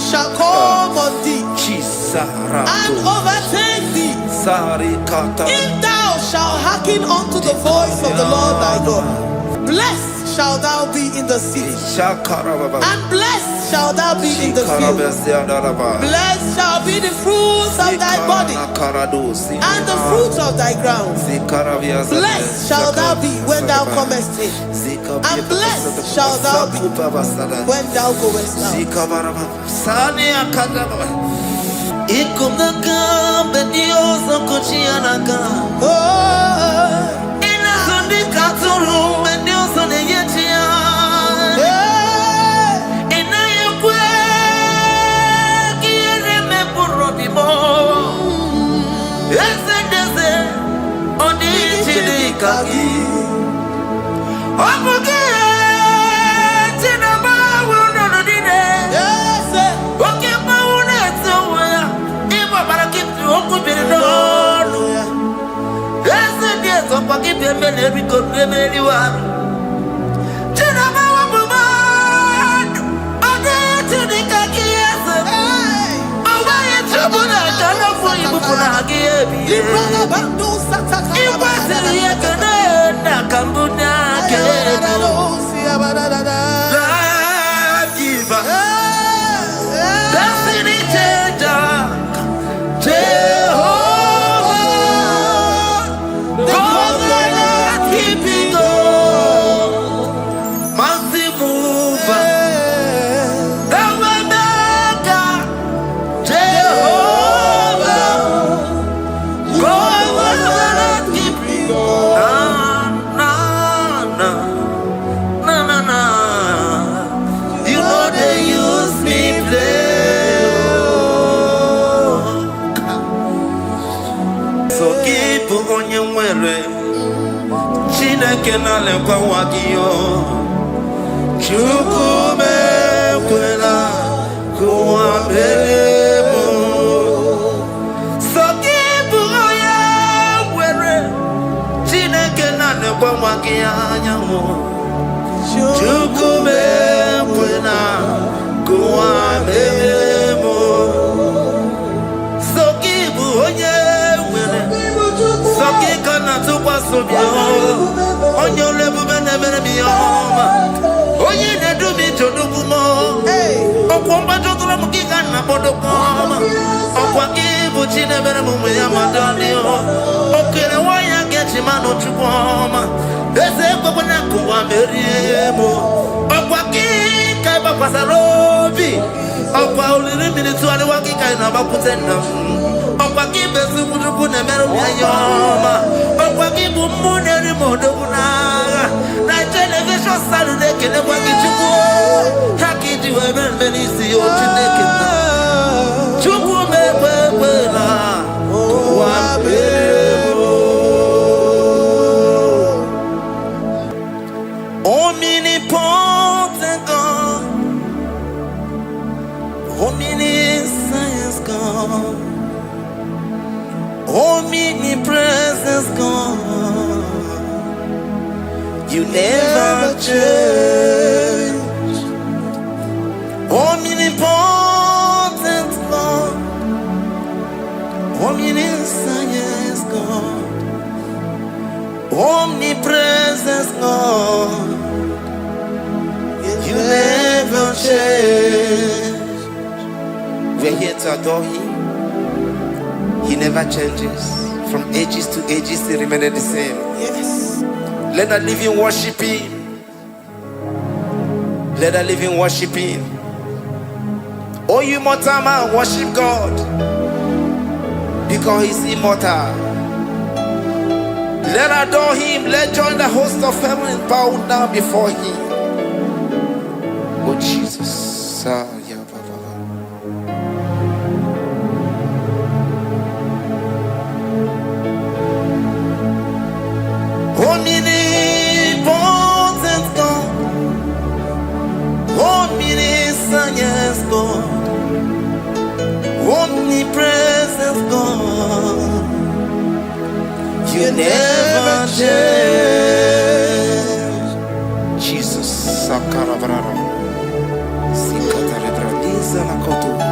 shall come on thee and overtake thee, if thou shalt hearken unto the voice of the Lord thy God. Blessed shalt thou be in the city, and blessed shalt thou be in the field. Blessed shall be the fruits of thy body, and the fruits of thy ground. Blessed shalt thou be when thou comest in, and blessed shalt thou be when thou goest omnipotent God, omniscience God, omnipresence God, you never change. Omnipotent God, omniscience God, omnipresence God, you never change. We're here to adore Him. He never changes. From ages to ages, He remains the same. Yes. Let the living worship Him. Let the living worship Him. Oh, you mortal man, worship God, because He's immortal. Let adore Him. Let join the host of heaven and bow down before Him. Oh Jesus. Omnipotent God, omniscience God, omnipresence God, you never change. Jesus. Sakara Sikata Rebradiza Lakoto.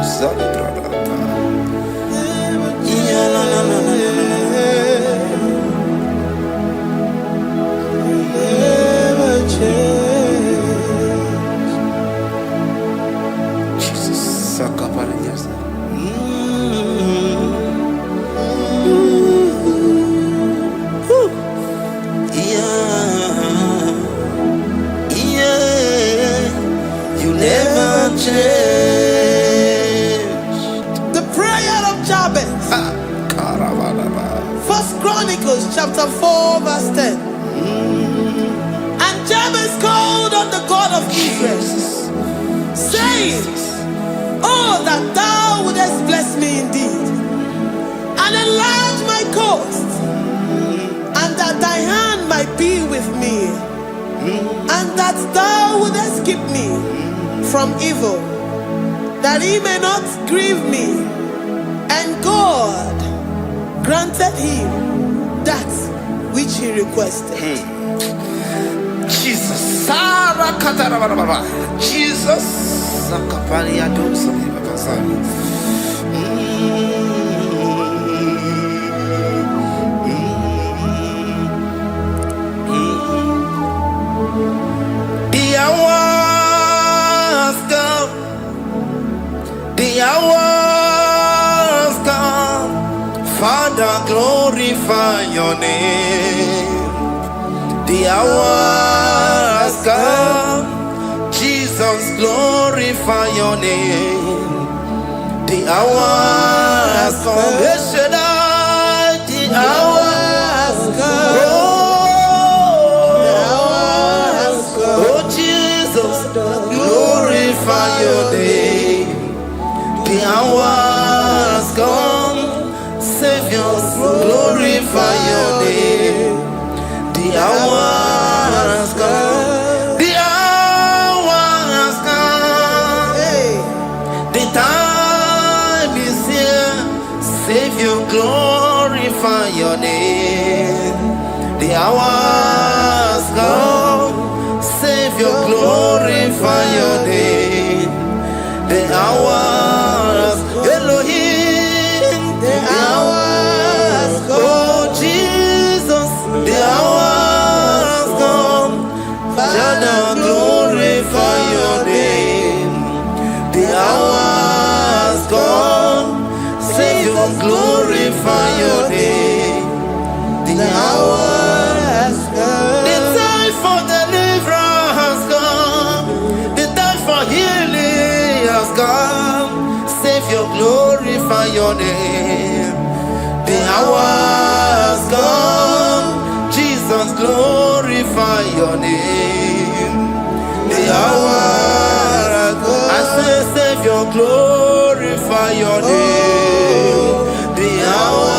Chapter 4 verse 10. And Jabez called on the God of Israel, saying, oh, that thou wouldest bless me indeed, and enlarge my coast, and that thy hand might be with me, and that thou wouldest keep me from evil, that he may not grieve me. And God granted him that which he requested. Jesus. The hour has come. The hour has come. Father, glorify your name. The hour has come. Jesus, glorify your name. The hour has come. The hour has come. The hour has come. Oh, Jesus, glorify your name. The hour has come. Savior, glorify your name. The hour has come. The hour has come. The time is here. Savior, glorify your name. The hour has come. Savior, glorify your name. The hour has come. Elohim, the hour has come. Oh Jesus, the hour has come. Father, glorify your name. The hour has come. Savior, glorify your name. The hour has come. The time for deliverance has come. The time for healing has come. Savior, glorify your name. The hour has come. Jesus, glorify your name. The hour has come. I say, Savior, glorify your name. The hour.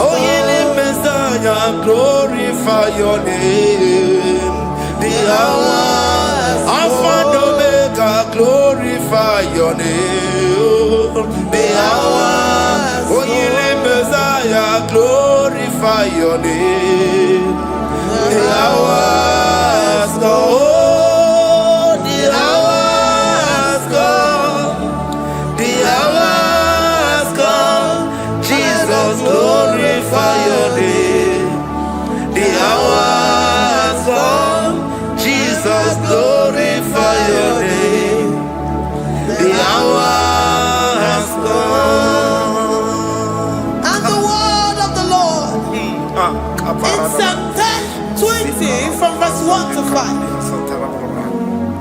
Oh, healing Messiah, glorify your name. The hour. Alpha and Omega, glorify your name. The hour. Oh, healing Messiah, glorify your name. The hour has come. Oh, the hour has come. The hour has come. Jesus, glorify your name. The hour has come. Jesus, glorify your name. The hour has come. And the word of the Lord in Psalm 20 from verse 1 to 5.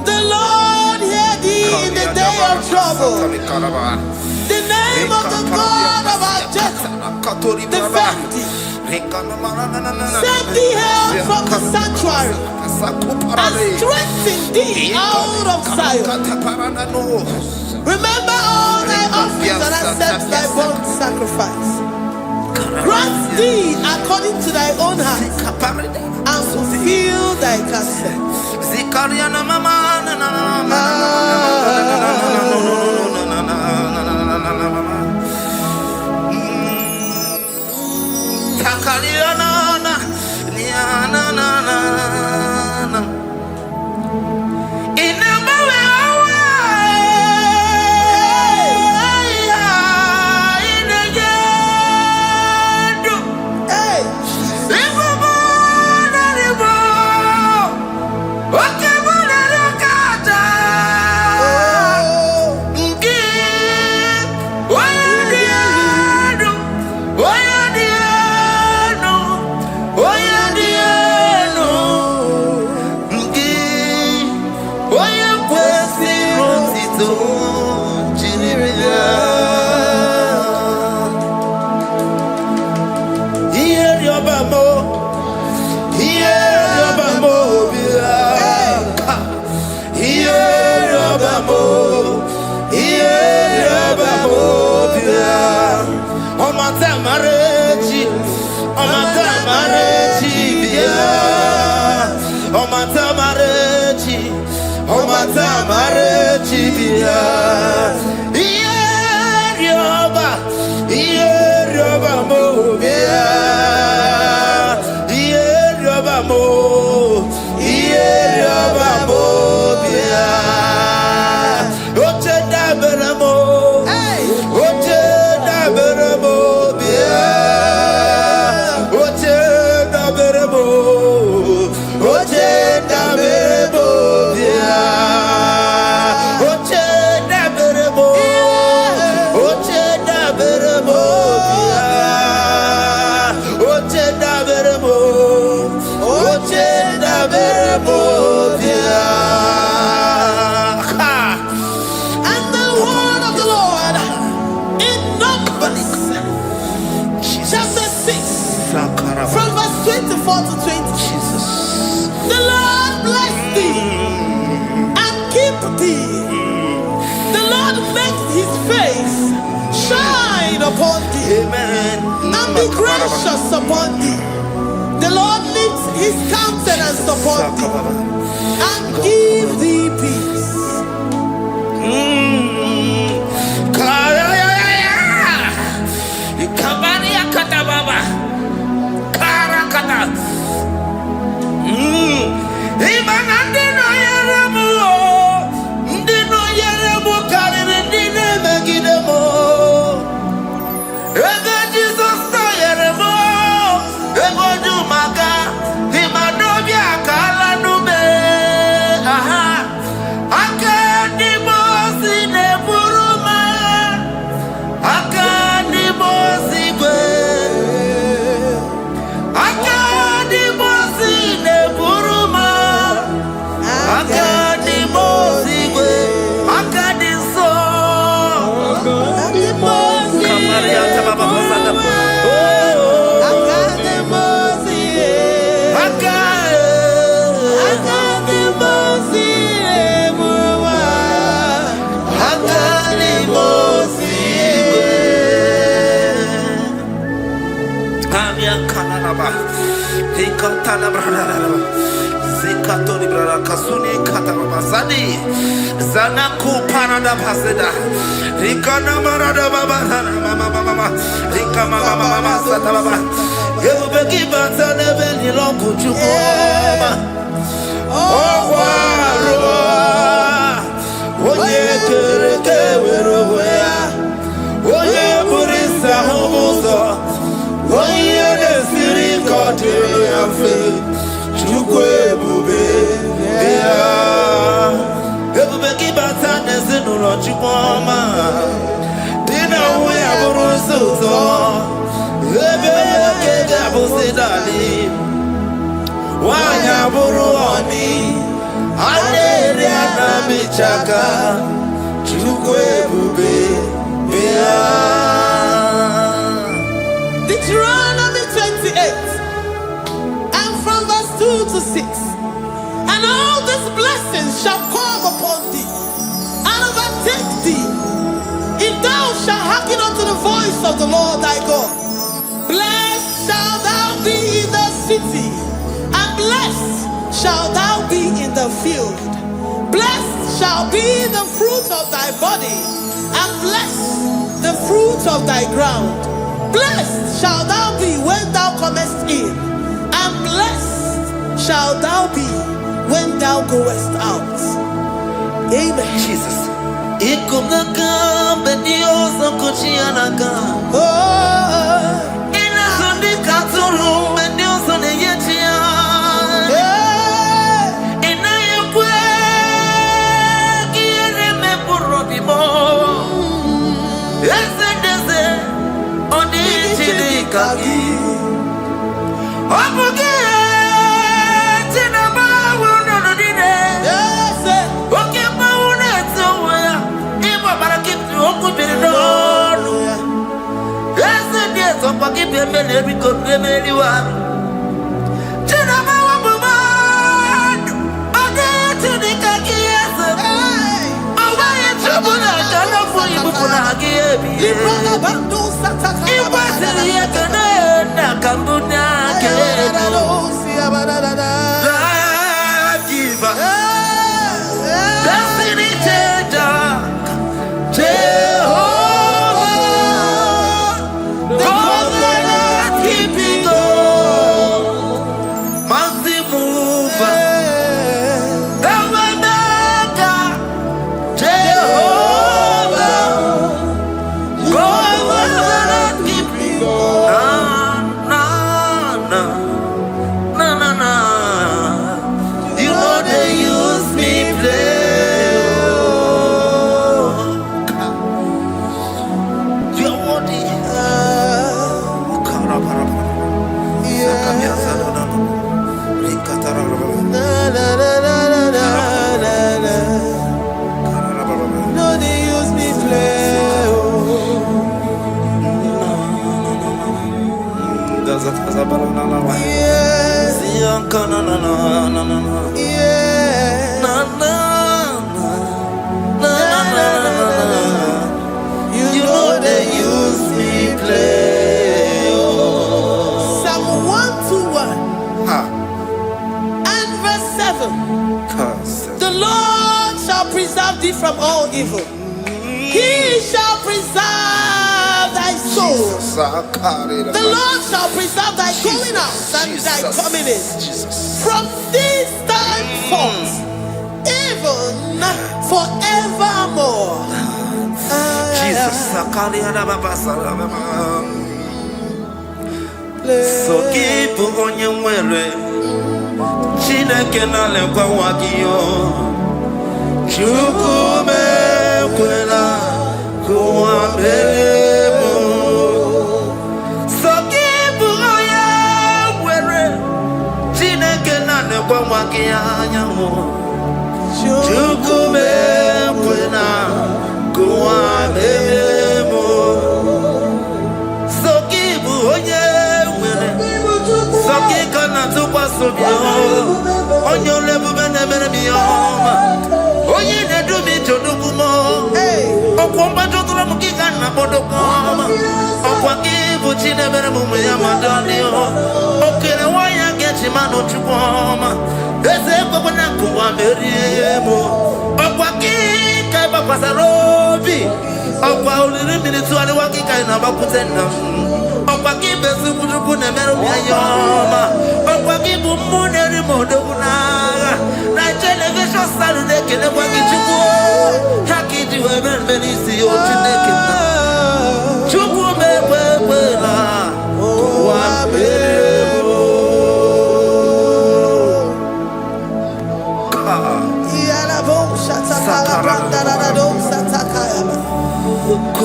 The Lord hear thee in the day of trouble. The name of the God of our Jacob defend thee. Set thee help from the sanctuary and strengthen thee out of Zion. Remember all thy offerings and accept thy burnt sacrifice. Grant thee according to thy own heart and fulfill thy counsel. Upon thee, amen, and be gracious upon thee. The Lord lifts his countenance upon thee and give thee peace. Zanaku parada paseda Rikana marada baba mama Rika mama sata baba Yebeki batane beni longu chukoma Owarua Oye kereke weroya Oye burisa homoso Oye nesiri kote yafe Chukwe bube Everybody batane zinulo chukoma Dina uwe aburusuzo Ebeke gabusidali Wanya buruoni Aneri anamichaka Chukwe bube Deuteronomy 28 and from verse 2 to 6. And all these blessings shall come upon thee and overtake thee, if thou shalt hearken unto the voice of the Lord thy God. Blessed shalt thou be in the city, and blessed shalt thou be in the field. Blessed shall be the fruit of thy body, and blessed the fruit of thy ground. Blessed shalt thou be when thou comest in, and blessed shalt thou be when thou goest out. Amen. Jesus. evil. The Lord shall preserve thee from all evil. He shall preserve thy soul. The Lord shall preserve thy going out and thy coming in. From this time forth, even forevermore. Jesus. So keep on your way. Chineke na lekwa wagiyo. Chukume kwela kuambemo. So keep on your way. Chineke na lekwa wagiyo. Chukume kwela kuambemo. So keep on your Sakikana to Pasubio, on your level, Oye, they do me to Dukumo, Okwambato Ramukana Bodokoma, Okwakibuchi never Muyamadonio, Okawaya get him out of Chupoma, there's a Babanakuwa Meriemo, Okwaki Kabapasarobi, Okwa minutes to the Waki Kainabakutena. Okwakibe sukuruku na meru ya yoma. Okwakibu muneri modoguna. Na television Saturday kene wakichuku. Hakiji weben benisi otineke na. Chuku mewewela. Wabebo.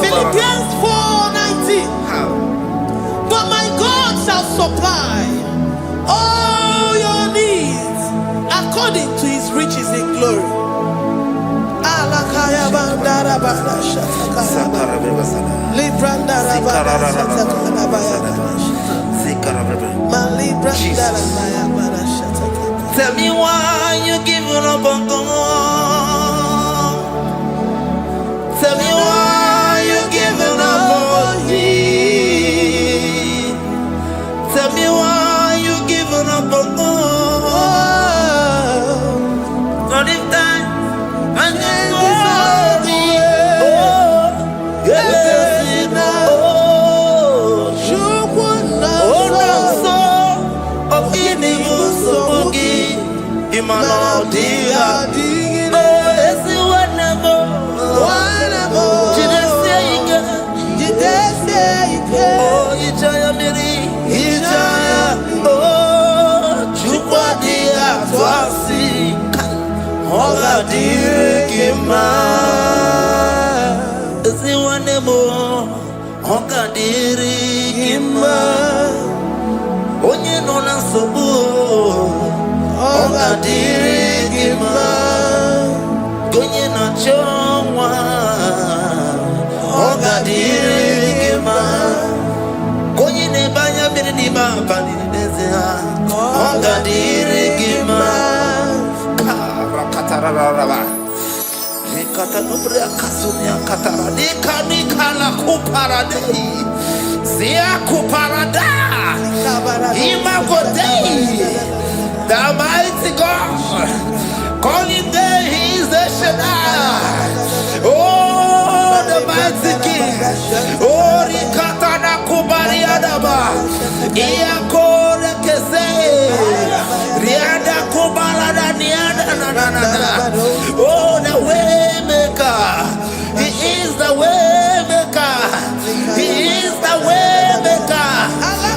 Philippians 4:19. But my God shall supply all your needs according to his riches in glory. Tell me why you giving up on God. Tell me why you giving up on me. Tell me why you giving up on God. Not if time and then glory. Oh, yeah, oh, no, so of any so Imanodia, oh, it's whatever. Oh, Ijaya Miri, Ijaya, oh, Chupadia, Twasi, Hola Dirikima, Ziwanemo, Hoka Dirikima, Onye Nona Sobu, Hoka Dirikima, Gonye na Chongwa, Hoka Dirikima. Konyi ne banya miri ni bapa ni nezea. Onga dirigima. Rakatararaba. Nikata nubria kasunia katara. Nika la kuparadei. Zia kuparada. Imagodei. The mighty God. Calling there, he is the Shaddai. Oh, the mighty King. Oh, Rikatana Kubariadaba. Iakore Kese. Riada Kubalada Niada. Oh, the way maker. He is the way maker. He is the way maker.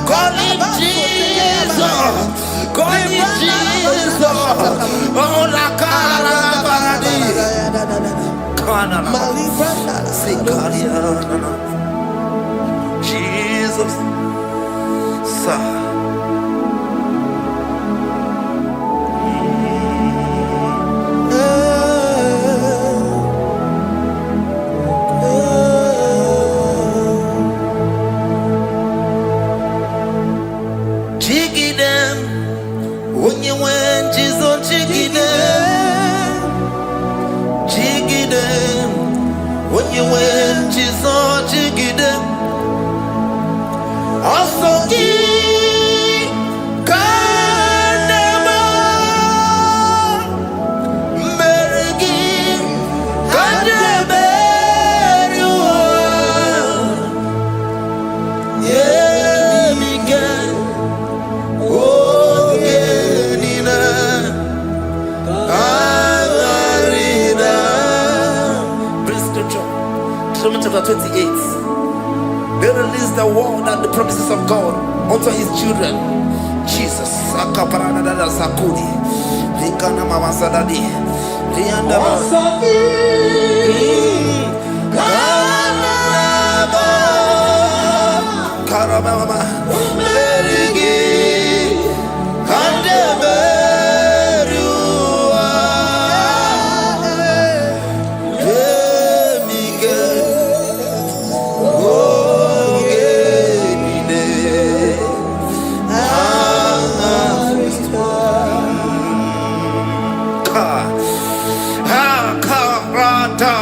Call him Jesus. Call him Jesus. Oh, la cara baradi. Kana. Jesus. Sa. Also give Bring scripture. Deuteronomy chapter 28. They release the word and the promises of God unto his children. Jesus. Akaparadada sakudi. Likana mamasadadi. Liandaba. Karababa. Merigi. Kandeberua. Emige. Ogenine. Karata.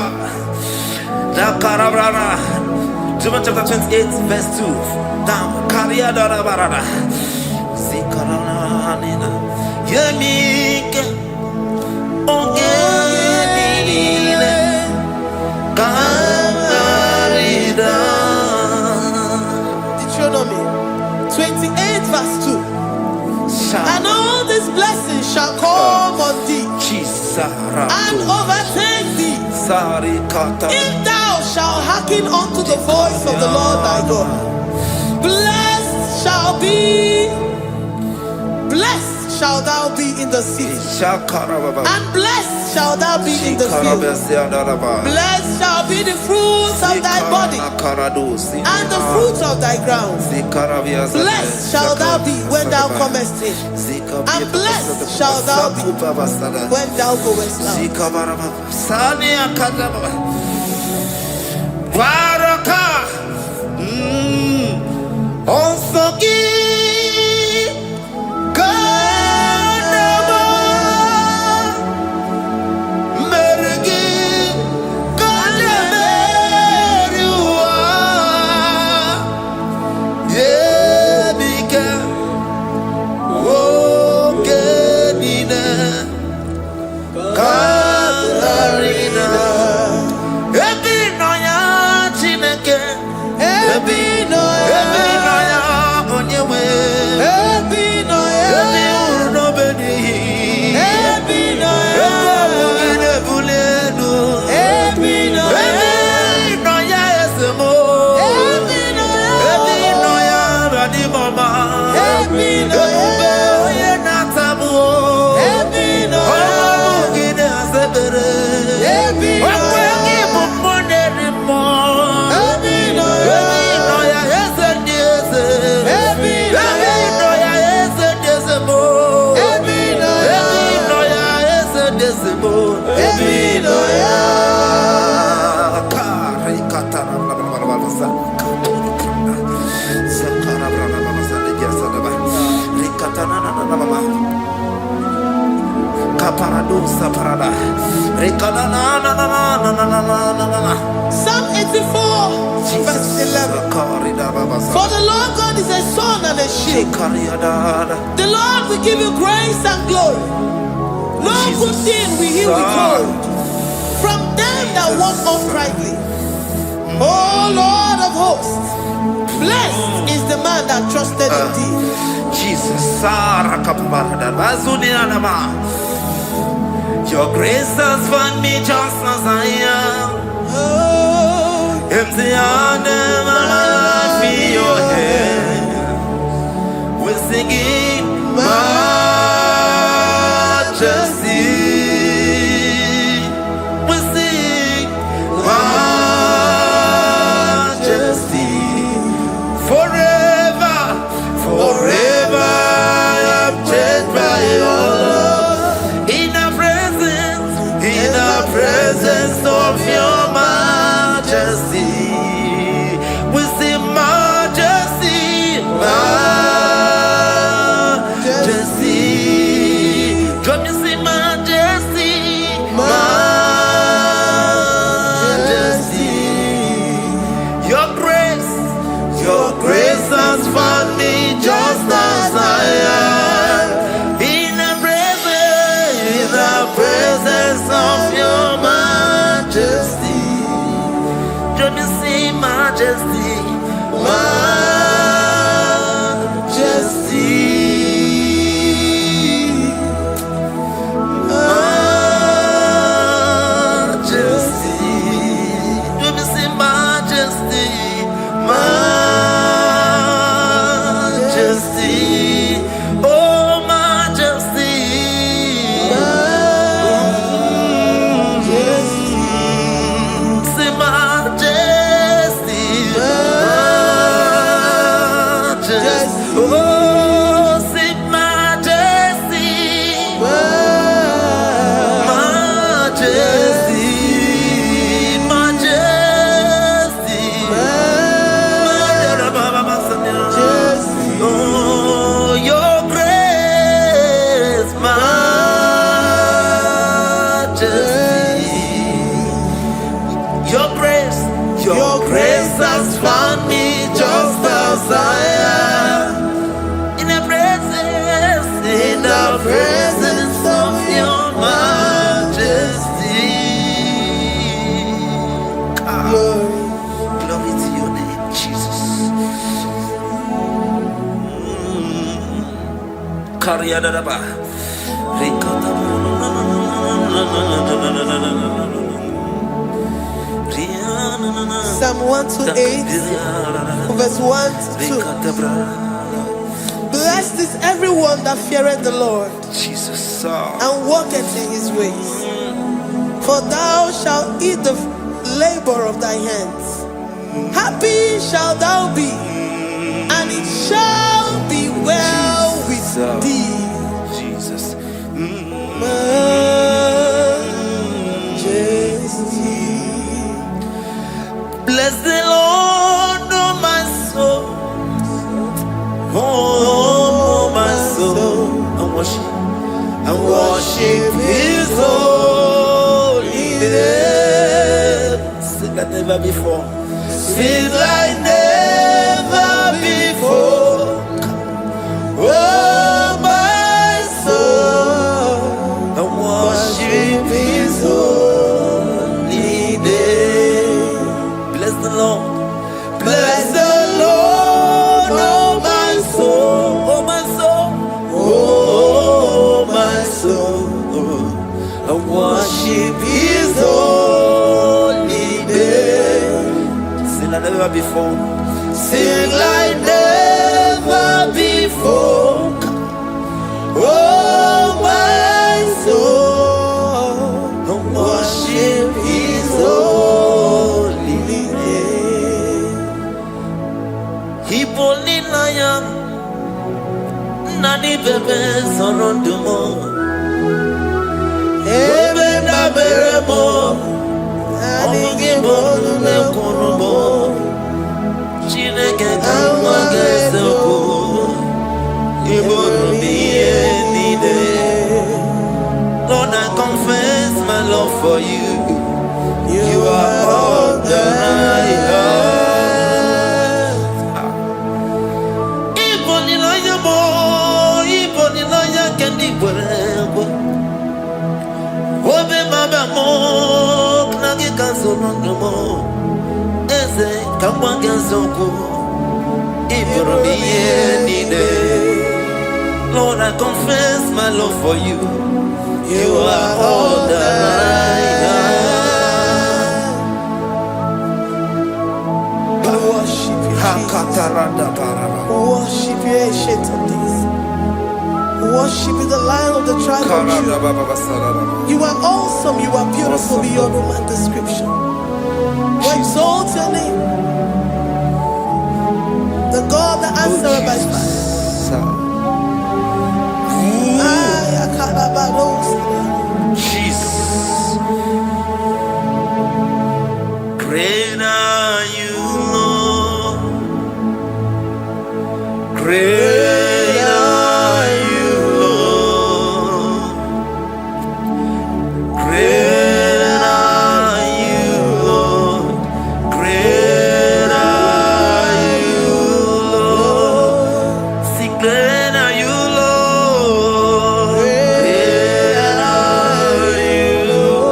Da karabrana. Deuteronomy chapter 28, verse 2. Down. Kariada barada. Zikaranina. Yemike. Ogenine. Karida. Deuteronomy 28 verse 2. And all these blessings shall come on thee and overtake thee if thou shalt hearken unto the voice of the Lord thy God. Blessed shall thou be in the city, and blessed shall thou be in the field. Blessed shall be the fruits of thy body and the fruits of thy ground. Blessed shall thou be when thou comest in, and blessed shall thou be when thou goest out. Psalm 84 verse 11. For the Lord God is a sun and a shield. The Lord will give you grace and glory. No good thing will he withhold from them that walk uprightly. O Lord of hosts, blessed is the man that trusted in thee. Jesus, your grace has found me just as I am. Empty handed, I feel your hand. We're singing majesty. We sing majesty. Forever, forever, I'm changed by your love. In the presence of your majesty, we see majesty, majesty. Come you see majesty, majesty. Your grace has found me just as I am. In the presence of your majesty. Let me see majesty. Your grace has found me just as I am. In the presence of your majesty. Glory to your name, Jesus. Psalm 128, verse 1 to 2. Blessed is everyone that feareth the Lord, Jesus, and walketh in his ways. For thou shalt eat the labor of thy hands. Happy shalt thou be, and it shall be well with thee. Jesus. Majesty. Bless the Lord, oh my soul. Oh, my soul. And worship his holy name. Sing like never before. Sing like never before. Oh, my soul. And worship his holy name. Bless the Lord. Bless the Lord, oh my soul, oh my soul, oh my soul. I worship his holy name. Sing like never before. Sing like never before. Oh my soul, I worship his holy name. Hipoli nayam nani bebe sorondumo ebe na beremo IGBO ne konumo chineke kama gesoko ibonu biye nide. Lord, I confess my love for you. You are all that I have. Ibonilaya kendi bwerebo. Obe mama mo knagi kanzononomo. Eze kama genzoko. Iboromiye nide. Lord, I confess my love for you. You are all that I have. Worship you, Jesus. Worship you, ancient of days. Worship you, the Lion of the tribe of Judah. You are awesome, you are beautiful beyond human description. We exalt your name, the God that answered by fire. Jesus. Great are you, Lord. Great are you, Lord. Great are you, Lord. Great are you, Lord. Sing, great are you, Lord. Great are you, Lord.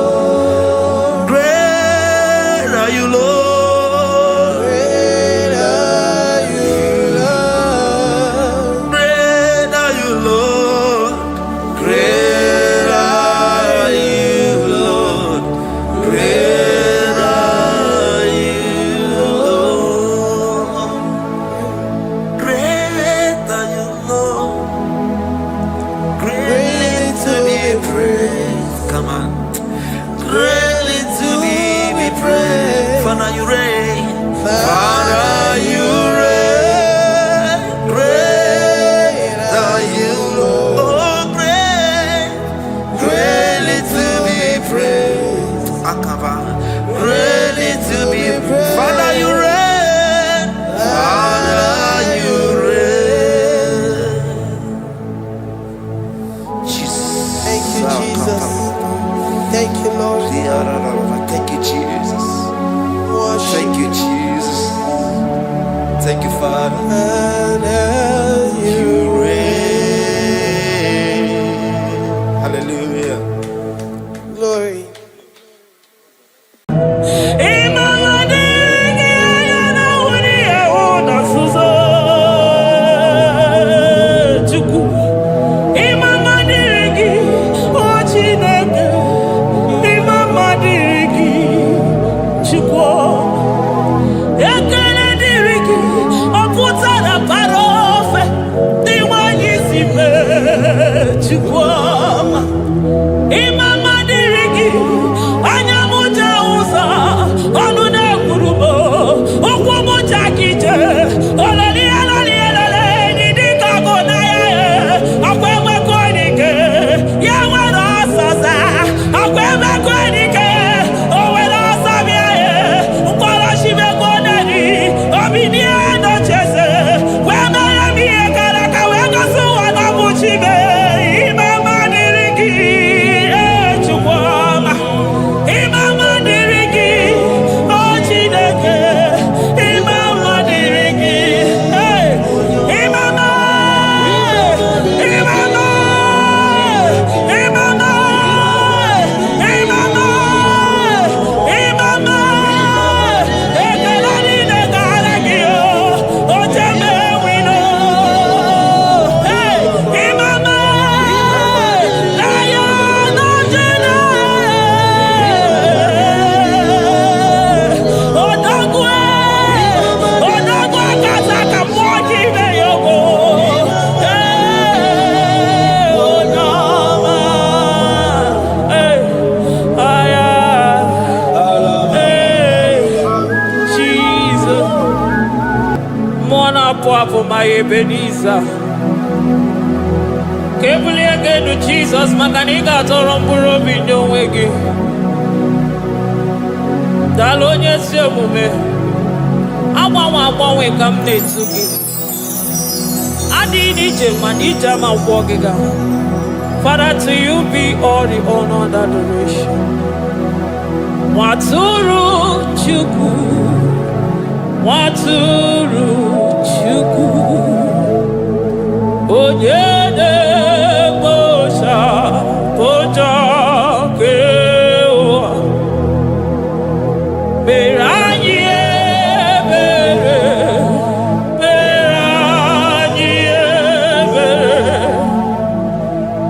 Great are you, Lord. Come on. Greatly to be praised. Father, you reign. Father, you reign. Great are you, Lord. Oh, great. Greatly to be praised. Akava. Greatly to be praised. Father, you reign. Father, you reign. Jesus. Thank you, Jesus. Thank you, Lord. Thank you, Jesus. Worship. Thank you, Jesus. Thank you, Father. And You reign. Hallelujah. glory. My Ebenezer, Kebuli again to Jesus, Makanika Toromburo Binyo Wegi. Dalonya Semume, Awa we come to you. Adi DJ Manija Ma Wogiga. Father, to you be all the honor and adoration. Waturu Chuku, Waturu Chuku, Onyede Bosha, Boja Kewa, Beranye Bere, Beranye Bere,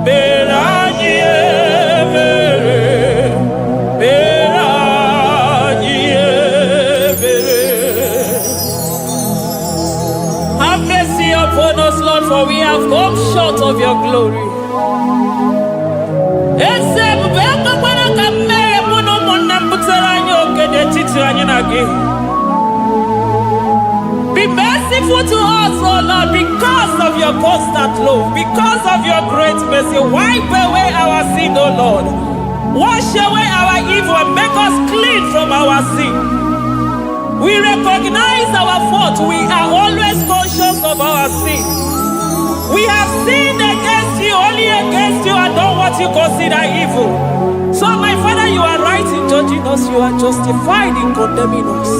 Beranye Bere, Beranye Bere. Have mercy upon us, Lord, for we have come short of your glory. Be merciful to us, oh Lord, because of your constant love, because of your great mercy. Wipe away our sin, oh Lord. Wash away our evil and make us clean from our sin. We recognize our fault. We are always conscious of our sin. We have sinned against you, only against you, and done what you consider evil. So, my Father, you are right in judging us. You are justified in condemning us.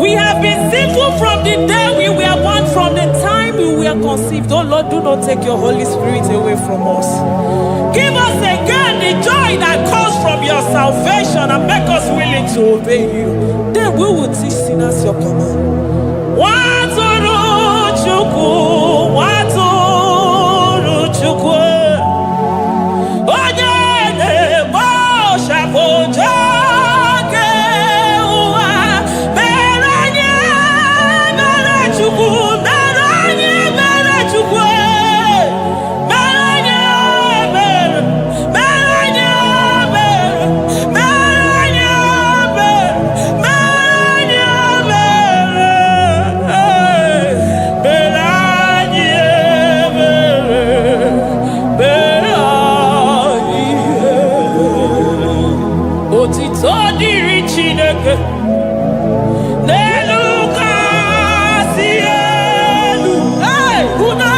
We have been sinful from the day we were born, from the time we were conceived. Oh Lord, do not take your Holy Spirit away from us. Give us again the joy that comes from your salvation and make us willing to obey you. Then we will teach sinners your command. Waturu Chuku, Waturu Chuku, Onyede Bosha Boja Kewa, Beranye Bere Chuku, Beranye Bere Chuku, Beranye Bere, Beranye Bere, Beranye Bere, Beranye Bere, Otito diri Chineke n'elu kasị elu. Una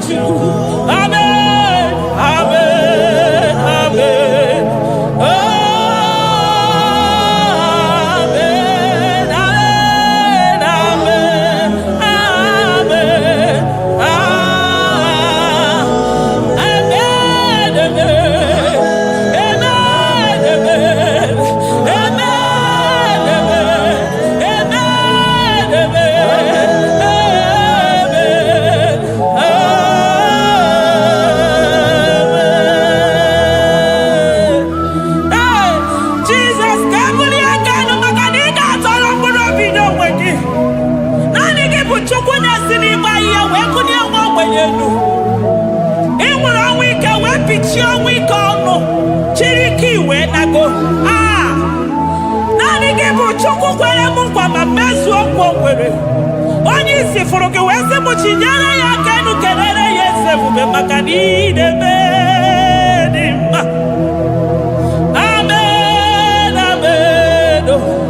Amen. Amen. Amen. Amen. Amen. Amen. onye isi fụrụ gị wee sị m chinyere ya aka enu kelere ya eze ebube maka na idebe dị mma. Amen. Amen. Amen.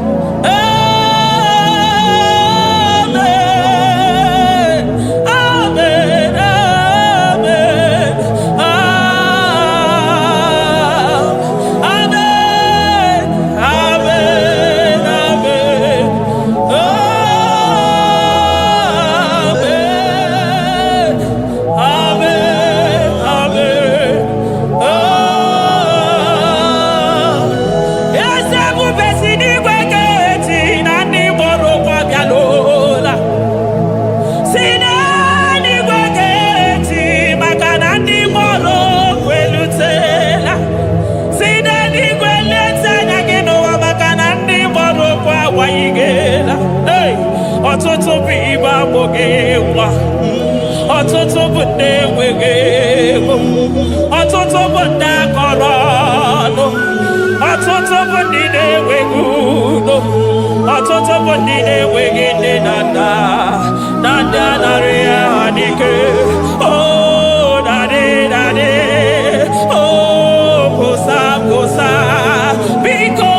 Ọtụtụ bụ ibe agbụghị nwa, ọtụtụ bụ ndị enweghị ego, ọtụtụ bụ ndị akọrọ ọnụ, ọtụtụ bụ ndị na-enweghị udo, ọtụtụ bụ ndị na-enweghị nne na nna, na ndị anarị ya n'ike. Oh, daddy, daddy, oh, kosa, kosa, biko.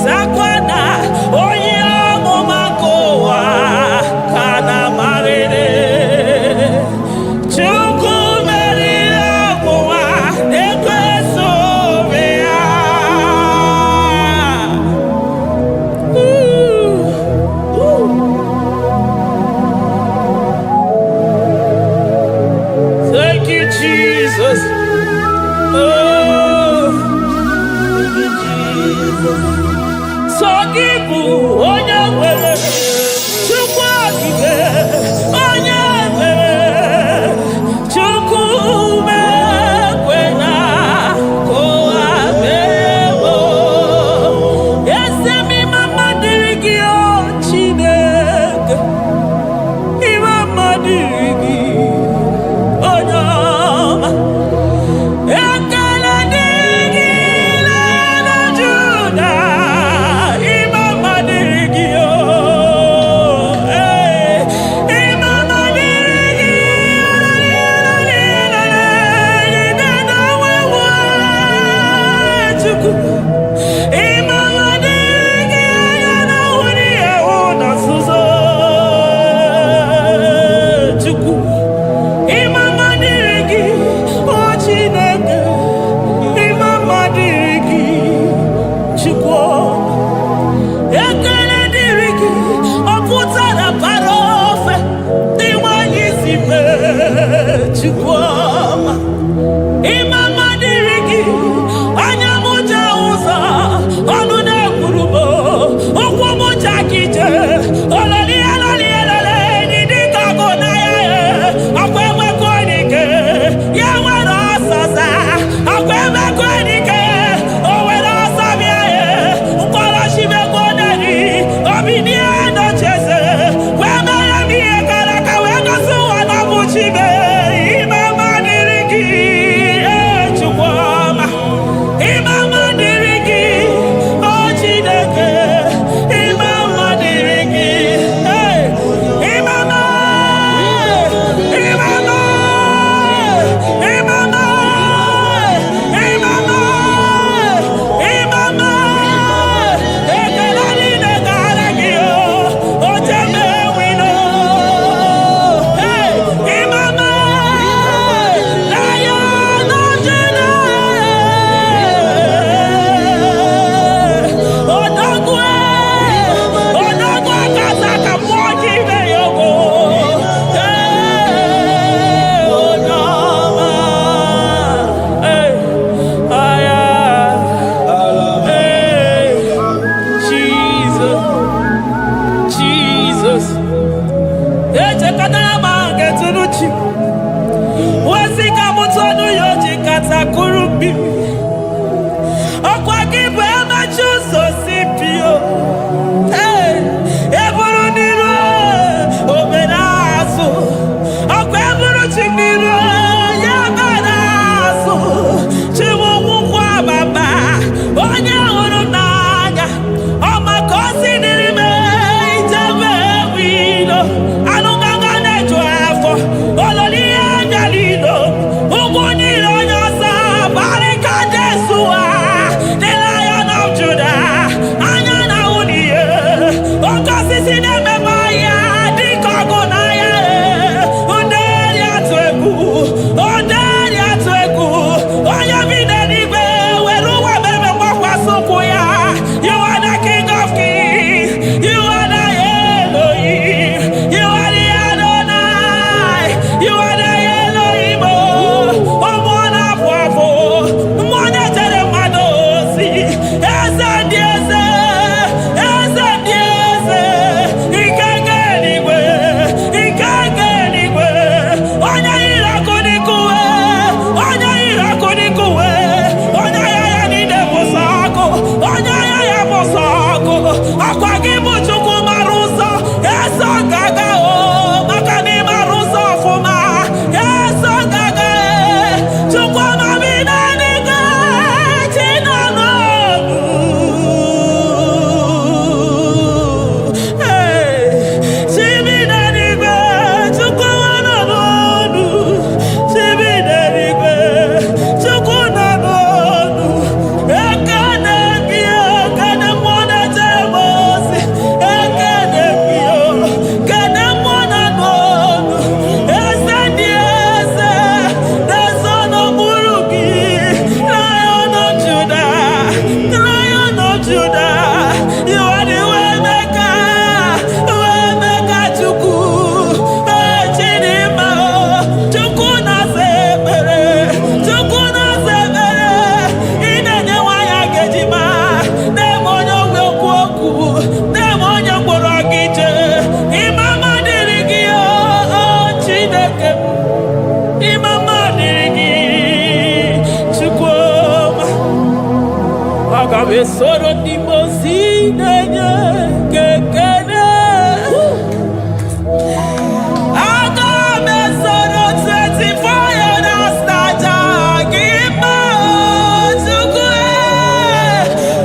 Zakwana Oh, Jesus. So give onye nwere Chukwu okike onye mere Chukwu mekwena ka ụwa mewo. Eze m mama dịrị gị o Chineke, mama dịrị gị onye ọma. Ekele dịrị gị n'ala Juda, mama dịrị gị o. Mama dịrị gị Chukwu. Mama dịrị gị anya na wuri ewu na nzuzo Chukwu. Mama dịrị gị o Chineke, mama dịrị gị Chukwu. Ekele dịrị gị ọ pụtara bara ofe dị nwanyị si mee Chukwu ọma. Mama dịrị gị anya m ja ụzọ ọnụ na-ekwuru m ụkwụ m ja kije ololi eloli elele dị dịka ọgụ na ya ọkwa emekọ dike ya nwere ọsọsa ọkwa emekọ dike o nwere ọsọ bịa ya mkpọrọchimekọ neri obinie nocheze wee mere m ihe kara aka wee gosi ụwa na bụ chibe. Mama dịrị gị Chukwu ọma. Mama dịrị gị o Chineke, mama dịrị gị mama ekele niile gara gị o jeme wino mama na ya nọjere odogwu akasa ka mmụọ gị ime ya ogo onye ọma. Aya Jesus, Jesus. Echekọtara m nke tụrụ chi wezi ka m tụọnụ ya oji kata kụrụ mmiri. Ọkwa gị bụ emechi ụzọ si pio eburu n'iru obere azụ. Ọkwa eburu chi n'iru ya bara azụ. Chiwụkwụkwọ ababa onye hụrụ n'anya ọ maka o si dịrị m ijebe wilo anụgaga na-eju afọ ololi ihe bịalido ụkwụ niile onye ọsọ barịka Besoro di mozine kekene. Aga besoro 24 years naja gima tukue.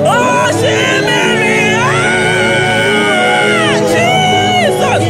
Oh shimiri Jesus.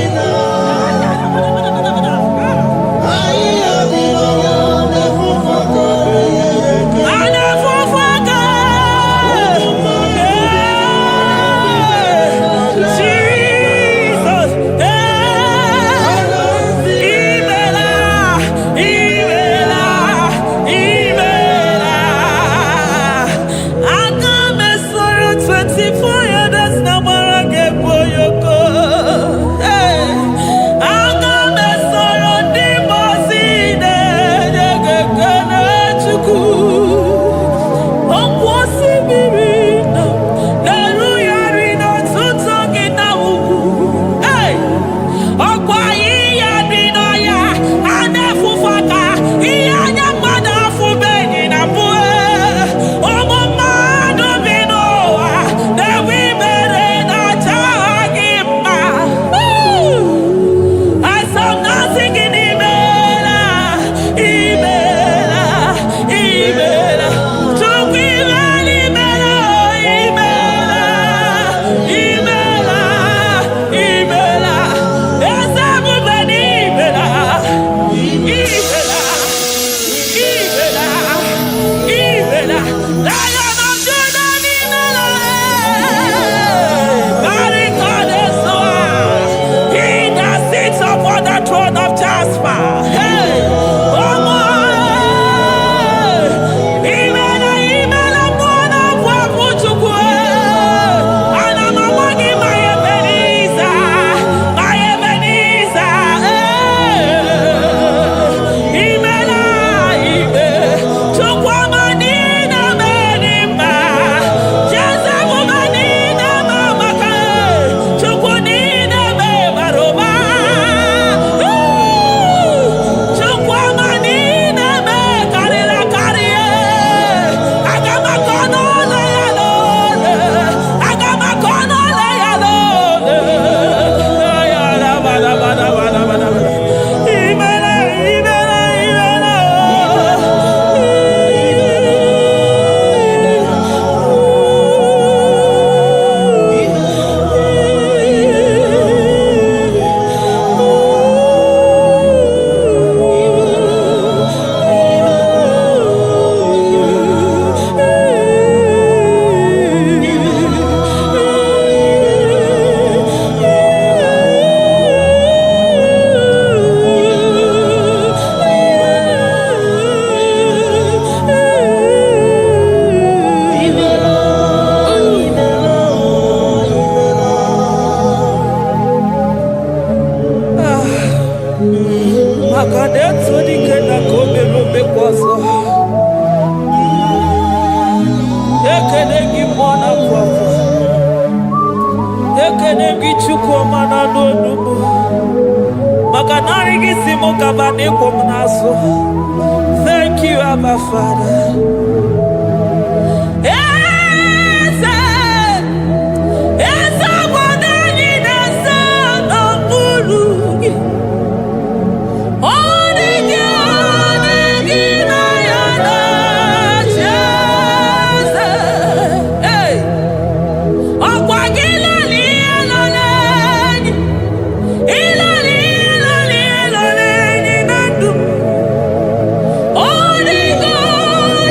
Thank you, Abba Father.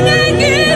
Thank you.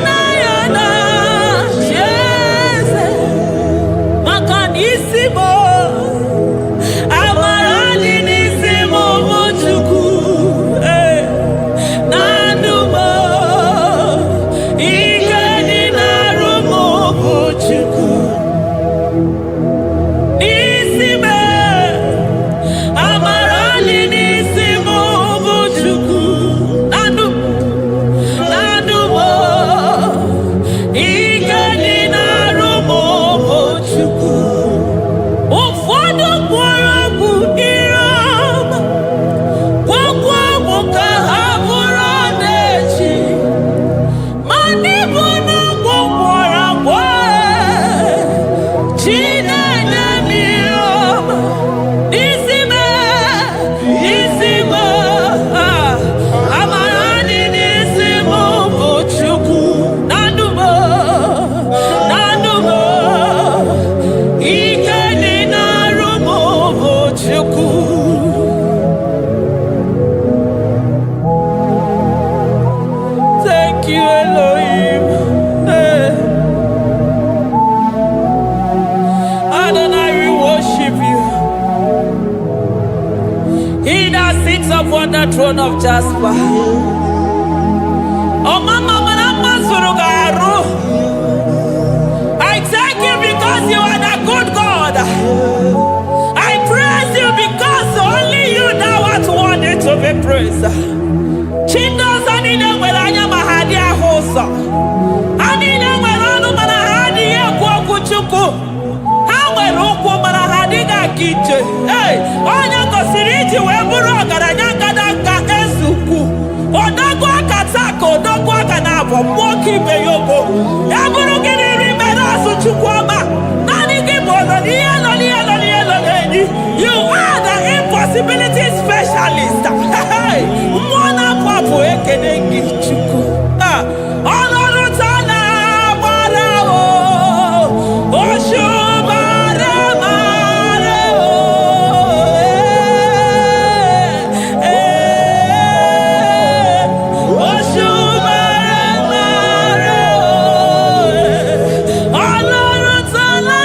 Elohim. Hey. Adonai, we worship you. He that sits upon the throne of Jasper. Oh, Mama, I thank you because you are the good God. I praise you because only you now are worthy to be praised. Chindos anine welanya mahadi ahosa. Anine welanu manahadi ya kwa kuchuku. Hawe ruku manahadi ga kiche. Hey, onya kosiriji weburu agaranya kadaka esuku. Odagwa katako, odagwa kanabo, mwoki beyogo. Yaburu gini rimena suchukwama. Nani gibono, nielo. You are the impossibility specialist. Mwana papu ekenengi chuku. Olorutana marao. Oshubare marao. Oshubare marao. Olorutana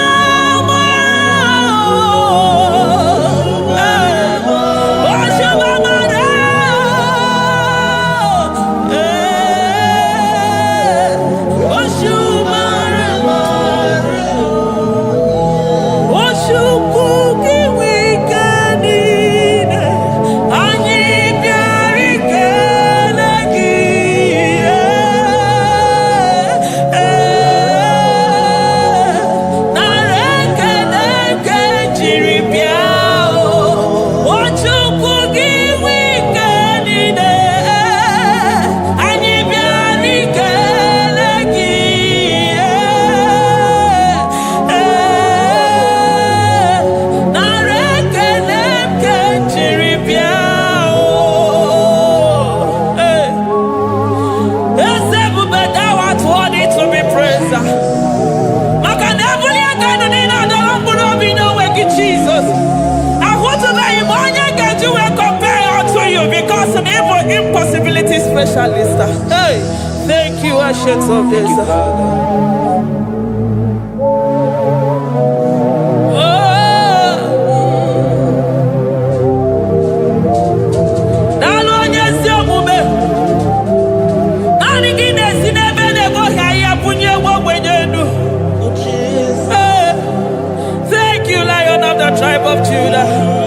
impossibility specialist. Hey, thank you, Ancient of Days. Thank you, Lion of the tribe of Judah.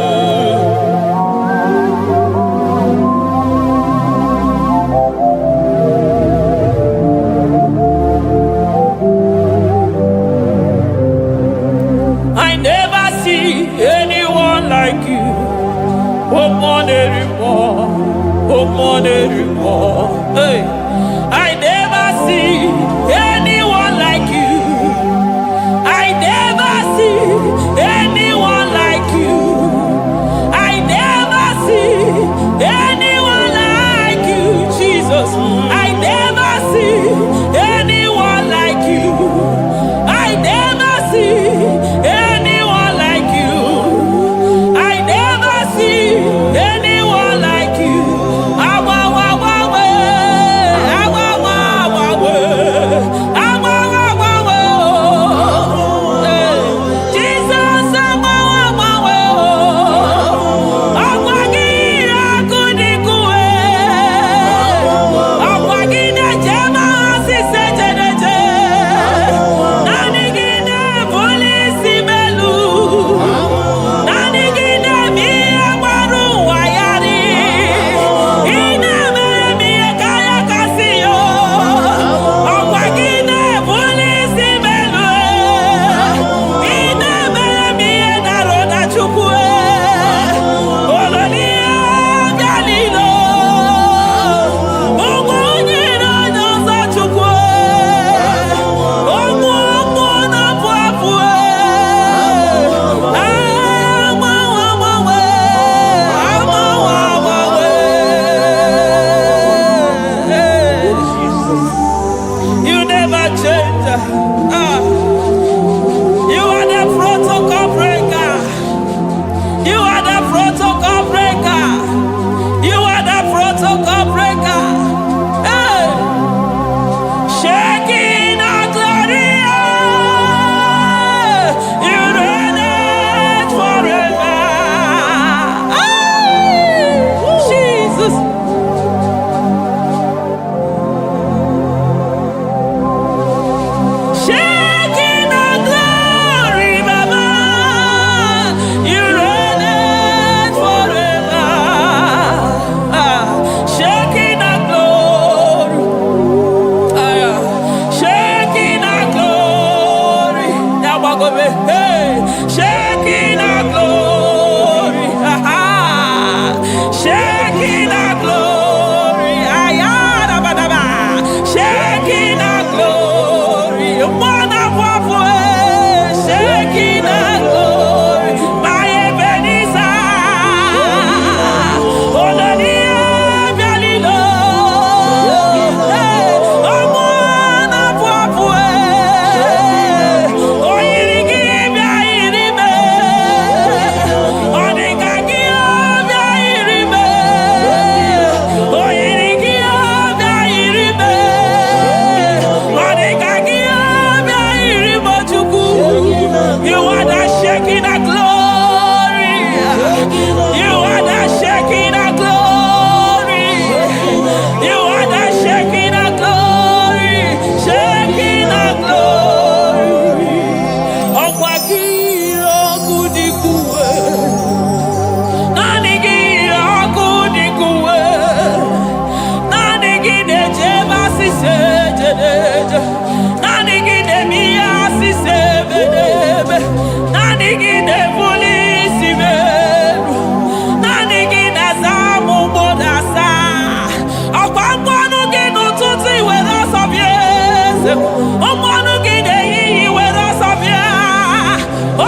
Ọmọnụ gị na-eyiyi were ọsọ bịa.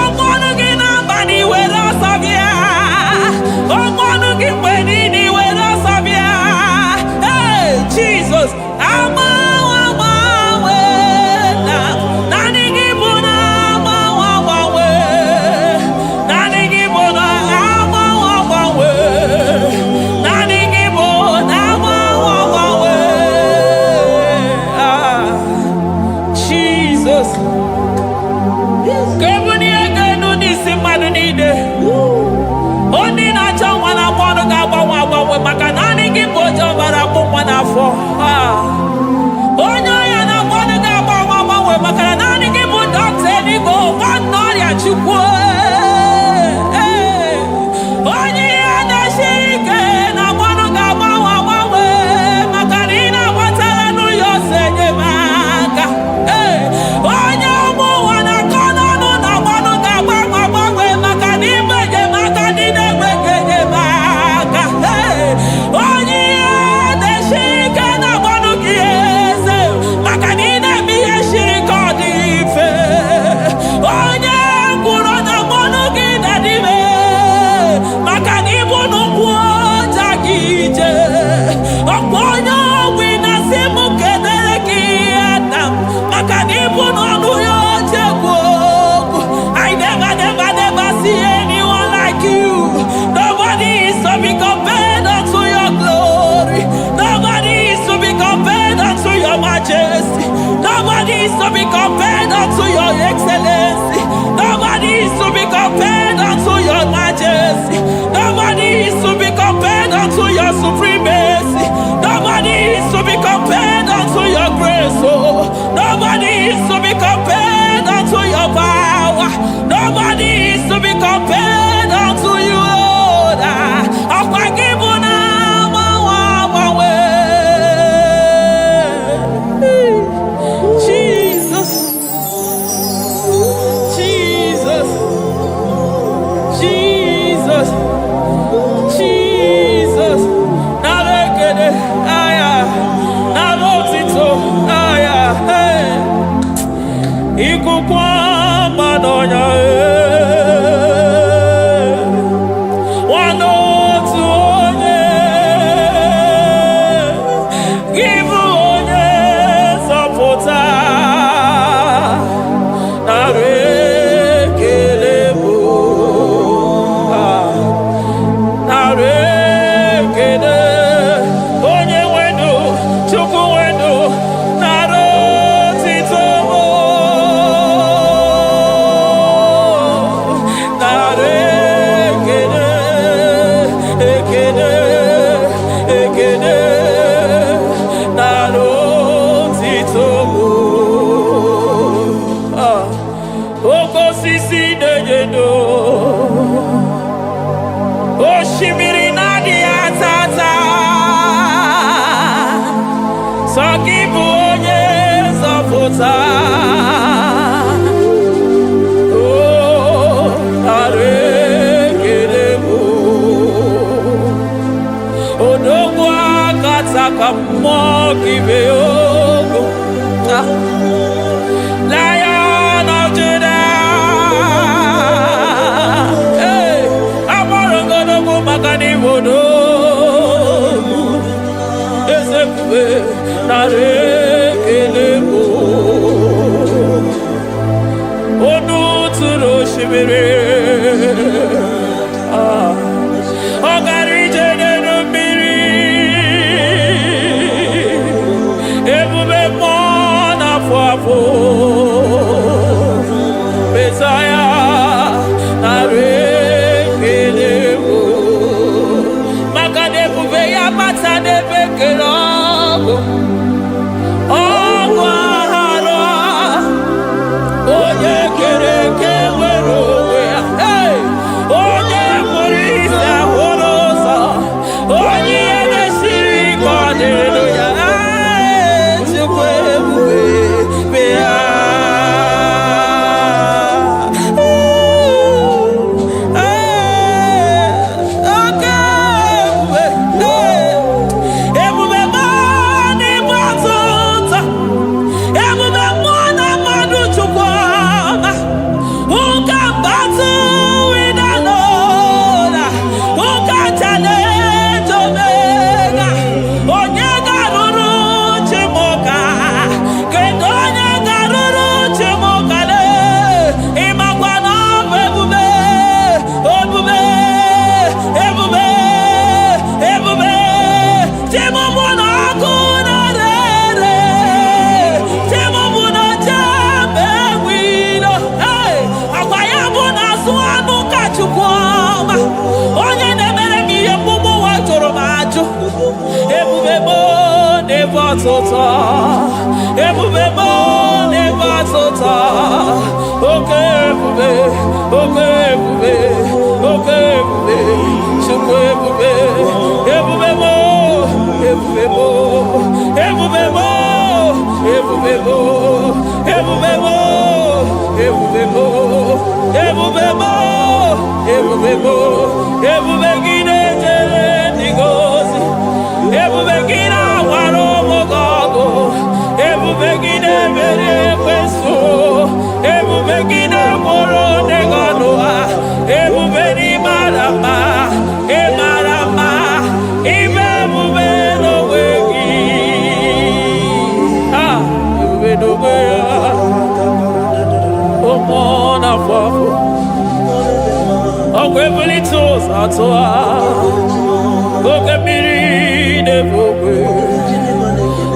Ọmọnụ gị n'abalị were ọsọ bịa. Ọmọnụ gị mgbe niile were ọsọ bịa. Hey, Jesus, agbanwe na naanị gị bụ na agbanwe. Naanị gị bụ na agbanwe. Naanị gị bụ na agbanwe. Jesus. Kebuni egenu n'isi mmadụ niile. Onye na-achọ nwa na-akpọ ọnụ ga-agbanwe maka naanị gị bụ oje ọbara akpụ nwa n'afọ. Onye ọya na-akpọ ọnụ ga-agbanwe maka na naanị gị bụ dọkịta eluigwe nwanne ọrịa Chukwu. Onye ihe na-esiri ike na-akpọ ọnụ ga-agbanwe maka na ị na-agbatara n'ụyọ ose enyemaka. Onye ụmụ ụwa na-akọ n'ọnụ na-akpọ ọnụ ga-agbanwe maka na ime enyemaka ndị na-enweghị enyemaka. Onye ihe na-esiri ike na-akpọ ọnụ gị eze maka na ị na-eme ihe siri ike ọ dị mfe. Onye kwuru na-akpọ ọnụ gị na-adịme maka na ịbụ n'ụkwụ ọja gị ije. Ọkwa onye ogbi na-asị m kedere gị ada maka na ịbụ n'ọnụ ya oche egwu okwu. I never see anyone like you. Nobody is to be compared unto your glory. Nobody is to be compared unto your majesty. Nobody is to be compared unto your excellency. Nobody is to be compared unto your majesty. Nobody is to be compared unto your supremacy. Nobody is to be compared unto your grace. Oh, nobody is to be compared unto your power. Nobody is to be compared unto you, Lord. Jesus, Jesus, Jesus, Jesus. Narekede, aya, narotito, aya, hey. Ikukwa madonya, Oshimiri nadi atata Sokibu onye zọpụta. Oh, arekerebo Odogwu akata ka mmụọ kibe ogo. Lion of Judah. Makanibodo Ezekwe Narekelebo Onu turo shimere Ogarije nenu mmiri Ebube mmụọ na-afụ afụ Mesaya Narekelebo Ebube ya mata n'ebe kere ọgụ aghara onye kere eke nwere onwe ya. Onye kpụrụ isi ahụrụ ụzọ onye ihe na-esiri ike ọ dịrị ya. Chukwu ebube be ya batota. Ebube mo ne batota. Okay, ebube. Okay, ebube. Okay, ebube. Chukwu ebube. Ebube mo. Ebube mo. Ebube mo. Ebube mo. Ebube mo. Ebube mo. Ebube mo. Ebube mo. Ebube gide jere digozi. Ebube gide waro mogogo. Ebube gide mere kweso. Ebube gide moro neganoa. Ebube ni marama. E marama. Ibe ebube no wegi. Ah, ebube no wegi. Omona fafo. Okwebuli toza toa. Okebiri de bogwe.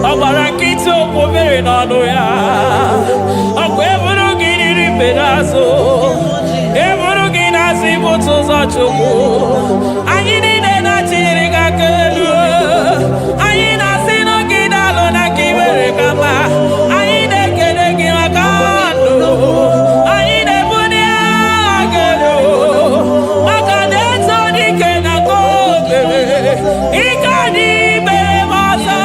Abarakito kobere nano ya. Okwebulu giri pedazo. Ebulu ginazi botoza choko. Anyini de na chiriga kelu. Anyina sino gidalo na kibere kama. Anyine kede gimakando. Anyine bunia gelo. Makadeto di kena kobere. Ikadi bere masa.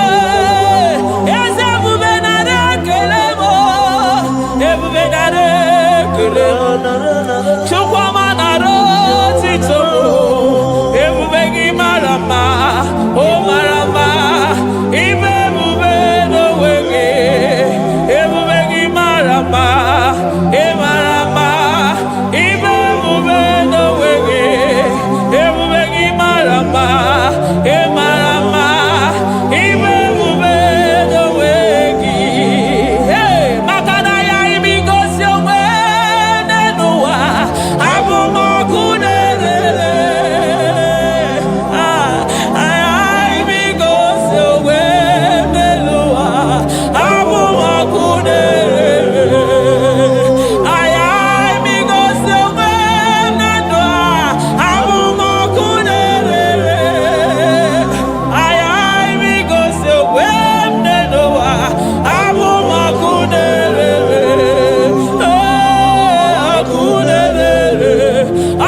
Eze bubenare kelemo. Ebubenare kelemo. Chukwa manaro tito. Ebubegi marama. Oh marama. Ibe bube no wege. Ebubegi marama. E marama. Ibe bube no wege. Ebubegi marama. E marama. Ibe bube no wege. Hey, makana ya imigosi owe nenua. Abu makunere. Ay imigosi owe nenua. Abu makunere. Ay imigosi owe nenua. Abu makunere. Ay imigosi owe nenua. Abu makunere. Akunere.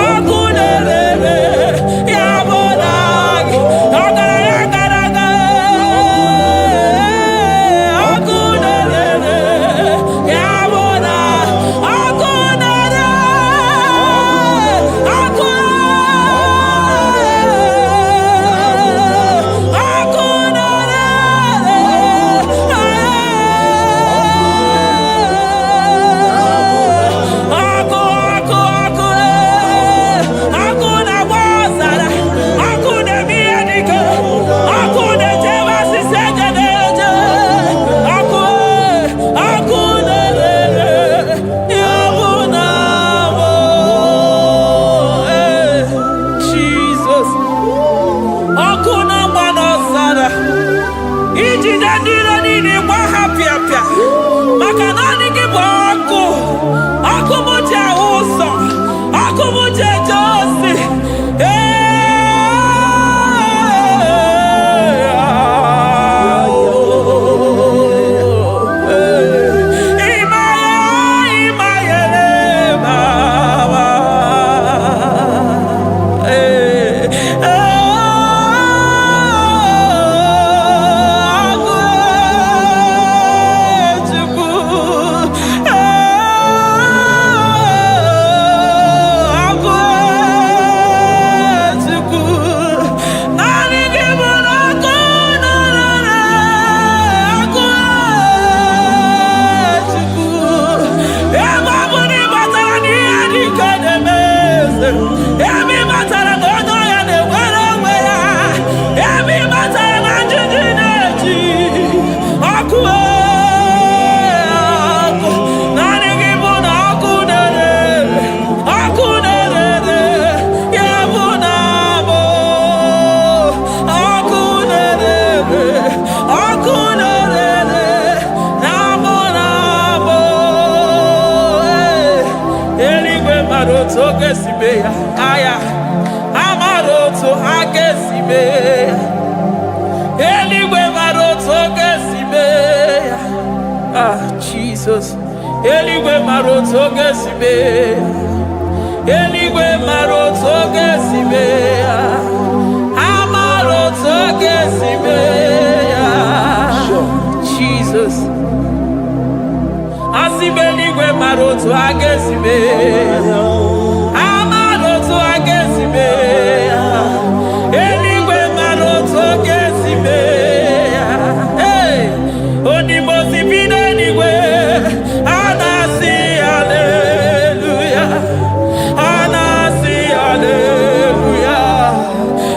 Akunere. Yabonagi. Agaraga. Akunere. Yabona. Akunere. Jesus. Akuna manosara. Iji jadiro nini kwa hapia. Makanani kiboko. Akumuche uso. Akumuche josi. Aya, amaroto agesibe, eligwe maroto agesibe. Jesus. Eligwe maroto gesibe. Eligwe maroto gesibe. Amaroto gesibe. Jesus. Asibeligwe maroto agesibe. Amaroto agesibe. Eligwe maroto gesibe. Hey, onimosi bide eligwe. Anasi hallelujah. Anasi hallelujah.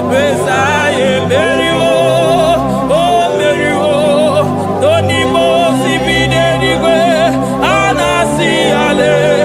Messiah Mary oh Mary oh. Onimosi bide eligwe. Anasi hallelujah.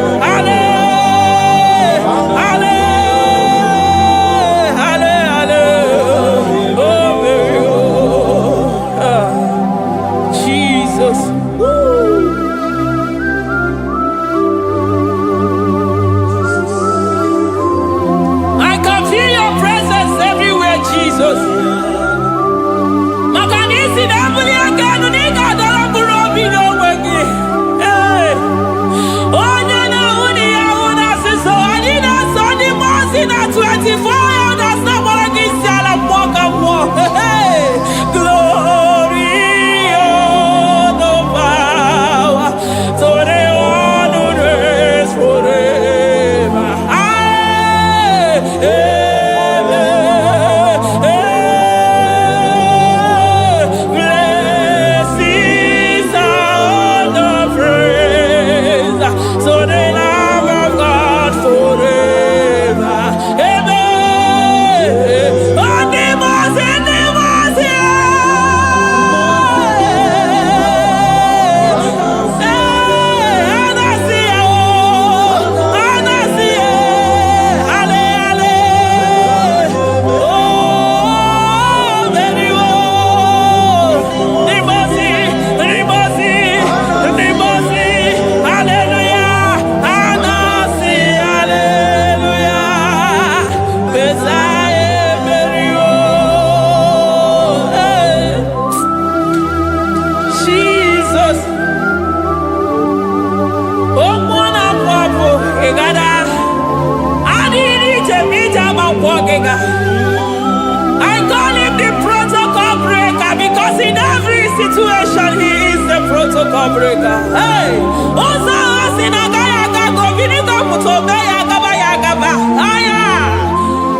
I call him the protocol breaker because in every situation he is the protocol breaker. Hey, Osa Asinagaya Gago Vinika Mutobe Yagaba Yagaba. Aya,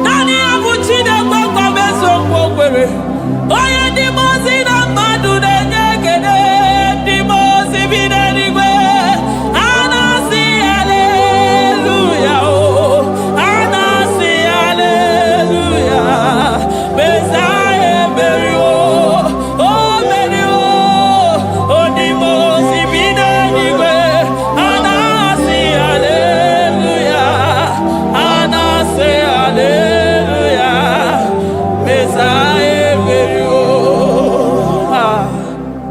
Nani Abuchina Boko Beso Pogwere. Oya Dimozina Madu de Nyekede, Dimozi Bidenigwe. Anasi hallelujah. Anasi hallelujah. Messiah Mary oh Mary oh Dimozi Bidenigwe. Anasi hallelujah. Anasi hallelujah. Messiah Mary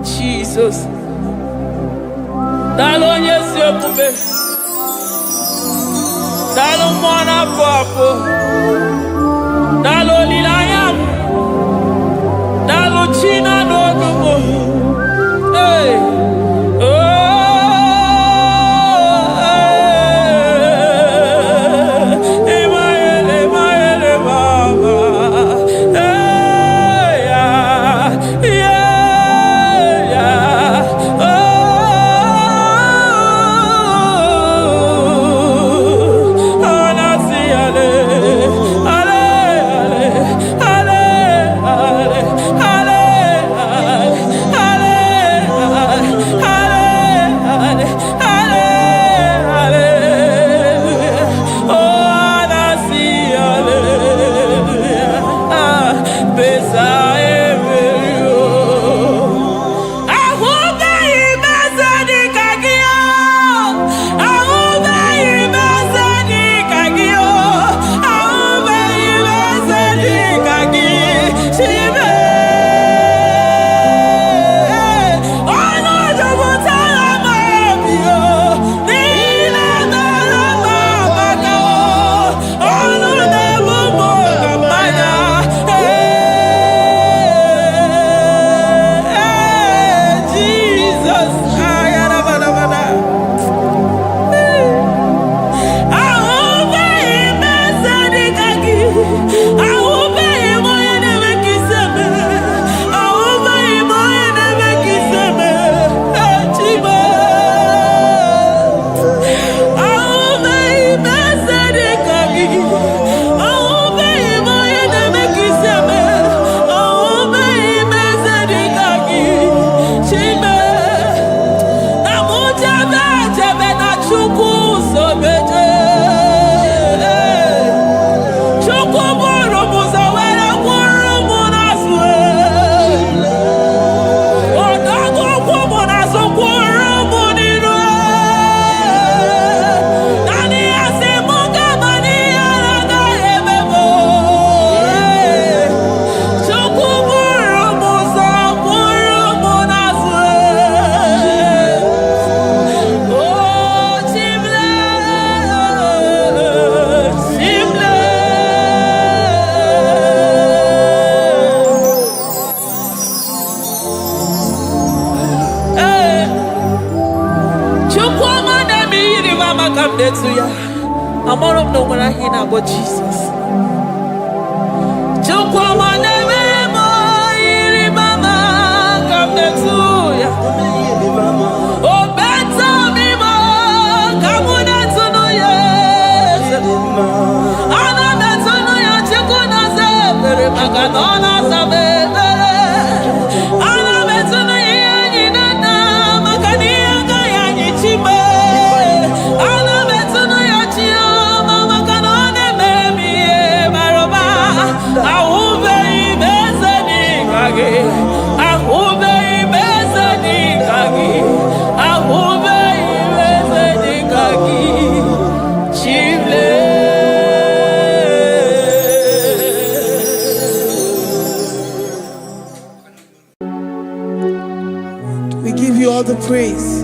Jesus. Dalo nyesi okume. Dalo mwana papo. Dalo lilayam. Dalo china nogumo. Hey. Metuya. I'm all of no one I hear about Jesus. We give you all the praise.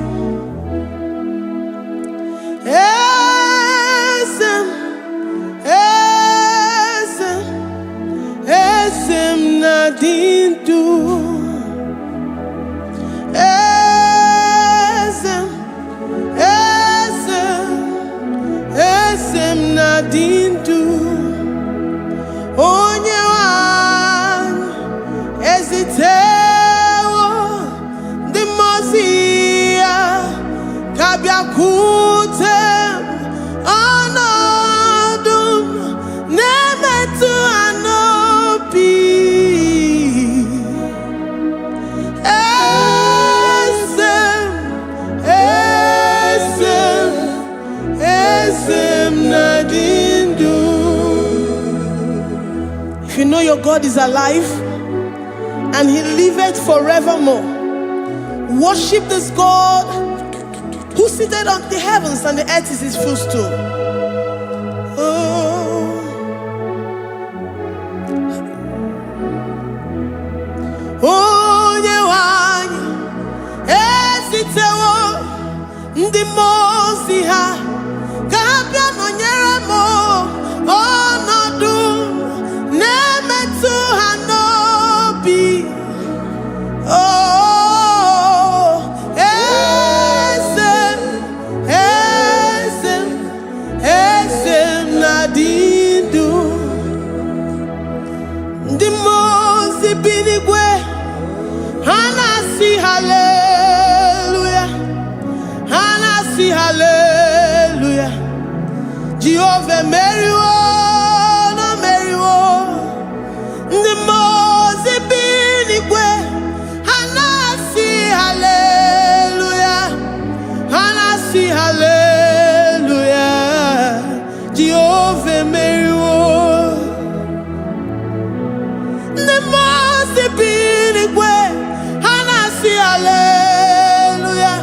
Esem nadindu. Esem nadindu. Onye wan ezitewo the mozia kabia kutem anadum nemetu anopi esem nadindu. If you know your God is alive and he liveth forevermore, worship this God who seated on the heavens and the earth is his footstool. Onye wanyi esitewo ndị mozi ha kabia nonyere mo ọnọdụ nemetu ha n'obi. Esem nadindu. Ndị mozi binigwe hanasi hallelujah, hanasi hallelujah. Jehovah meriwo no meriwo. Ndị mozi binigwe hanasi hallelujah, hanasi hallelujah. Jehovah meriwo. The most binigwe hanasi hallelujah,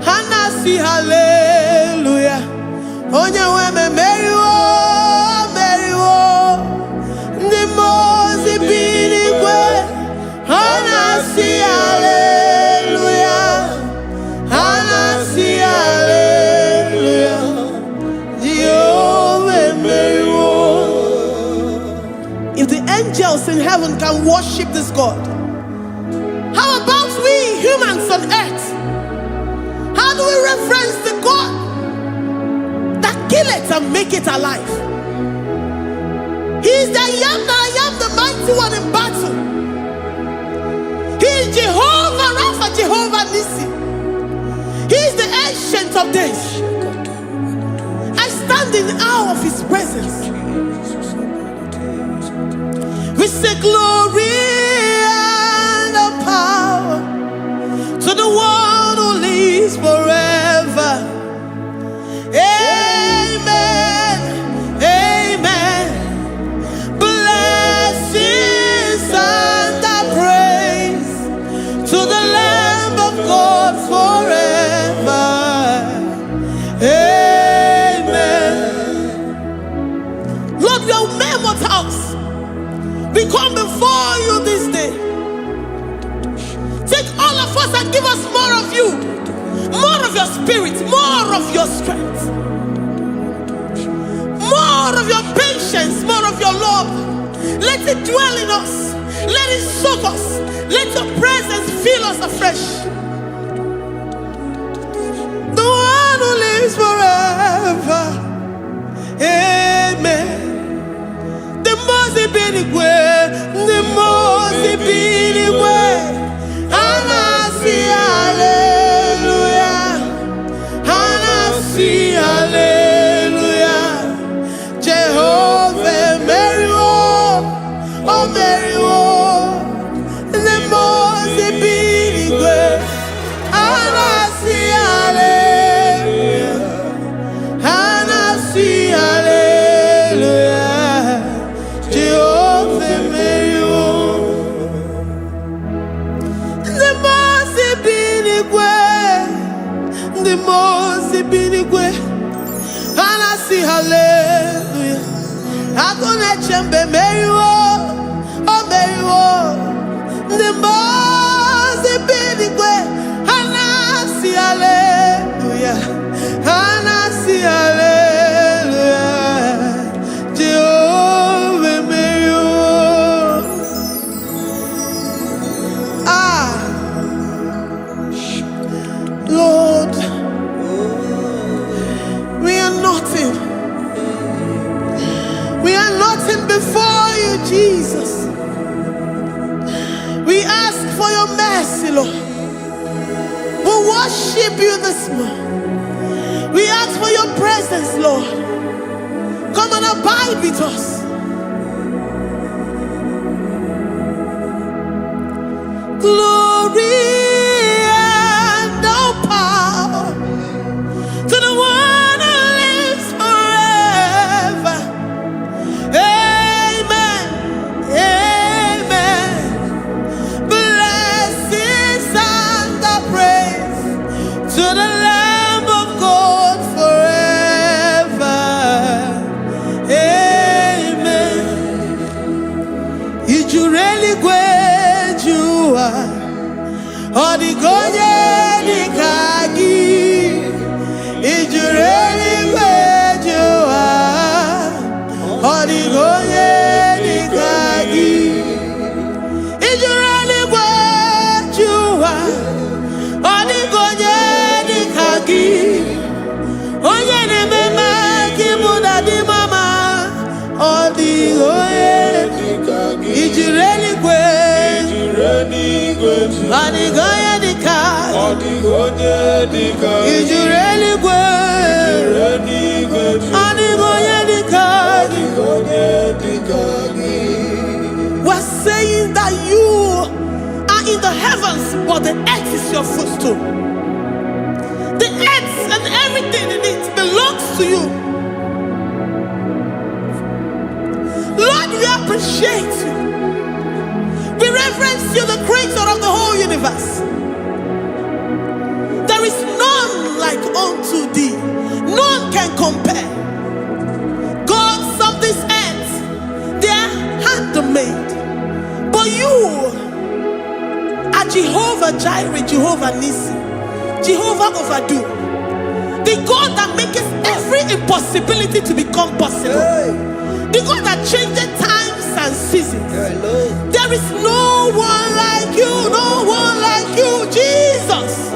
hanasi hallelujah. Onye weme meriwo, meriwo. The most binigwe hanasi hallelujah, hanasi hallelujah. Jehovah meriwo. If the angels in heaven can worship this God, how about we humans on earth? How do we reference the God that killeth and make it alive? He is the I am, the mighty one in battle. He is Jehovah Rapha, Jehovah Nissi. He is the ancient of days. I stand in awe of his presence. We say glory and the power to the one who lives forever. Amen, amen. Blessings and the praise to the Lamb of God forever. Amen. Lord, your mammoth house, we come before you this day. Take all of us and give us more of you, more of your spirit, more of your strength, more of your patience, more of your love. Let it dwell in us. Let it soak us. Let your presence fill us afresh. The one who lives forever. mozi binigwe anasi hallelujah akone chembe meriwo o meriwo the mozi binigwe anasi hallelujah anasi hallelujah Jehovah meriwo Lord, we are nothing. We are nothing before you, Jesus. We ask for your mercy, Lord. We worship you this morning. We ask for your presence, Lord. Come and abide with us. Glory. To the one who lives forever. Amen. Amen. Blessings and the praise to the Lamb of God forever. Amen. Did you really great you are? Or the God Is you really where you are? Or the Goyedikagi? Is you really where you are? Or the Goyedikagi? Onye nemema kibuda di mama. Or the Goyedikagi? Is you really where? Is you really where? Or the Goyedikagi? Or the Goyedikagi? Is you really where? We're saying that you are in the heavens, but the earth is your footstool. The earth and everything in it belongs to you. Lord, we appreciate you. We reverence you, the creator of the whole universe. There is none like unto thee. None can compare. Gods of this earth, they are handmade. But you are Jehovah Jireh, Jehovah Nissi, Jehovah Overdo. The God that makes every impossibility to become possible. The God that changes times and seasons. There is no one like you, no one like you, Jesus.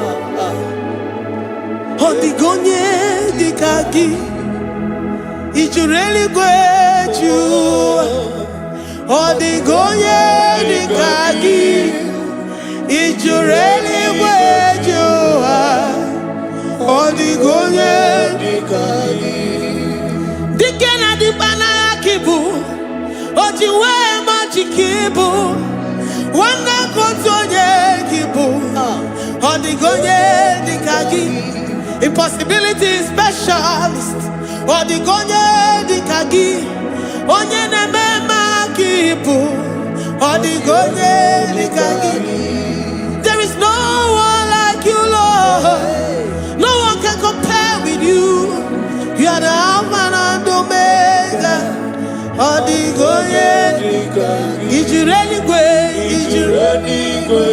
Odigonye dikagi, ijureli gweju. Odigonye dikagi, ijureli gweju. Odigonye dikagi. Dikena dipana kibu, ojiwe majikibu. Wana kotonye kibu, odigonye dikagi. Impossibility specialist. Odigonye dikagi. Onye nemema kipu. Odigonye dikagi. There is no one like you, Lord. No one can compare with you. You are the Alpha and Omega. Odigonye dikagi. Ijureli gwe. Ijureli gwe.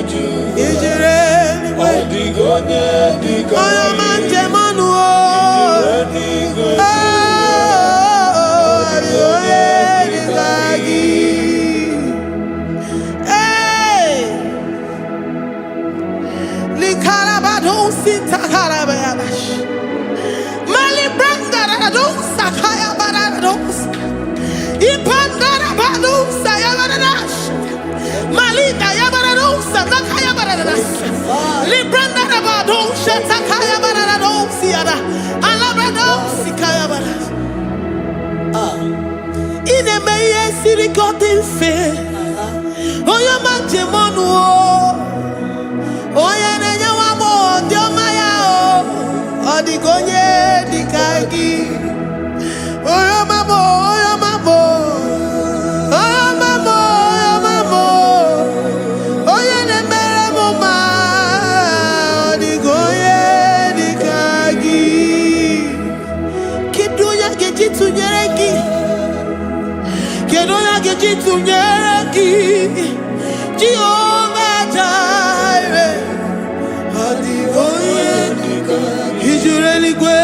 Ijureli gwe. Odigonye dikagi. tunyeraki Jehovah Jireh Adigoye Ijureni gwe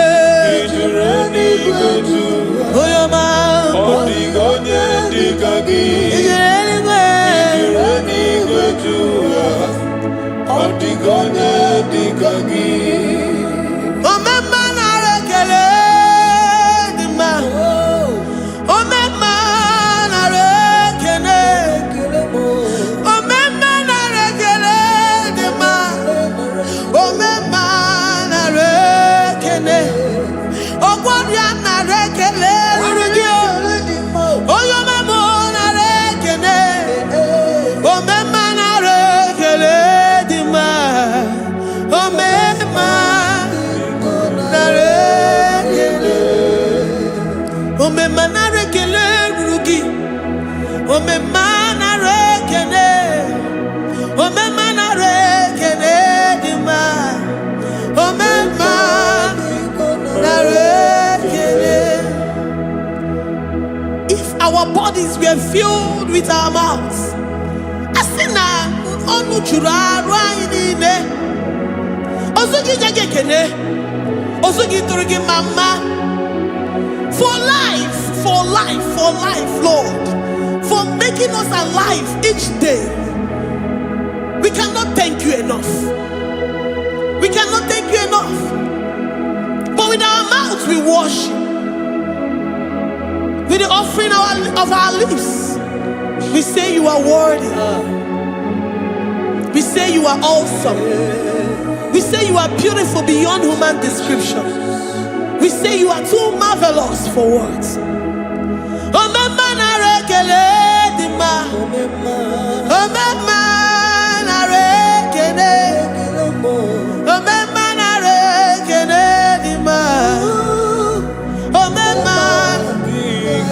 Oyoma Adigoye dikagi Ijureni gwe Adigoye dikagi Omema na rekele dima Omema na rekele Omema na rekele dima Omema na rekele Ogwaria na rekele rugio Oyoma mo na rekele Omema na rekele dima Omema na rekele Omema na rekele rugi Omema na rekele Omema na rekele dima Omema na rekele. If our bodies were filled with our mouths asina onu chura ruine Osugi jage kene Osugi turugi mama for life, Lord, for making us alive each day. We cannot thank you enough. We cannot thank you enough. But with our mouths we worship. With the offering of our lips, we say you are worthy. We say you are awesome. We say you are beautiful beyond human description. We say you are too marvelous for words. Omema na rekele dima. Omema na rekele. Omema na rekele dima. Omema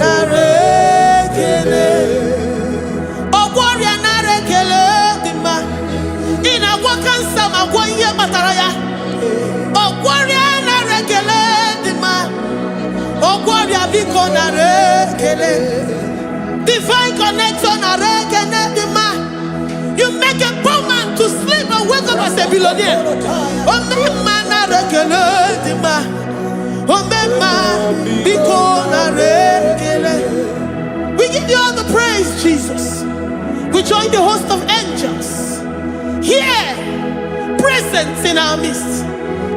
na rekele. Ogwaria na rekele dima. Ina kwa kansa magwa iye mataraya. Ogwaria na rekele dima. Ogwaria biko na rekele. Divine connection na rekele dima. You make a poor man to sleep and wake up as a billionaire. Omema na rekele dima. Omema biko na rekele. We give you all the praise, Jesus. We join the host of angels here, present in our midst,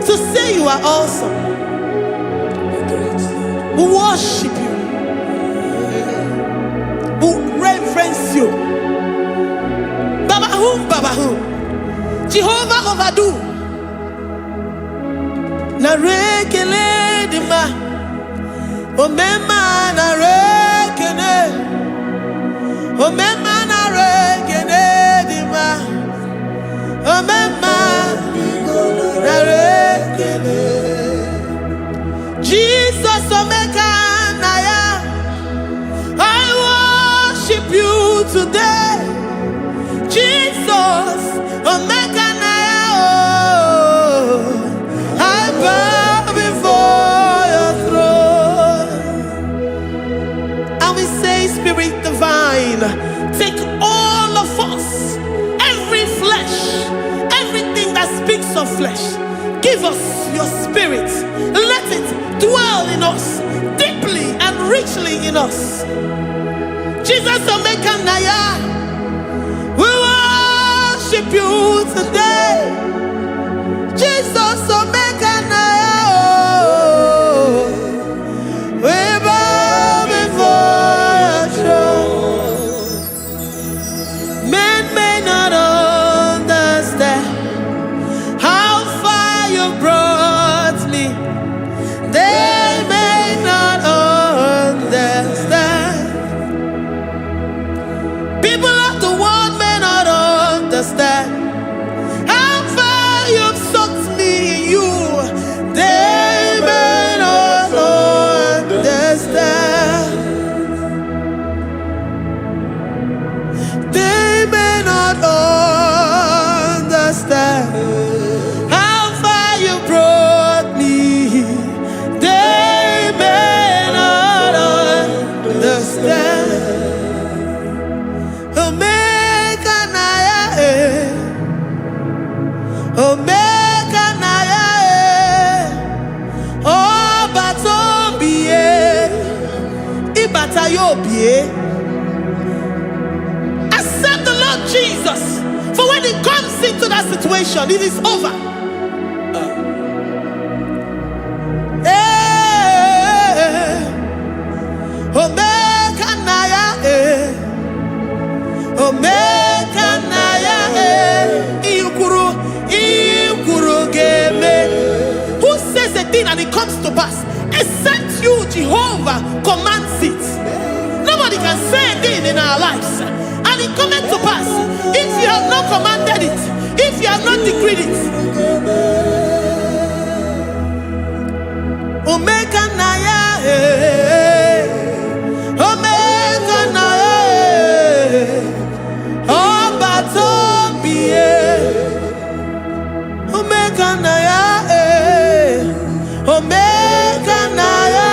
to say you are awesome. We worship you. We reverence you. Baba who? Jehovah overdo. Na rekele dima. Omema na rekele. Omema na rekele dima. Omema na rekele. Jesus omeka na ya. I worship you today. Jesus omeka na ya. Oh, I bow before your throne. And we say, Spirit divine, take all of us, every flesh, everything that speaks of flesh. Give us your spirit. Let it dwell in us, deeply and richly in us. Jesus omeka na ya. We worship you today. Jesus omeka na ya. Oh, we bow before your throne. Men may not understand how far you brought me. They may not understand. People of the world may not understand how far Accept the Lord Jesus. For when He comes into that situation, it is over. Who says a thing and it comes to pass? Except you, Jehovah, commands it. Nobody can say a thing in our lives and it comes to pass. If you have not commanded it, if you have not decreed it. Omega Naya, Omega Naya, Omega Naya, Omega Naya,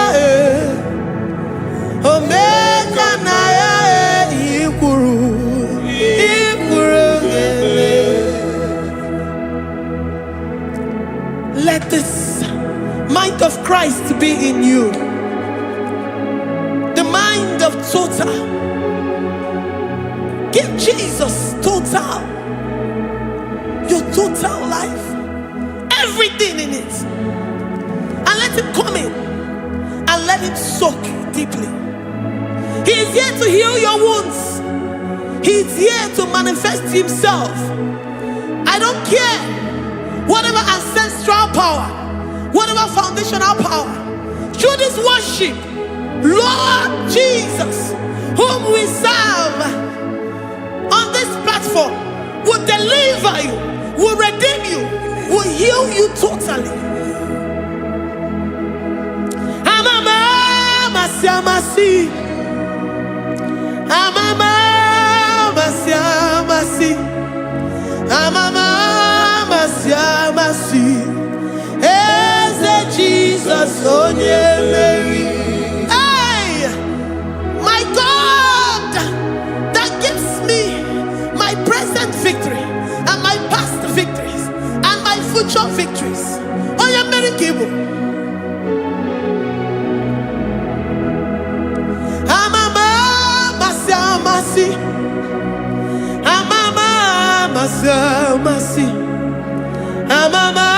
Omega Naya, Ikuru. Let this mind of Christ be in you. The mind of total. Give Jesus total. Your total life. Everything in it. And let Him come in. And let Him soak deeply. He is here to heal your wounds. He is here to manifest Himself. I don't care. Whatever ancestral power, whatever foundational power, through this worship, Lord Jesus, whom we serve on this platform, will deliver you, will redeem you, will heal you totally. Amama masiamasi, amama masiamasi, amama masiamasi. Eze Jesus onye Mary. Hey, my God, that gives me my present victory and my past victories and my future victories. Onye Mary Kibo. Amama masiamasi, amama masiamasi, amama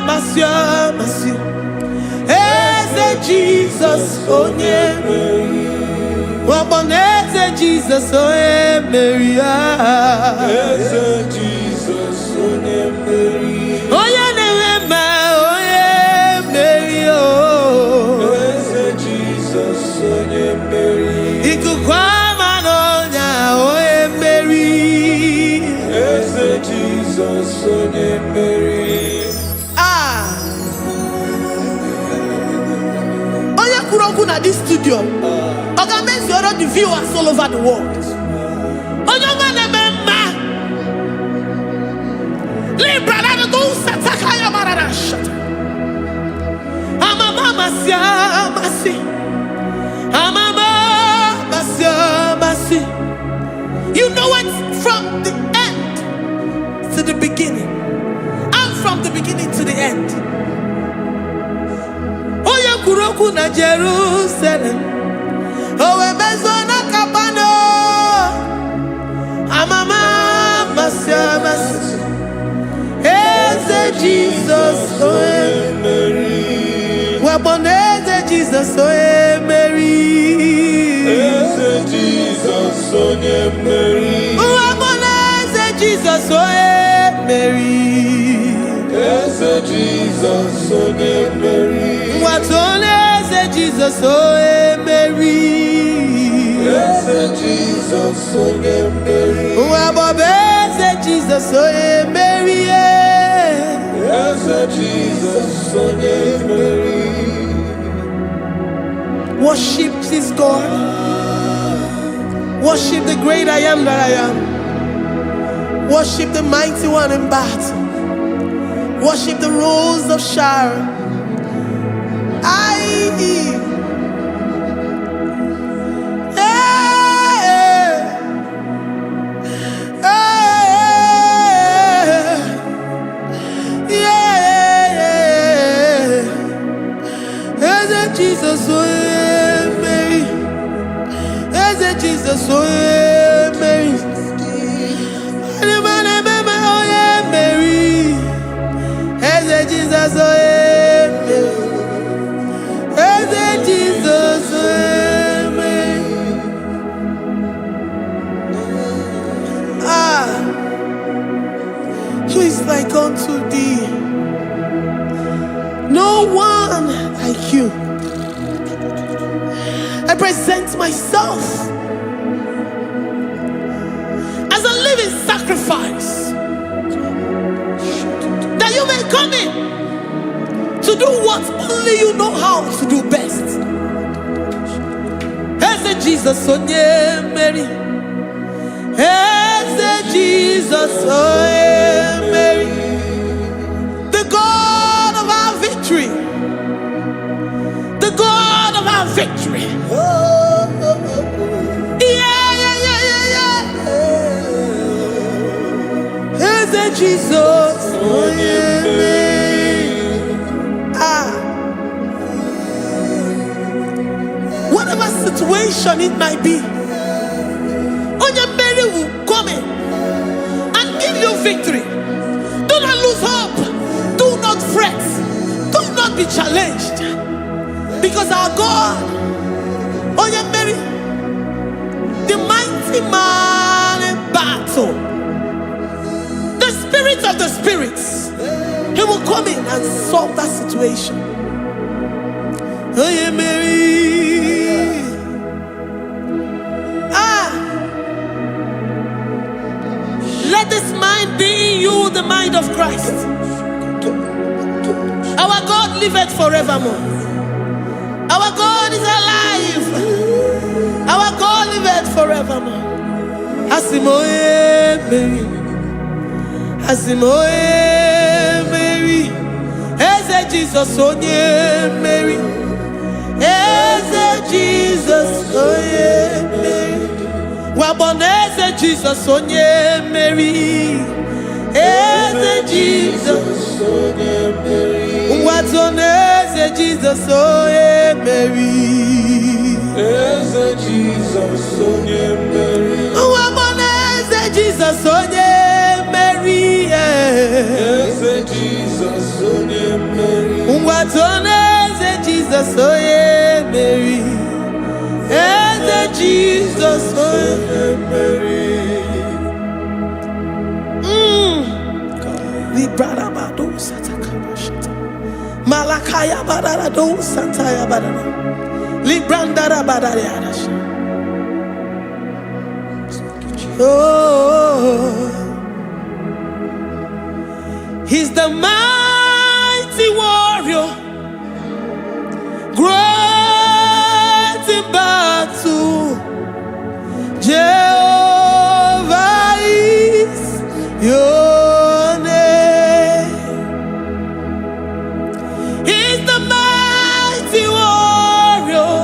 masiamasi. Eze Jesus onye Mary. Waboneze Jesus onye Mary. Eze Jesus onye Mary. Onye na-eme onye Mary. Eze Jesus onye Mary. Ikuku ama n'ọnya onye Mary. Eze Jesus onye Mary. Onye kwuru okwu na this studio, ọ ga-emezuoro the viewers all over the world. Onye ọma na-eme mma. Libra na go sataka ya marara shata. Amama masi. Amama masi. You know it from the end to the beginning. And from the beginning to the end. Oye kuroku na Jerusalem. Owe bezona kapano. Amama masi. Eze Jesus oye Mary. Waboneze Jesus oye Mary. Eze Jesus onye Mary. Waboneze Jesus oye Mary. Eze Jesus onye Mary. Watoneze Jesus oye Mary. Eze Jesus onye Mary. Wabobeze Jesus oye Mary. Eze Jesus onye Mary. Worship this God. Worship the great I am that I am. Worship the mighty one in battle. Worship the rose of Sharon. Jesus, oh, Mary. Jesus, oh yeah, Mary. Oh yeah, Mary. Eze Jesus, oh yeah, Mary. Eze Jesus, oh yeah, Mary. Who is like unto thee? No one like you. I present myself as a living sacrifice, that you may come in to do what only you know how to do best. Eze Jesus, oh yeah, Mary. Eze Jesus, oh yeah, Mary. The God of our victory. The God of our victory. Eze Jesus, oh yeah, Mary. Whatever situation it might be, Onya Mary will come in and give you victory. Do not lose hope. Do not fret. Do not be challenged. Because our God, Onya Mary, the mighty man in battle, the spirit of the spirits, he will come in and solve that situation. Onya Mary. Let this mind be in you, the mind of Christ. Our God liveth forevermore. Our God is alive. Our God liveth forevermore. Asimoye Mary. Asimoye Mary. Eze Jesus, onye Mary. Eze Jesus, onye Mary. Waboneze Jesus, onye Mary. Eze Jesus, onye Mary. Watoneze Jesus, onye Mary. Eze Jesus, onye Mary. Waboneze Jesus, onye Mary. Eze Jesus, onye Mary. Watoneze Jesus, onye Mary. Eze Jesus, onye Mary. Librada bado satakaba shata. Malakaya badara do santaya badara. Librandara badara yadash. Oh, he's the mighty warrior, great in battle. Jehovah is your name. He's the mighty warrior,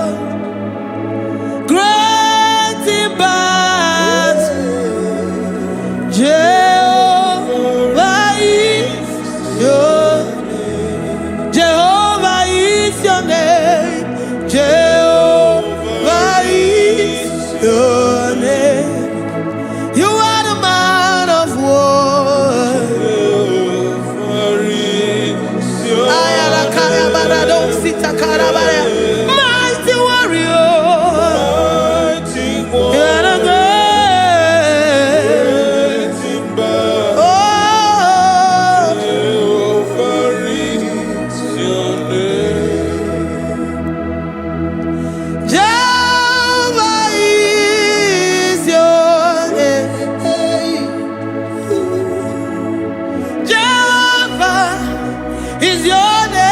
great in battle. Jehovah is your name. Jehovah is your name. Jehovah is your name. You are the man of war. Mighty warrior. You are the great. Oh, Jehovah is your name. Jehovah is your name.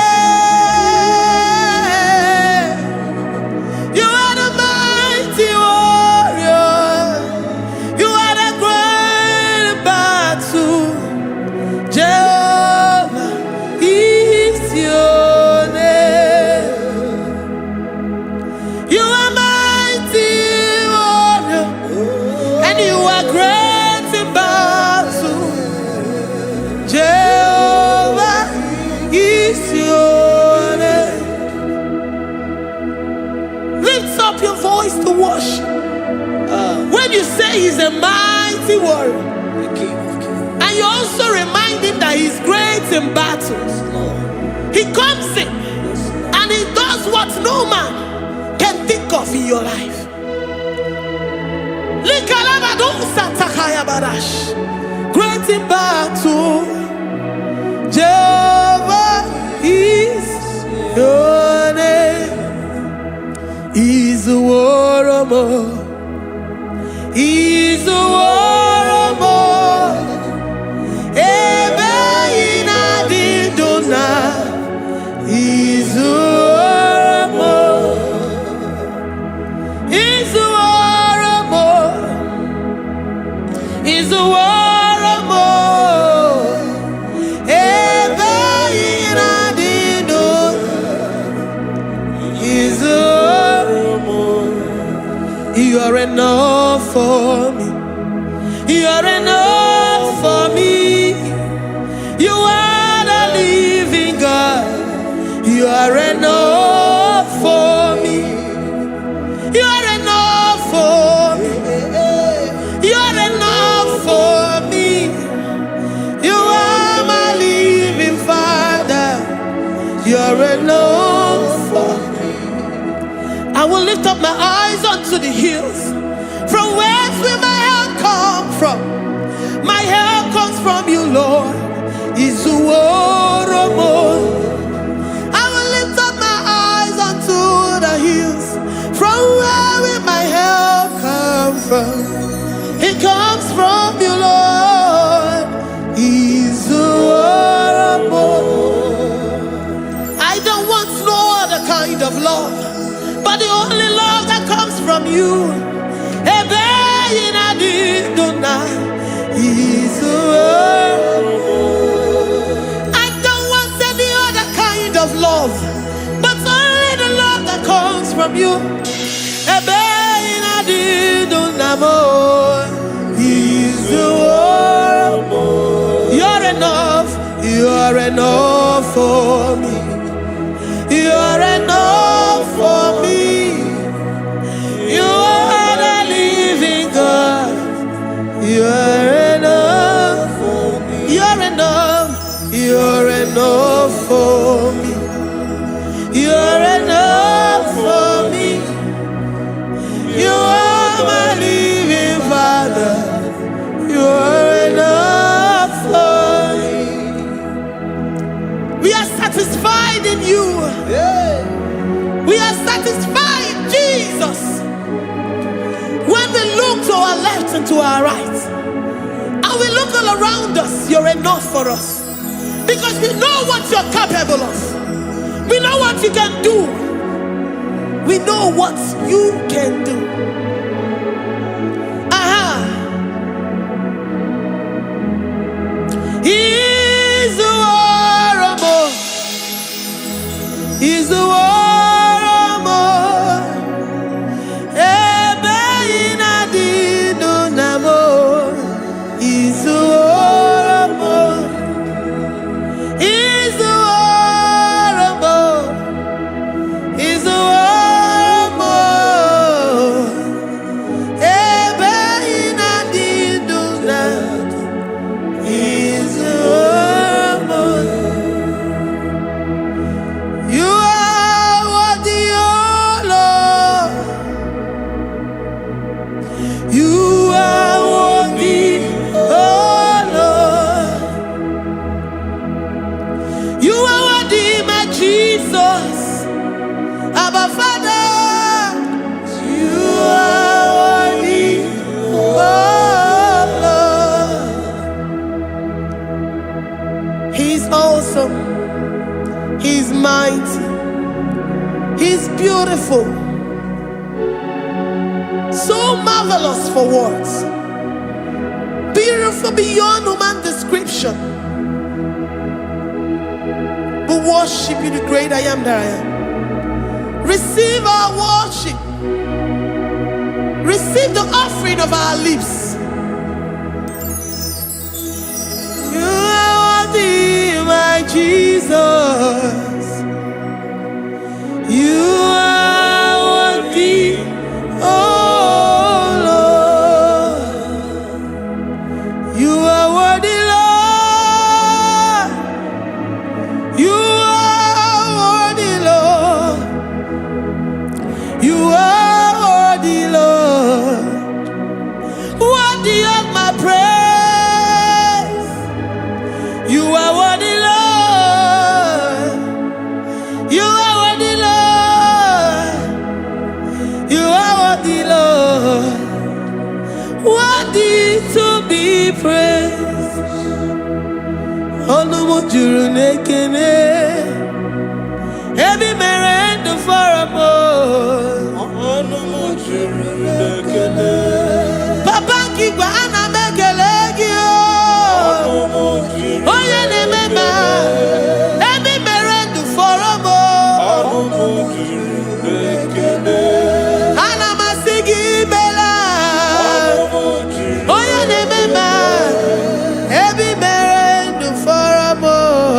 He's a mighty warrior. the King of Kings. And you also remind him that he's great in battles. He comes in and he does what no man can think of in your life. Great in battle, Jehovah is your name. He's a warrior. He's a warrior. Ebe ina didona. He's a warrior. He's a warrior. He's a warrior. Ebe ina didona. He's a warrior. You are enough for me. You are enough for me. You are the living God. You are enough for me. You are enough for me. You are enough for me. You are my living Father. You are enough for me. I will lift up my eyes unto the hills. From whence will my help come from? My help comes from you, Lord. Is the word of God. I will lift up my eyes unto the hills. From where will my help come from? It comes from you, Lord. Is the word of God. I don't want no other kind of love, but the only love that comes from you. I don't want any other kind of love, but only the love that comes from you. You're enough. You're enough for me. You're enough for me. You are the living God. You're enough for me. You're enough. You're enough for me. You're enough for me. You are my living Father. You're enough for me. We are satisfied in you. We are satisfied, Jesus. When we look to our left and to our right, and we look all around us, you're enough for us. Because we know what you're capable of. We know what you can do. We know what you can do. He's a warrior. He's a warrior. He's mighty. He's beautiful. So marvelous for words. Beautiful beyond human description. We worship you, the great I am that I am. Receive our worship. Receive the offering of our lips. You are worthy, my Jesus. You are worthy, oh Lord. You are worthy, Lord. You are worthy, Lord. Worthy to be praised. Onumu juru nekene. Every merend for a Onumu juru nekene. Papa Kigwa ana mekelegio. Onumu juru Oye ne mema. Every merend for a Onumu juru nekene. Ana masigi bela. Onumu juru Oye ne mema. Every merend for a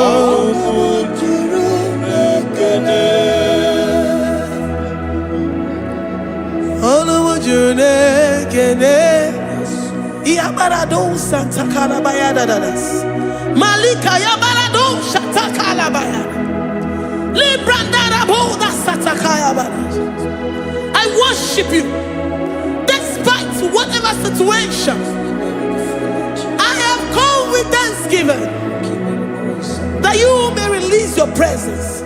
Onumu juru nekene. Onumu juru nekene. Iabarado Santa Calabaya dadas. Malika Yabarado Shata Calabaya. Librandara Boda Satakaya badas. I worship you despite whatever situation. I have come with thanksgiving that you may release your presence.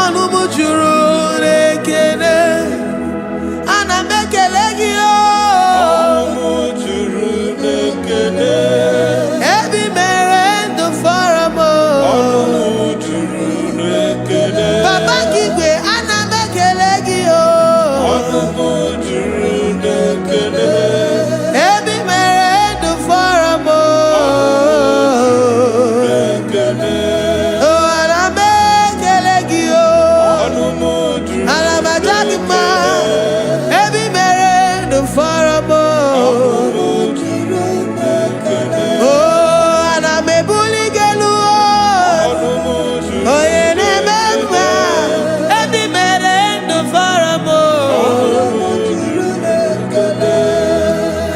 Onumu juru nekene. Ana mekelegio. Onumu juru nekene. Every merend for a Onumu juru nekene. Papa Kigwe ana mekelegio. Onumu juru nekene. Every merend for a Nekene. Oh, ana mekelegio. Onumu juru Ana majagima. Every merend for a Onumu juru nekene. Oh, ana mebuligelu. Onumu juru Oh, ene memwa. Every merend for a Onumu juru nekene.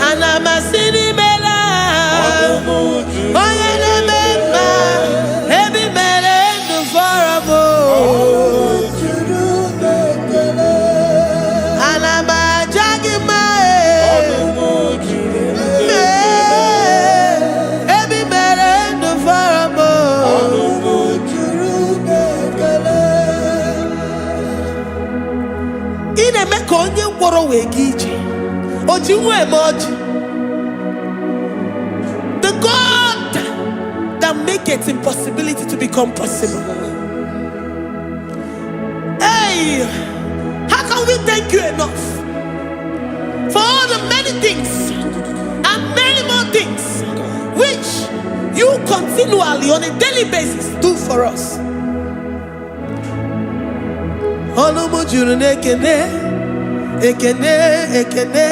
Ana masini bela. Onumu juru Oh, ene memwa. Every merend for a Onumu juru nekene. Ana majagima. Onumu juru Every merend for a Onumu juru nekene. Ine meko onye ngworo wegi ije. Oji nwe eme oji. The God that maketh impossibility to become possible. Hey, how can we thank you enough for all the many things and many more things which you continually on a daily basis do for us? Onumu juru nekene, ekene, ekene.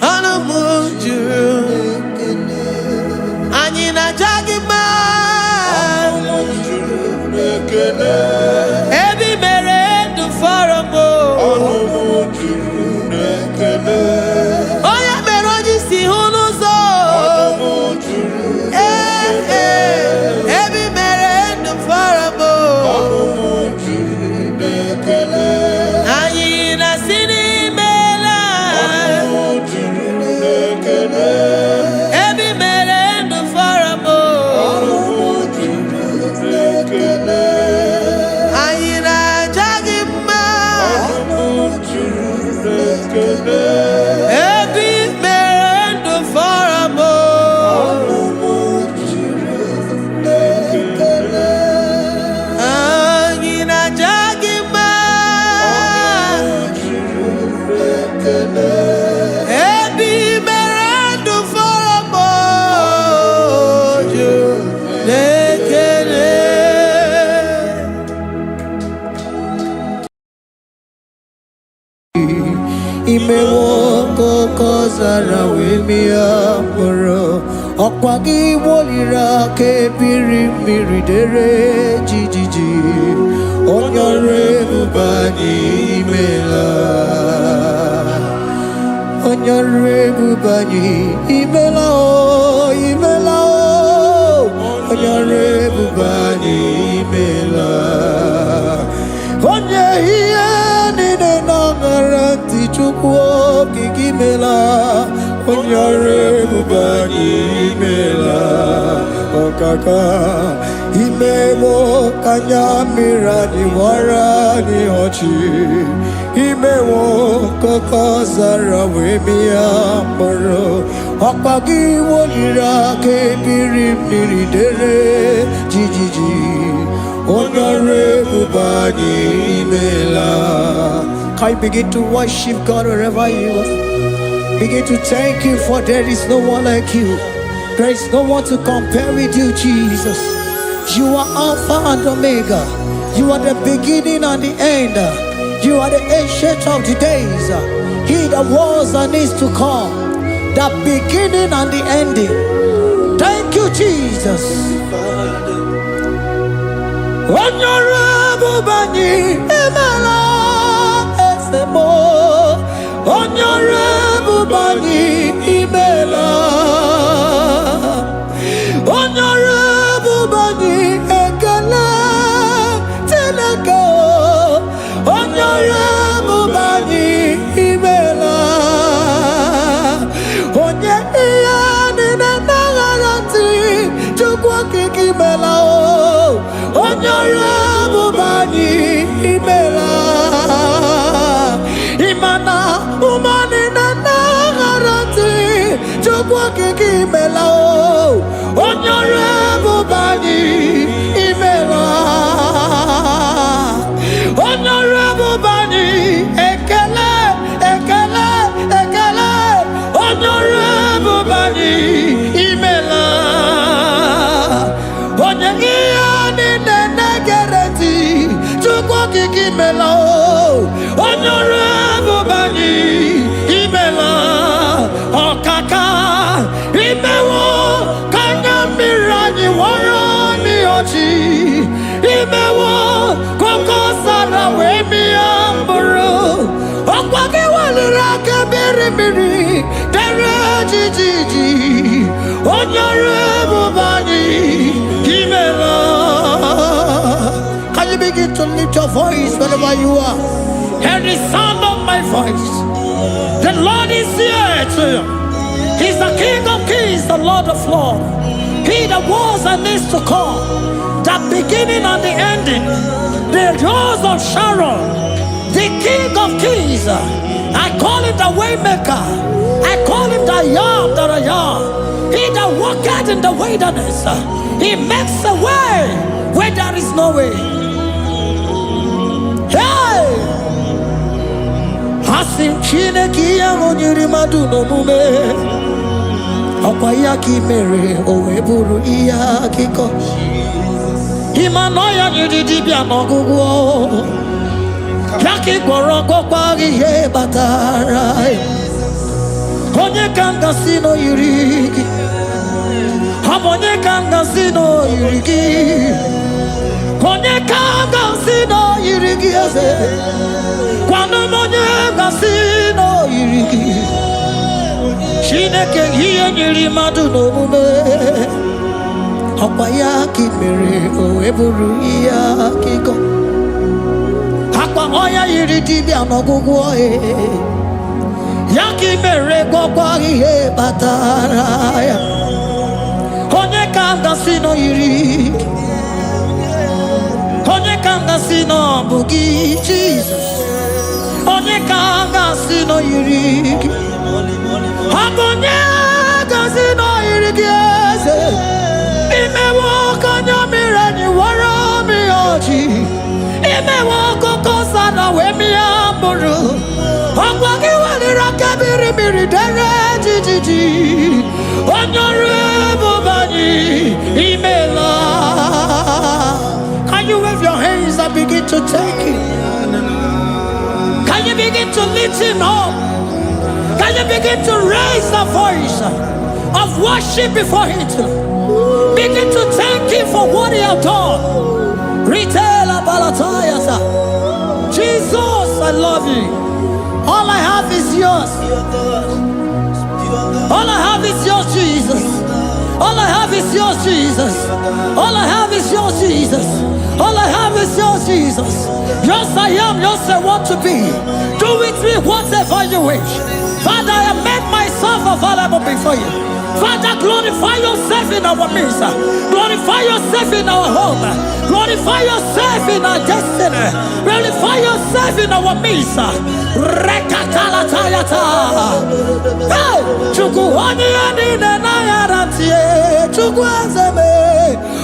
Onumu juru, anyị na-aja mma. Onumu juru nekene. Ebi mere ndụ fọrọ m. Onumu juru nekene. Onye mere onye isi hụ n'ụzọ. Onumu juru Ebi mere ndụ fọrọ m. Onumu juru nekene. Anyị na-asị n'imela. Onumu juru nekene. Ebi mere ndụ fọrọ m. Onumu juru nekene. Anyị na-aja gị mma. Onumu juru nekene. Ebi mere ndụ fọrọ m. Onumu juru nekene. Anyị na-aja gị mma. Ebi mere ndụ fọrọ m. Juru n'ekele. Imewo koko zara wemia mkpụrụ ọkwa gị woliri aka ebiri mmiri dere jijiji onye ọrụ ebube anyị imela onye ọrụ ebube anyị imela o imela o onye ọrụ ebube anyị imela onye ihe niile na-aṅara ntị Chukwu okike imela Onyore bubani mela okaka imewo kanyamira ni wara ni ochi imewo koko zara wemia moro okpagi wonira ke biri dere jijiji Onyore bubani mela. Can you begin to worship God wherever you are? Begin to thank Him, for there is no one like you. There is no one to compare with you, Jesus. You are Alpha and Omega. You are the beginning and the end. You are the ancient of the days. He that was and is to come. The beginning and the ending. Thank you, Jesus. Onyore bubani emela. Onyore bubani imela Onyore bubani ekele teneko Onyore bubani imela Onye iya nina nagarati Chukwa kiki mela Onyore bubani imela Imana umani na nagarati Chukwa kiki mela Onyore bubani imela Onyore bubani ekele ekele ekele Onyore bubani imela Onye iya ni negereti Chukwa kiki mela Onyore bubani imela okaka imewo kanyamira ni wara ni ochi imewo koko sara wemi amburu okwage walira ke biri dere jijiji Onyore bubani imela. Can you begin to lift your voice wherever you are? Hear the sound of my voice. The Lord is here too. He's the King of Kings, the Lord of Lords. He that was and is to come, the beginning and the ending, the rose of Sharon, the King of Kings. I call him the Waymaker. I call him the Yam that I am. He that walketh in the wilderness, he makes a way where there is no way. Hey! Asim chine kiya onyiri madu no mume Okwa ya kimere owe buru iya kiko Imano ya nyiri dibia nogugo Yaki gworo kwa ihe batara Onye kanga sino yirigi Onye kanga sino yirigi Onye kanga sino yirigi eze Kwano monye gasino yirigi Chineke hiye nyiri madu no mume Okwa ya kimere owe buru iya kiko Akwa oya yiri dibia nogugu ohe Ya kimere kwa ihe batara ya Onye kanga sino yirigi Onye kanga sino bugi Jesus Onye kanga sino yirigi Onye kanga sino yirigi eze Imewo kanyamira ni wara mi ochi Imewo koko sana wemi amburu Okwagi walira kebiri dere jijiji Onyore bubani imela. Can you wave your hands and begin to thank him? Can you begin to lift him up? Can you begin to raise the voice of worship before him? Begin to thank him for what he has done. Retailer Balatayasa. Jesus, I love you. All I have is yours. All I have is yours, Jesus. All I have is yours, Jesus. All I have is yours, Jesus. All I have is yours, Jesus. Yours I am, yours I want to be. Do with me whatever you wish. Father, I make myself yourself available before you. Father, glorify yourself in our midst. Glorify yourself in our home. Glorify yourself in our destiny. Glorify yourself in our midst. Rekatala tayata. Hey, chukuhani ani nenayarantie. Chukwazeme.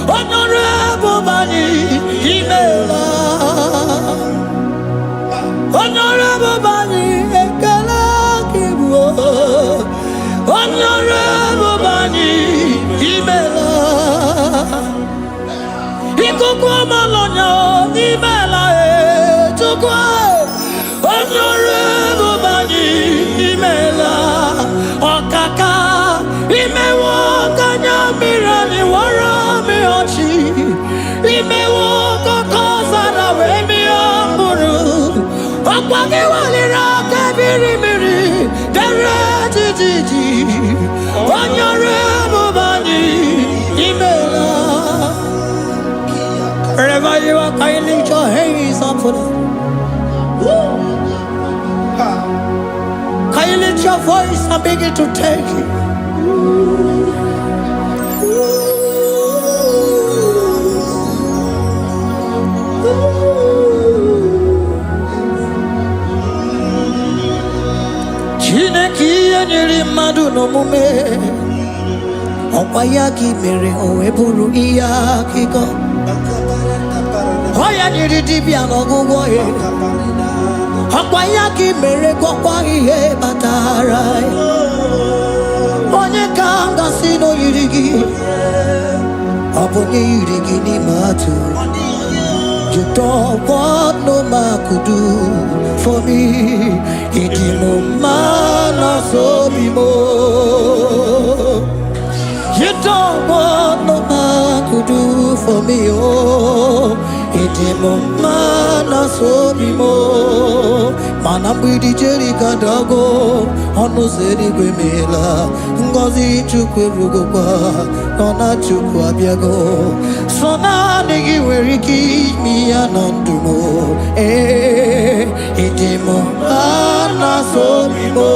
Honorable Bani Imela. Honorable Bani Ekala Kibo. Honorable Bani Imela. Ikukwa malonya Imela chukwa. Honorable Bani Imela. Okaka Imewo kanya mirani wara miyochi. Imewo kokoza na wemi amburu. Okwage walira kabiri miri. Dere jiji. Honorable Bani Imela. Wherever you are, can you lift your hands up for them? Can you lift your voice and begin to take it? Chineke nyere mmadụ n'omume ọkwa ya ka mere o wee bụrụ ihe akụkọ. Ọ ya nyere dibịa n'ọgwụgwọ ya ọkwa ya ka mere gwọkwa ihe batara ya. Onye ka m gasị n'oyiri gị ọ bụ onye yiri gị n'ime atụrụ. You don't want no man could do for me. Idimo mana so bimo. You don't want no man could do for me. Oh, idimo mana so bimo. Manambidi jeri kadago onu seri gwemela. Ngozi chukwe rugokwa nona chukwa biago. Sona negi weriki mi anandumo. Idimo mana so bimo.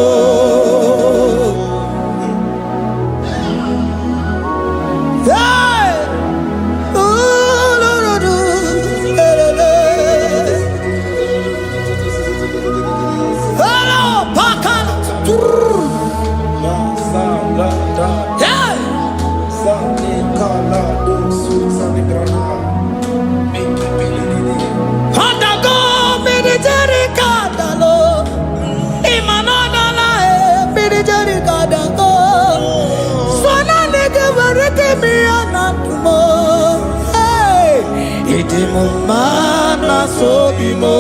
Mana so bimo.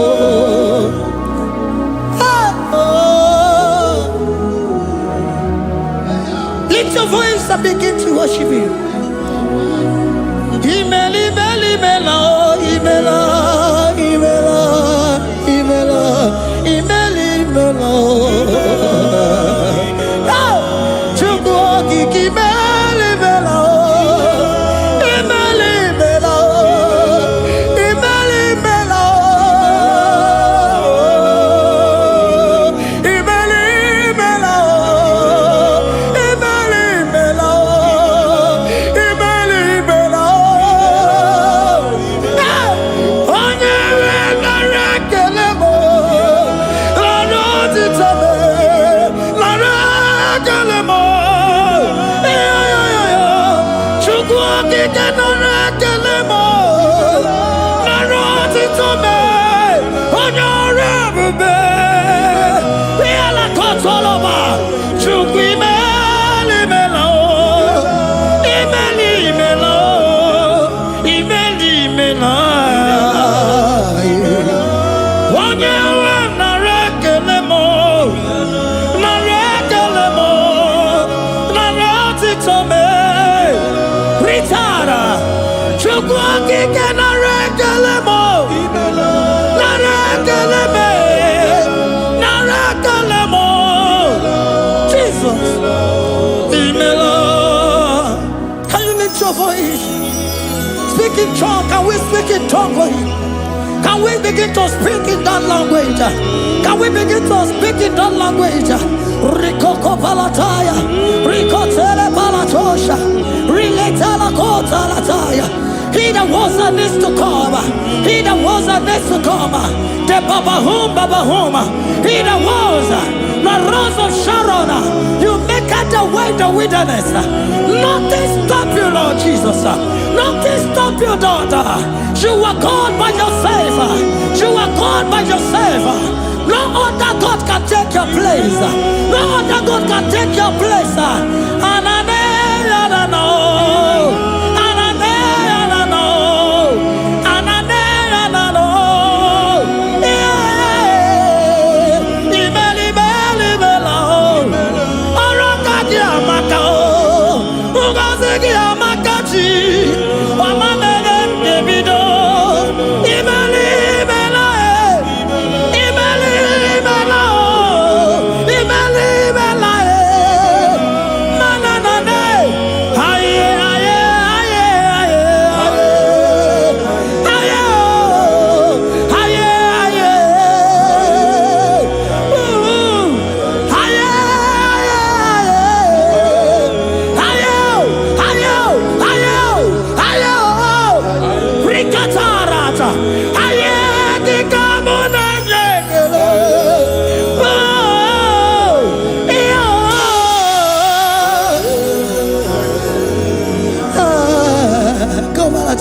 Lift your voice and begin to worship Him. Imeli, imeli, imela, imela, imela, imela, imeli, imela. Chukwuoki imeli, imela. Speak in tongue, can we speak in tongue for Him? Can we begin to speak in that language? Can we begin to speak in that language? Rikoko palataya, rikotele palatosha, riletala kota lataya. He that was and is to come. He that was and is to come. The Babahum. He that was the rose of Sharon. You make out the way the wilderness. Nothing stop you, Lord Jesus. Nothing stop you, daughter. You are God by yourself. You are God by yourself. No other God can take your place. No other God can take your place. And I know.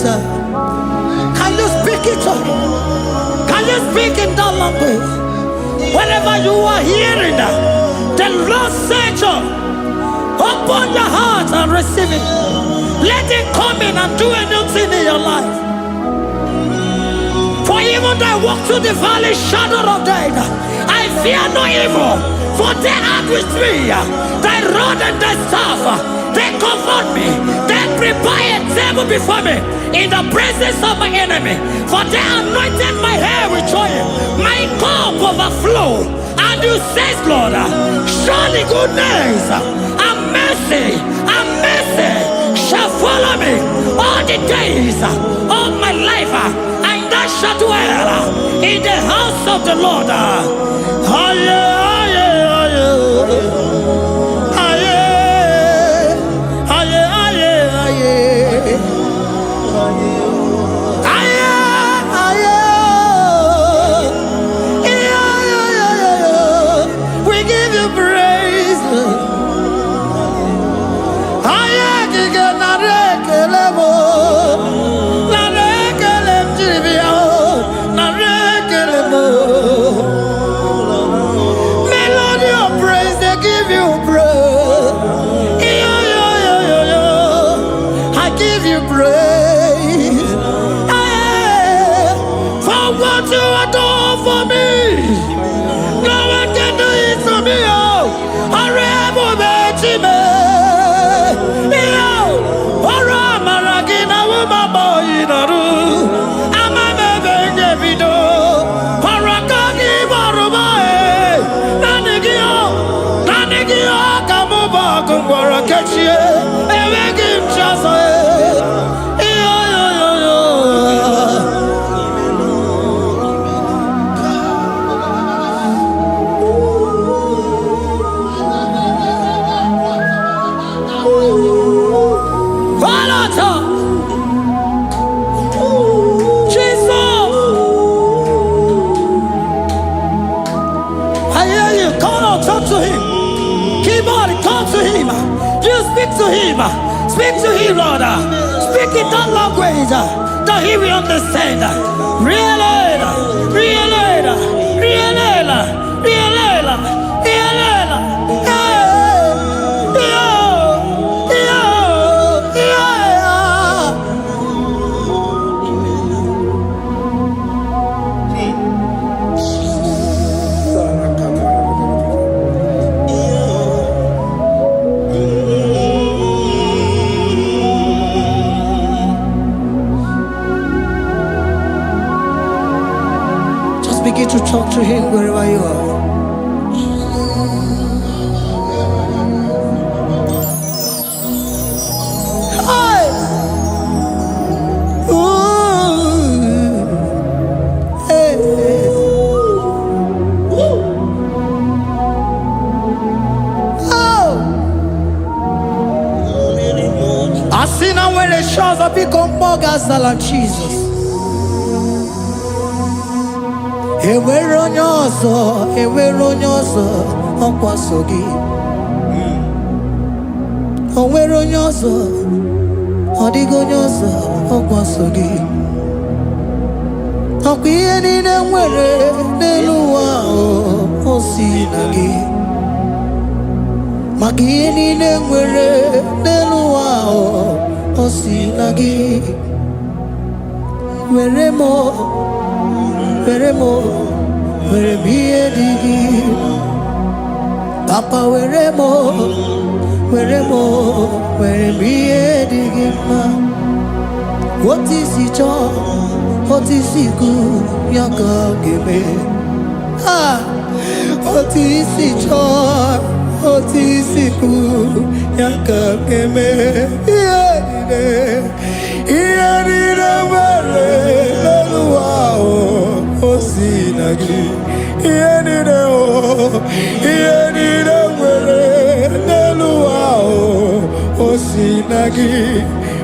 Can you speak it? Can you speak in that language? Whenever you are hearing that, the Lord said, open your heart and receive it. Let it come in and do a new thing in your life. For even though I walk through the valley shadow of death, I fear no evil. For they are with me. Thy rod and thy staff, they comfort me. They prepare a table before me in the presence of my enemy. For they anointed my hair with oil. My cup overflow. And you say, Lord, surely goodness and mercy shall follow me all the days of my life. And I shall dwell in the house of the Lord. We give you praise. Melody of praise, they give you praise. I give you praise. For what you have done for me. No one can do it for me. Speak to him, Lord. Speak in that language that he will understand. Begin to talk to him wherever you are. see now where the shores of become more than Jesus. Ewere onye ọzọ ọkwaso gị. O nwere onye ọzọ, ọ dịghị onye ọzọ ọkwaso gị. Ọkwa ihe niile nwere n'elu ụwa o si na gị. Maka ihe niile nwere n'elu ụwa o si na gị. Were m ihe dị gị. Papa were m ihe dị gị mma. Otu isi chọọ, otu isi kwu ya ka ọ ga-eme. Otu isi chọọ, otu isi kwu ya ka ọ ga-eme. Ihe niile nwere n'elu ụwa o si na gị. Ihe niile nwere n'elu ụwa o si na gị.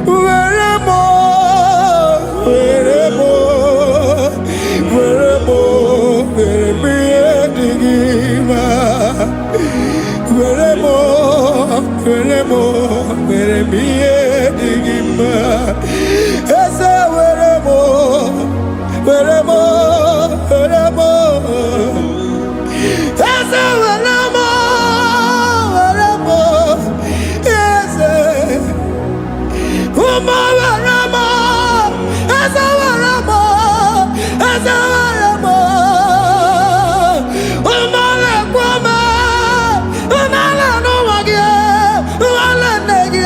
Were m ihe dị gị mma. Were m ihe dị gị mma. Eze were m eze were m eze ụmụ were m eze were m ụmụ na-ekwu m ụmụala n'ụwa gị ụmụala nne gị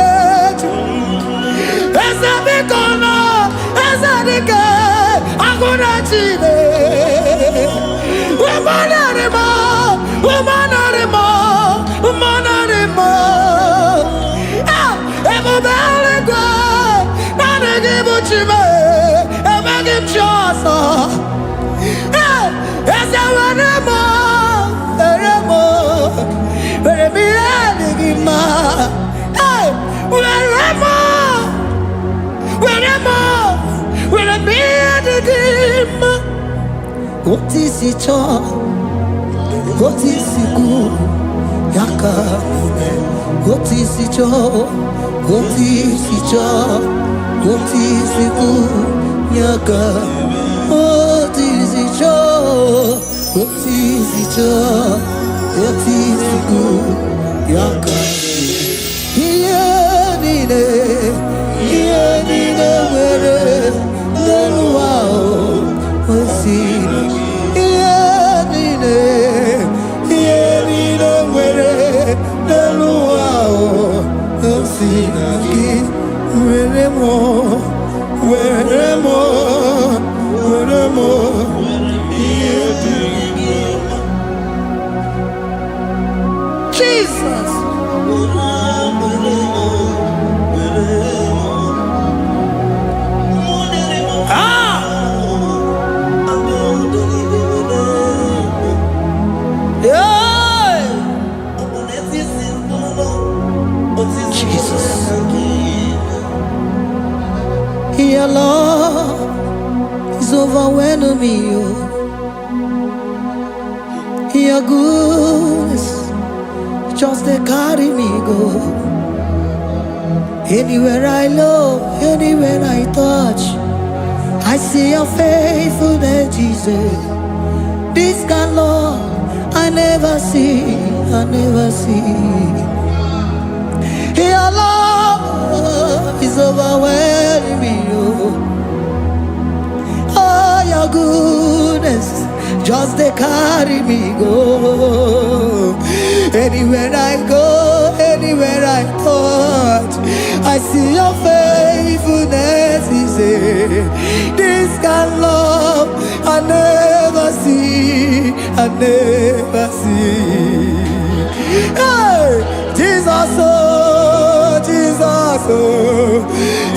eju. Eze biko nọ eze dike agụ na chine. Ebube eluigwe naanị gị bụ Chime, emeghị m chi ọzọ. Eze were m ihe dị gị mma. Were m ihe dị gị mma. Otu isi chọọ, otu isi kwu ya ka ome. Otu isi chọọ, otu isi kwu ya ka. Otu isi chọọ, otu isi kwu ya ka. Ihe niile nwere n'elu ụwa o si na gị. Ihe niile nwere n'elu ụwa o si na gị. Were m ihe dị gị mma. Jesus. Your love is overwhelming me. Your goodness just they carry me go. Anywhere I look, anywhere I touch, I see your faithfulness, Jesus. This kind of love I never see. Your love is overwhelming me. Oh, your goodness just they carry me go. Anywhere I go, anywhere I touch, I see your faithfulness. This kind of love I never see. Hey, Jesus, oh, Jesus, oh,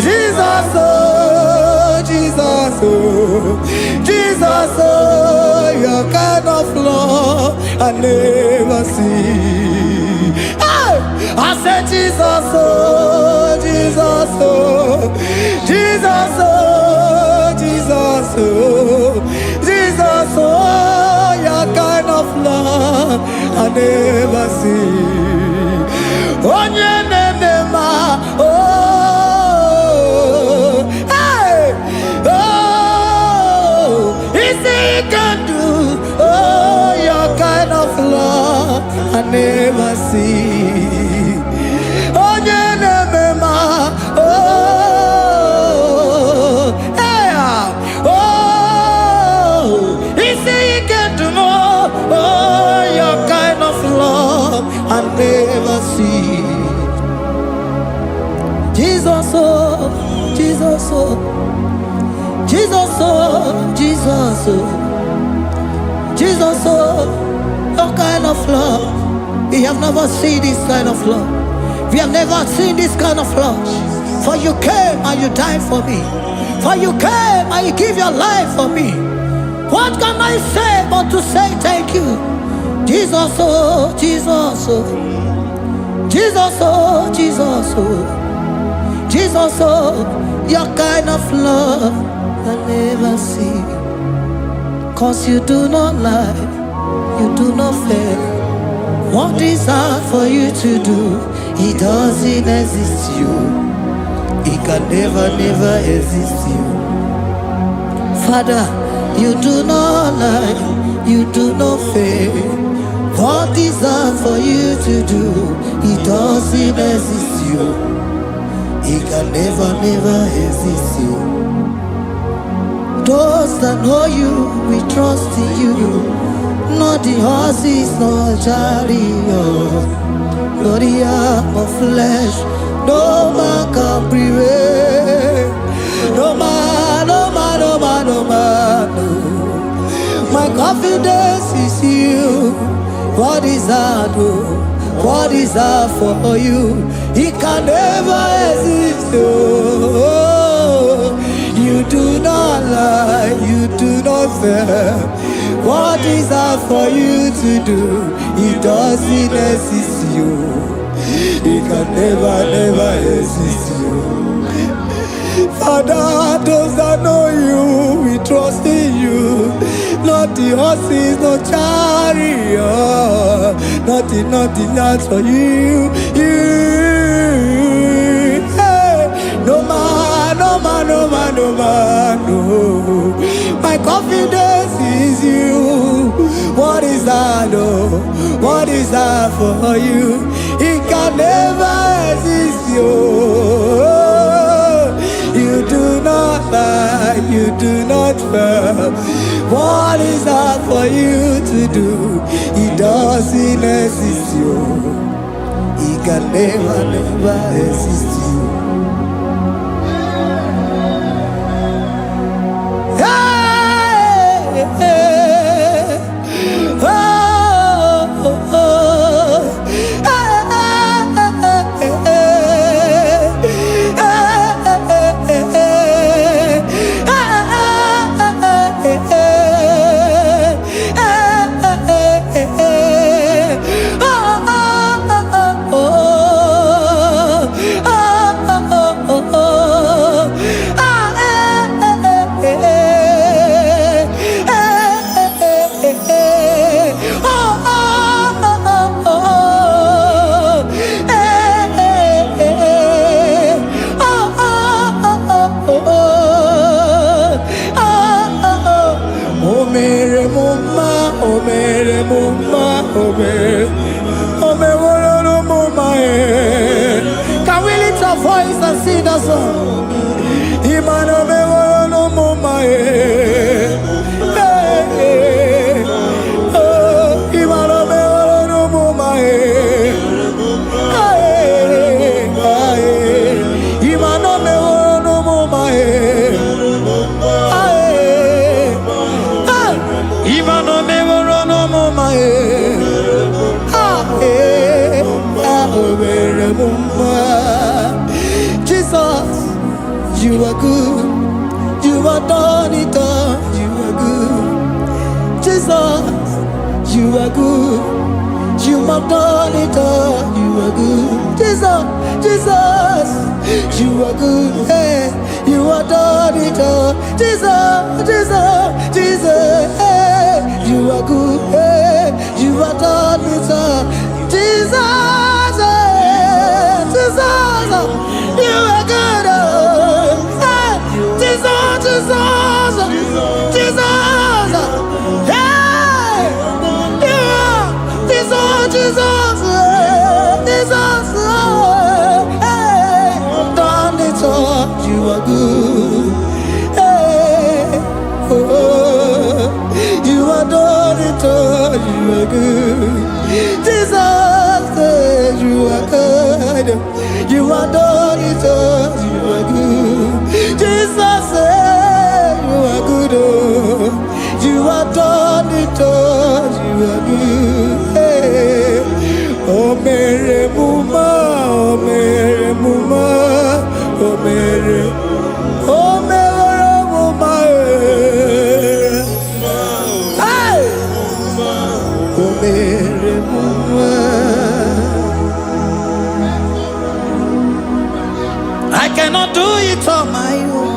Jesus, oh, Jesus, oh, Jesus, oh, your kind of love I never see. Hey, I said Jesus, oh, Jesus, oh. see. Onye nemema, oh, hey, oh, is he can do, oh, your kind of love I never see. Onye nemema, oh, hey, oh, is he can do more, oh, your kind of love I never see. Jesus, oh, Jesus, oh, Jesus, oh, Jesus, oh, Jesus, oh, your kind of love. We have never seen this kind of love. We have never seen this kind of love. For you came and you died for me. For you came and you give your life for me. What can I say but to say thank you? Jesus, oh, Jesus, oh, Jesus, oh, Jesus, oh, Jesus, oh, your kind of love I never see. 'Cause you do not lie, you do not fail. What is hard for you to do, it doesn't exist you. It can never, never exist you. Father, you do not lie, you do not fail. What is hard for you to do, it doesn't exist you. It can never, never exist you. Those that know you, we trust in you. Not the horses, not chariot, not the arm of flesh. No man can prevail. No man, no man, no man, no man. No. My confidence is you. What is hard, oh? What is hard for you? It can never exist, oh. You do not lie, you do not fail. What is hard for you to do? It doesn't exist you. It can never, never exist you. Father, those that know you, we trust in you. Not the horses, no chariot. Nothing else for you. You. Hey. No man, no man, no man, no man, no. My confidence is you. What is that, oh? What is that for you? It can never exist you. You do not lie, you do not fail. What is that for you to do? It doesn't exist you. It can never, never exist you. Can we lift our voice and sing that song? Jesus, you are good. You are done it all. You are good. Jesus, you are good. You have done it all. You are good. Jesus, Jesus, you are good. Hey, you have done it all. Jesus, Jesus, Jesus, hey, you are good. Hey, you have done it all. good. Jesus, you are good. You are done it, you are good. Jesus, you are good. You are done it, you are good. Hey. Oh, Mary Muma, oh, Mary Muma, oh, Mary, oh, Mary Muma, hey, oh, Mary Muma. I cannot do it on my own.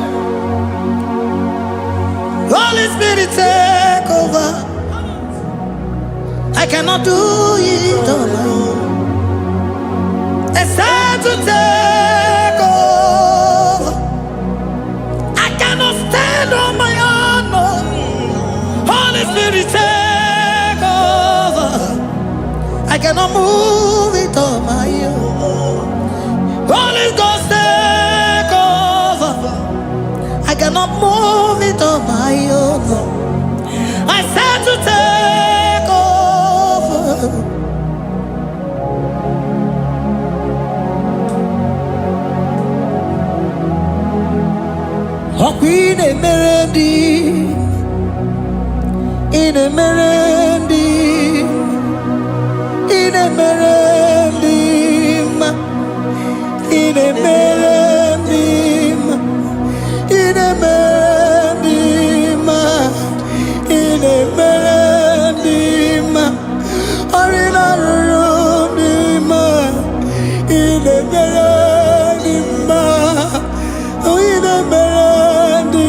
Holy Spirit, take over. I cannot do it on my own. It's time to take over. I cannot stand on my own. No. Holy Spirit, take over. I cannot move it on my own. Holy Ghost, take over. I cannot move it on my own. I said to take over. Oh, Queen Emerendi, in Emerendi, in Emerendi, in Emerendi, in Emerendi, in Emerendi, Arina Rundima, in Emerendi, oh, in Emerendi,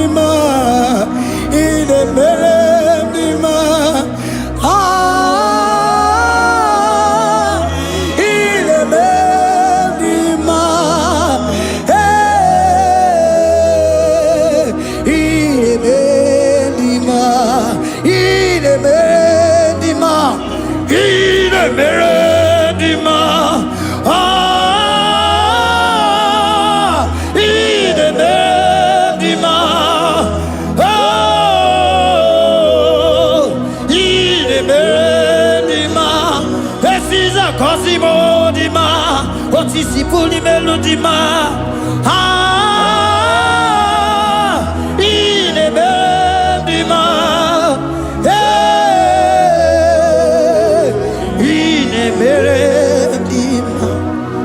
in Emerendi, ah, in Emerendi, hey, in Emerendi, in Emerendi, in Emerendi, ah, in Emerendi, oh, in Emerendi, Precisa Cosimo Dima, Otisipuli Melodima, ah, in Emerendi, hey, in Emerendi,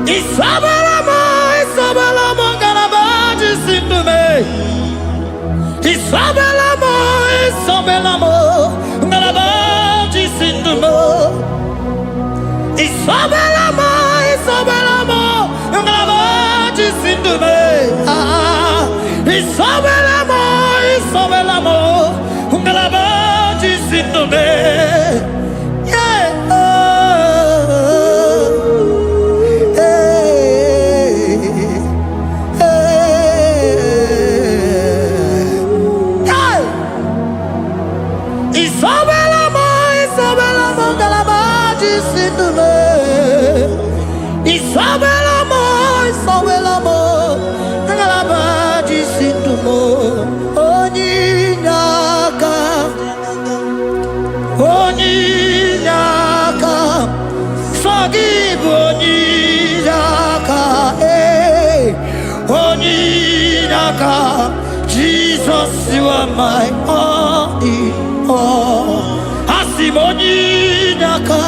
Isabelamo, Isabelamo, Ganabaji Sindume, Isabelamo, Isabelamo, Ganabaji Sindume, Isabelamo, Isabelamo, Ganabaji Sindume, ah, Isabelamo, Isabelamo, Ganabaji Sindume, yeah, Isabelamo, Isabelamo, Galabaji Sindume. Isabelamo, Isabelamo, Galabaji Sindume. Oninyaka, Oninyaka, forgive Oninyaka, hey, Oninyaka. Jesus, you are my only. Oh, Asimonyaka.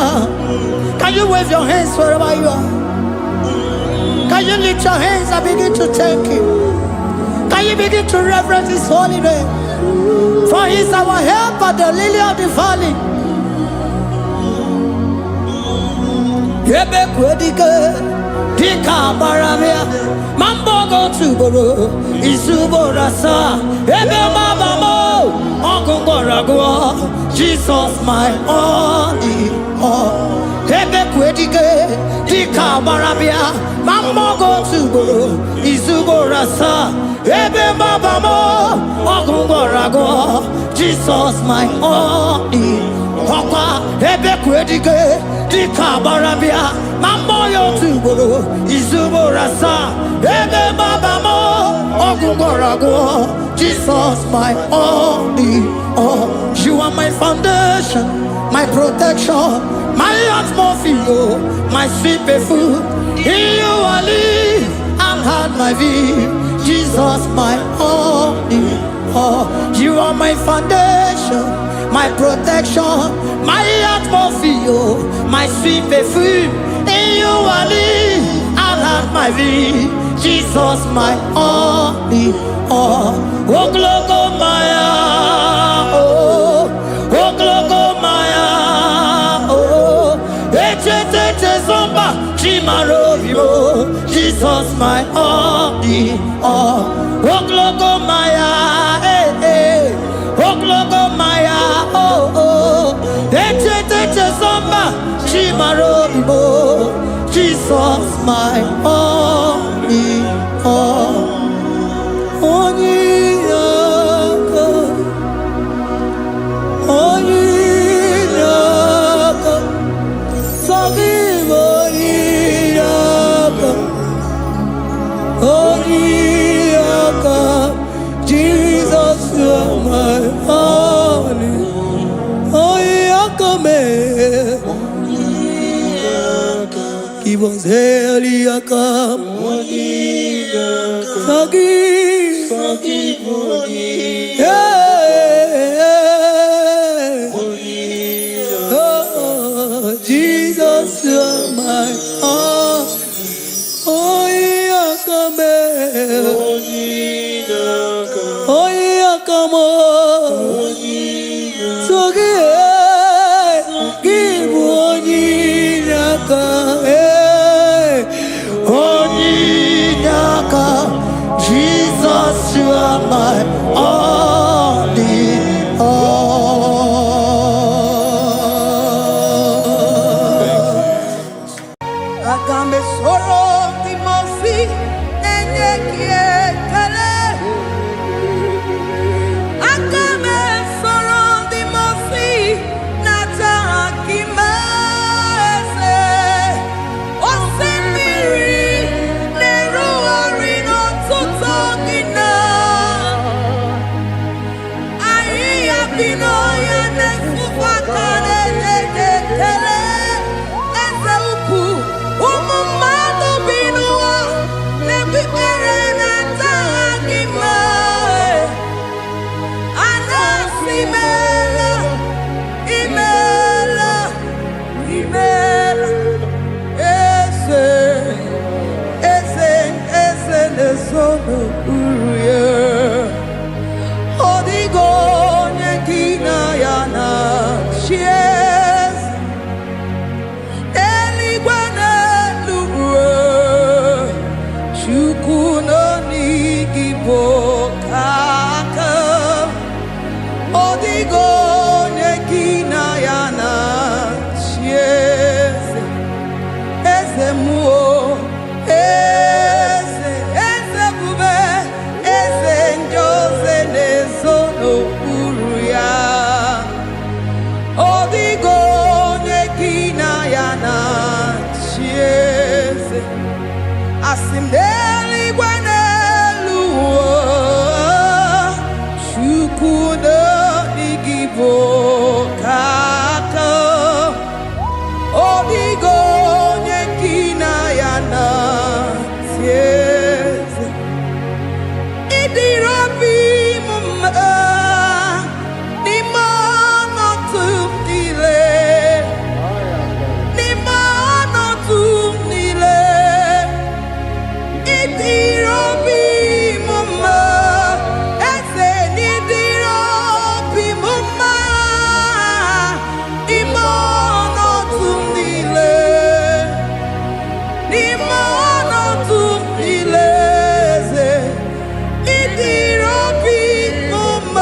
Can you wave your hands wherever you are? Can you lift your hands and begin to thank Him? Can you begin to reverence His holy name? For He is our help at the lily of the valley. Yebe kwedike, dika baramia, mambogo tuboro, isuborasa, ebe mabamo, okungorago, Jesus my only all. Ebe kwedike, dika baramia, mambogo tuboro, isuborasa, ebe mabamo, okungorago, Jesus my only all. Ebe kwedike, dika barabia, mamoyo tuboro, izuborasa, ebe babamo, ogungorago, Jesus my only all. You are my foundation, my protection, my atmosphere, my sweet perfume. In you I live and had my being. Jesus, my only all. You are my foundation, my protection, my atmosphere, my sweet perfume. In you I live and had my being. Jesus, my only all. Oh, glory, Maya. Oh, glory, Maya. Oh, zomba, Chimarovio. Jesus, my only all. Oh, glory, Maya. Oh, glory, Maya. Oh, zomba, Chimarovio. Jesus, my only all. Jesus, you are my only. Give us Eliakam. Forgive. Oh, Jesus, you are my all. Oh, Yakame. Oh, Yakamo. So give Onyinaka. Onyinaka. Jesus, you are my only all. Agambe soro timosi enyekiekele. Agambe soro timosi natakimese. Osimiri neruari no tutogina. Aia pinoya nesufakane ekele. Ezeupu umumado binua nebipere natagima. Anasimela imela ese nesono uruye. Odigo nyekina yana shies eligwane lugwe chukuno nigibo kaka. Odigo nyekina yana shies eze muo eze bube eze njoze nezono uruya. Odigo nyekina yana chieze asimdeli gwaneluo chukudo igibo kaka. Odigo nyekina yana chieze idirobi mumma nimano tumdile. Idirobi mumma ese nidirobi mumma imono tumdile. Imono tumdile. Idirobi mumma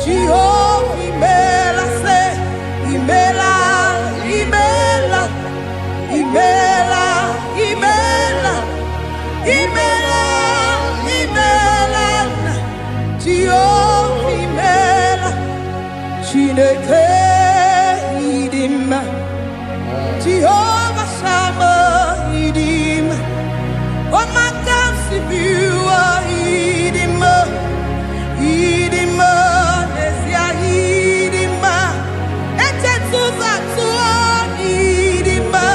Jehovah imela se, imela, imela, imela, imela, imela, imela, Jehovah imela, Chineke idima, Jehovah Shammah idima, Omakansi biwa idima, idima, nesia idima, etetuza tuwa idima,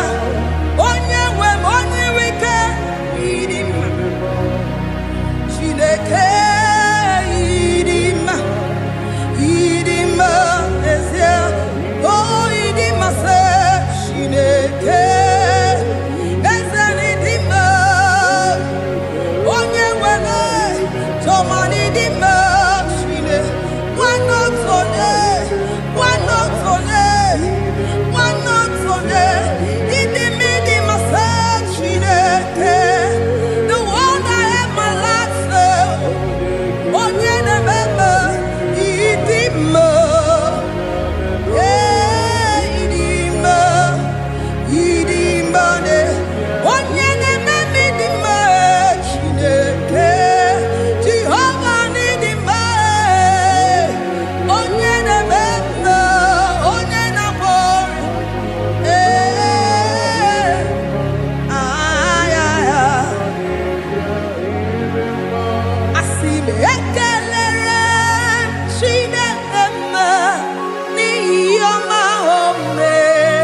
onyewe onyeweke idima, Chineke idima, idima, nesia, oh idima se, Chineke, nesia idima, onyewele, tomani idima, Chine, wanotone, wanotone, wanotone, idima idima se, Chineke, the one I have my life serve, onyenebeme, idima, idima, idima ne, onyenebeme idima, Chineke, Jehovah idima, onyenebeme, onyenabori, asime ekelere, Chineke n'ihi ọma o mere.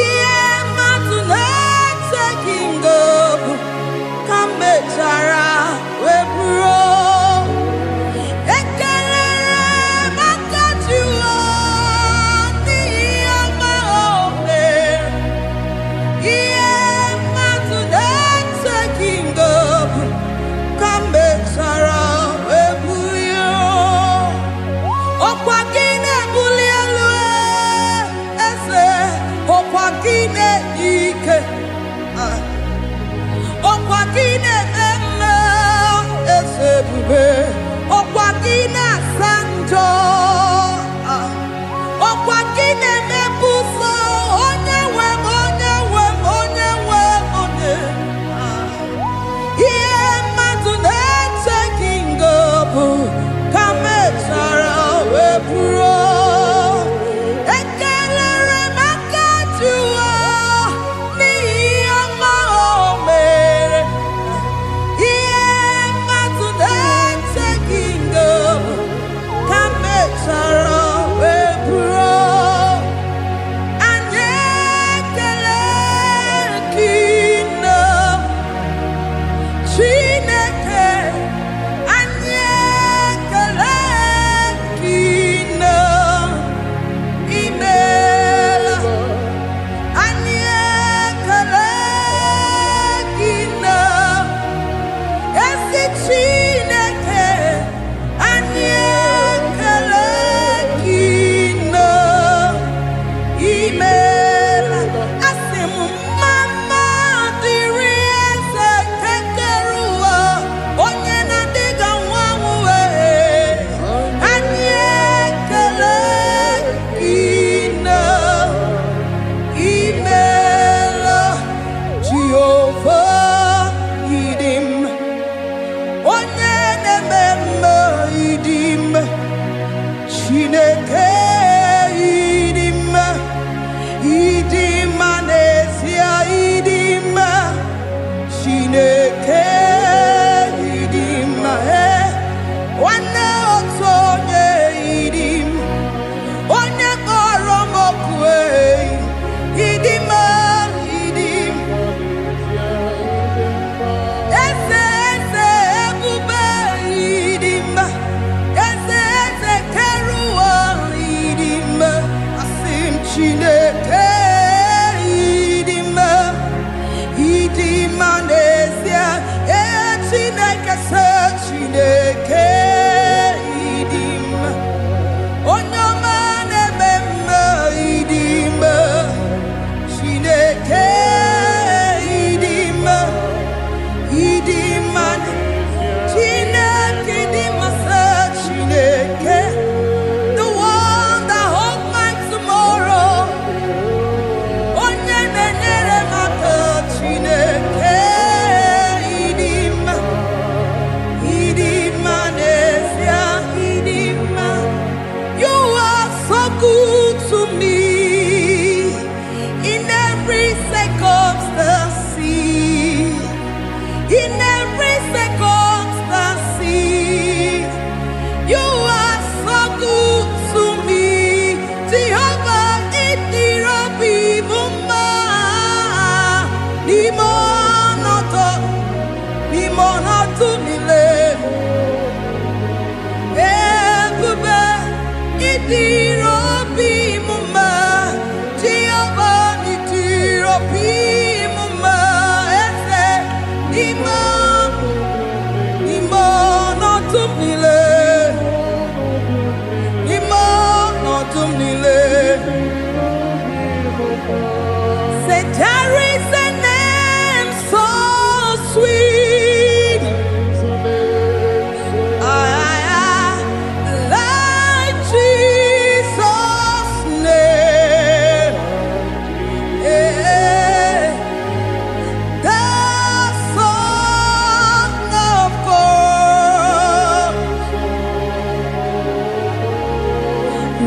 Ihe mmadụ na-eteghị ngọpụ ka m mechara wee bụrụ. Ekelere maka Jehova n'ihi ọma o mere. Ihe mmadụ na-eteghị ngọpụ ka m mechara wee bụrụ ya. Ọkwa gị na-ebuli elu eze, ọkwa gị na-enye ike, ọkwa gị na-eme mma eze ebube, ọkwa gị na-asa njọ, ọkwa gị na-emepe ụzọ, onye nwe m, onye nwe m, onye nwe m, onye. Ihe mmadụ na-eteghị ngọpụ ka mechara wee bụrụ. Ekelere maka Jehova n'ihi ọma o mere. Ihe mmadụ na-eteghị ngọpụ Say there is a name so sweet, like Jesus' name, the Son of God,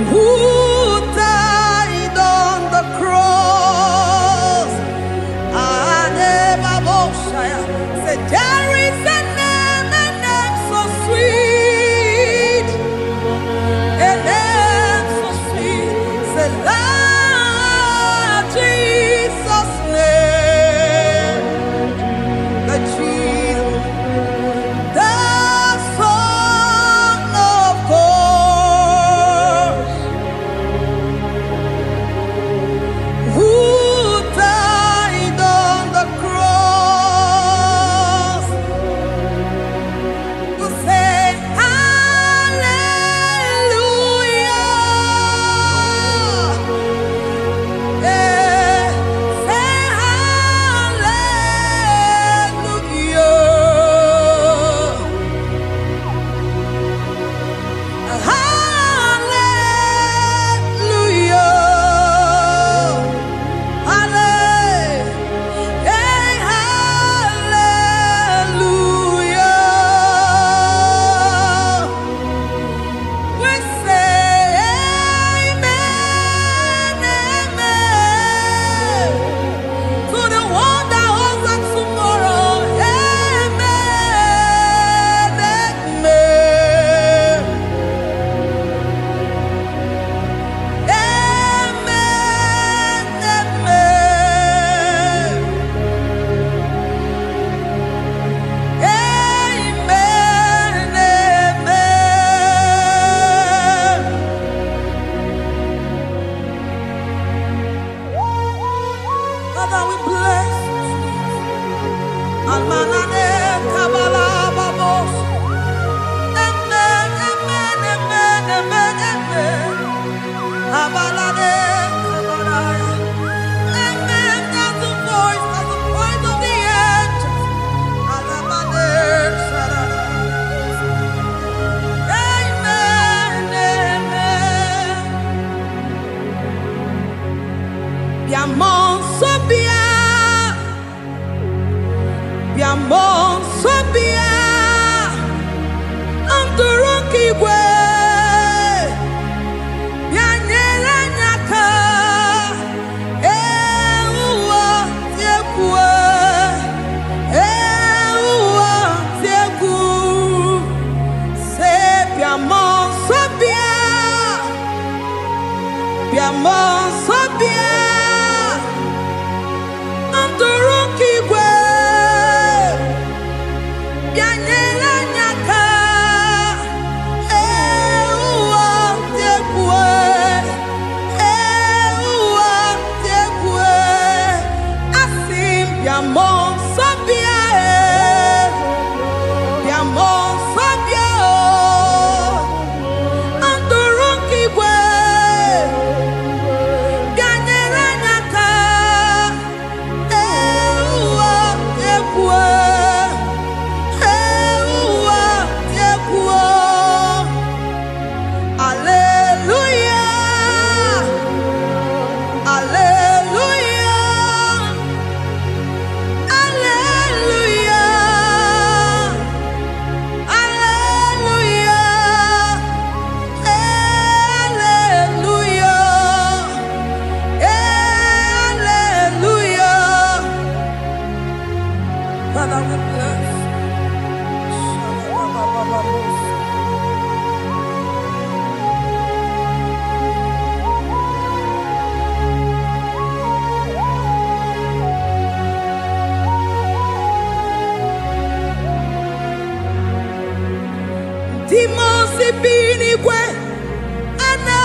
who died on the cross. Say there is a name so sweet, a name so sweet. Say Lord Jesus' name, the Jesus, the Son of God, who died on the cross. To say hallelujah, say hallelujah, hallelujah. We say amen, amen, to the one that holds us tomorrow. Amen, amen, amen, amen. Father, we bless Almanane Kabala Babos. Amen, amen, amen, amen, amen. Abalade Kabalaya. Amen. That's the voice of the angels. Alabade Sarada. Amen, amen. Biamon Sobia, Biamon Sobia, Anturukigwe, Bianyela Nyaka, Ewa Tiekwe, Ewa Tieku, Se Biamon Sobia, Biamon Sobia, Anturukigwe, Bianyela Nyaka, Ewa Tiekwe, Ewa Tiekwe, Asim Biamon Sobia, Biamon Sobia, Anturukigwe, Bianyela Nyaka, Ewa Tiekwe, Ewa Tiekwe. Hallelujah, hallelujah, hallelujah, hallelujah, hallelujah, hallelujah. Father, we bless. Dimosi binigwe, ana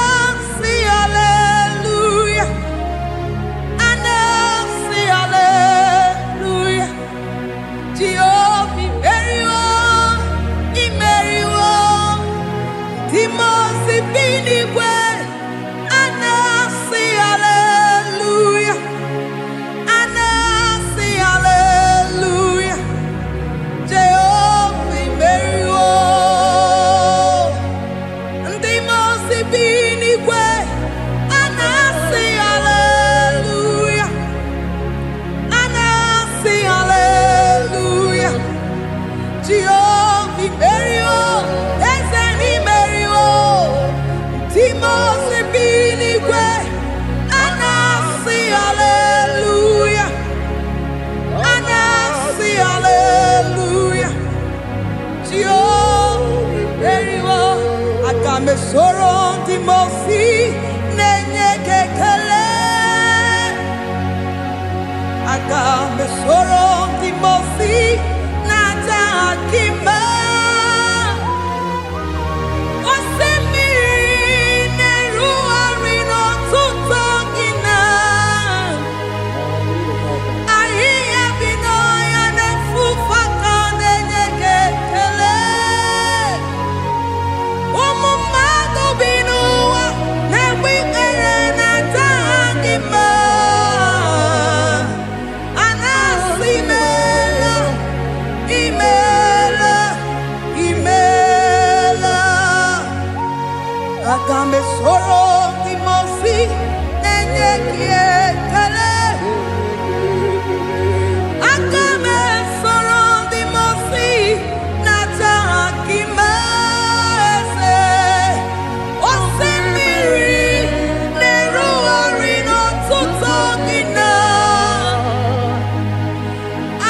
Soron Timosi nenye kekele Agame soron Timosi nata akima Osemiri neruari no tutongina Ahiya binoya nefufaka nenye kekele Agame soro timosi nenye kiekele Agame soro timosi nata akima ese Osemiri neruari no tutongina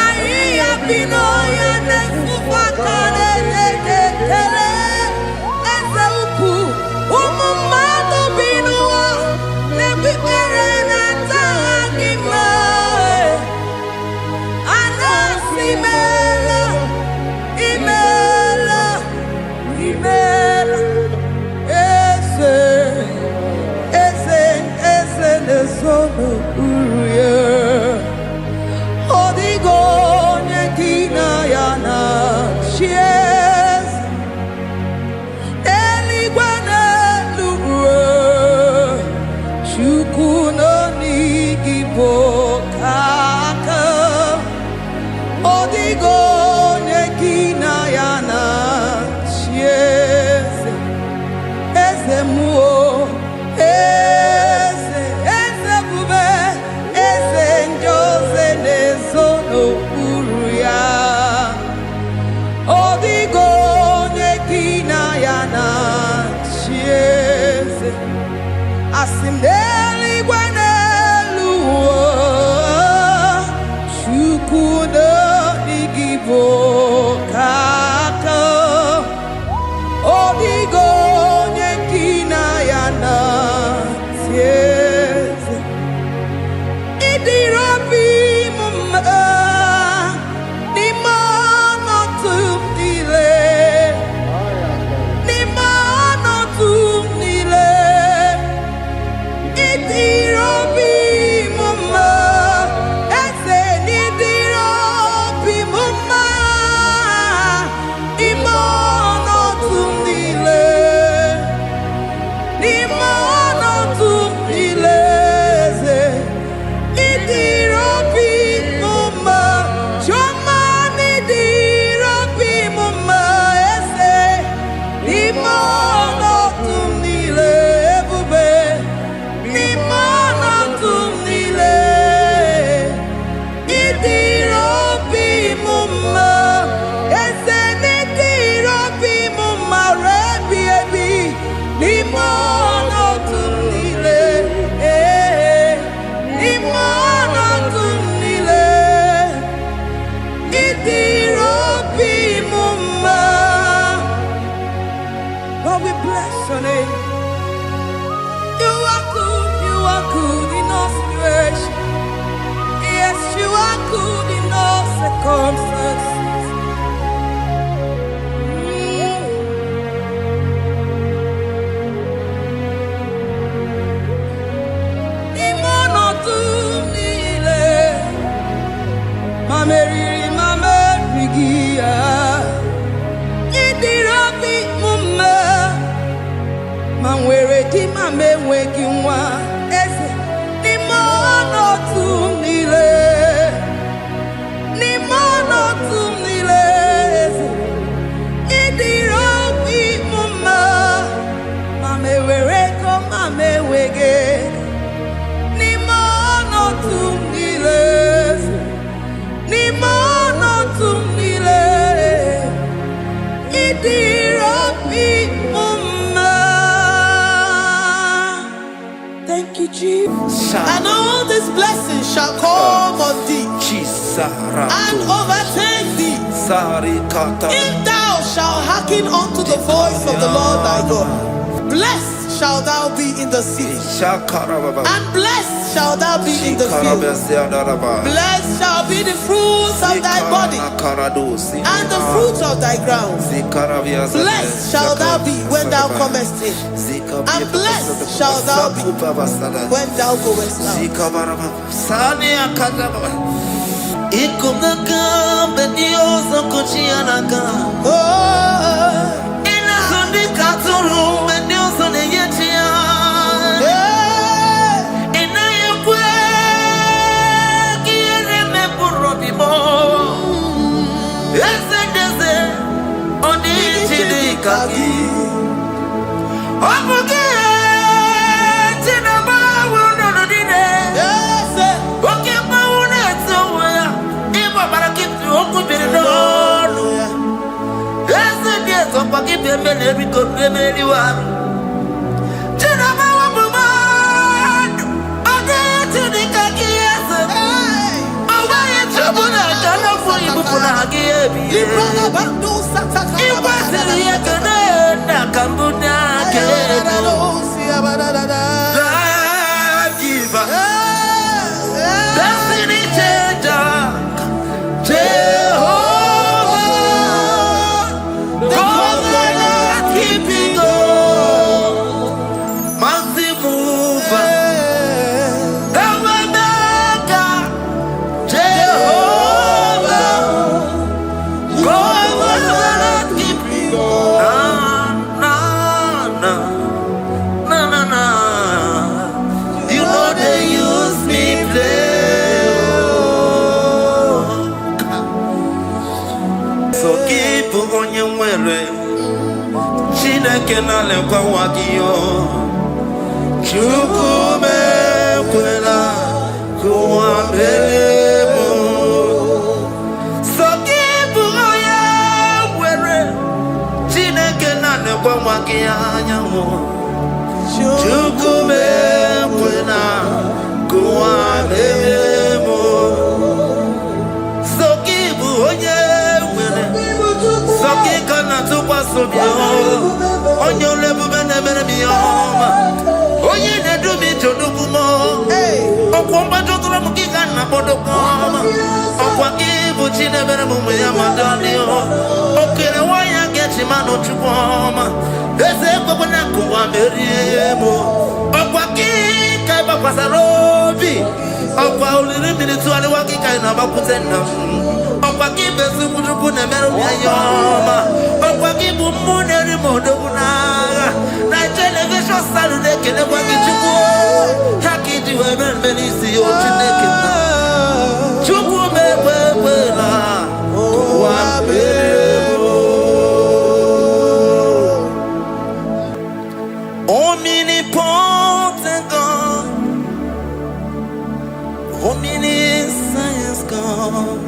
Ahiya binoya nefufaka nenye kekele Eze uku Umumado binua nebikere natagima Anasimela imela imela eze nesono uruye Odigo nyekina yana shies Asimdeli gwanelu Shukuno igibo kaka Odigo nyekina yana sieze Idirapi mumma Nimano tumdile Nimano tumdile Idirobi mumma ese nidirobi mumma imono tumdile ze idirobi mumma choma nidirobi mumma ese imono tumdile ebube Lord, we bless your name. You are good in all situations. Yes, you are good in all circumstances. Imono tumile, mamerigia, idirobi mume, Manwere di mame weki nwa eze ni mono tumile eze idiro bi mama mame were ko mame wege ni mono tumile idiro bi mama. Thank you, Jesus. And all these blessings shall come on thee and overtake thee if thou shalt hearken unto the voice of the Lord thy God. Blessed shalt thou be in the city, and blessed shalt thou be in the field. Blessed shall be the fruits of thy body, and the fruits of thy ground. Blessed shalt thou be when thou comest in, and blessed shalt thou be when thou goest Omnipotent God, omniscience God,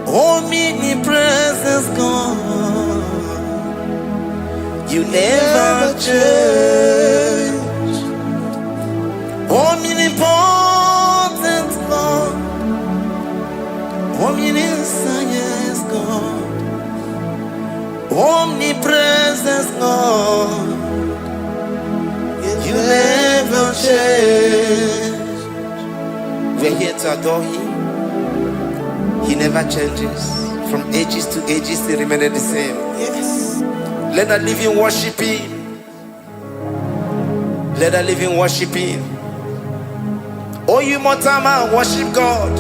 omnipresence God, you never change. Omnipotent God, omniscience God, omnipresence God, you never change. We're here to adore Him. He never changes. From ages to ages, He remains the same. Yes. Let that living worship Him. Let that living worship Him. Oh, you mortal man, worship God,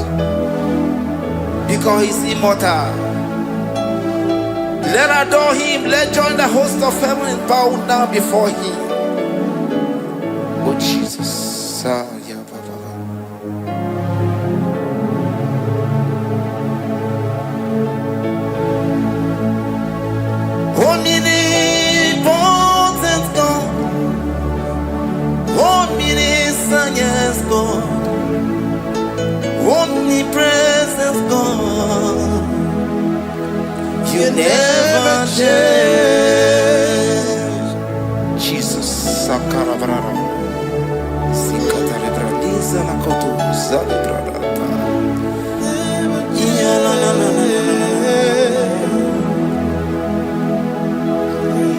because He's immortal. Let adore him. Let join the host of heaven and bow down before him. Oh Jesus. Ah, yeah, Baba. Omnipotent God. Omniscient God. Omnipresent God. You never change. Jesus. Sakarabrara. Sikatalebradiza la kotu zalebrada. Yeah, la la la la.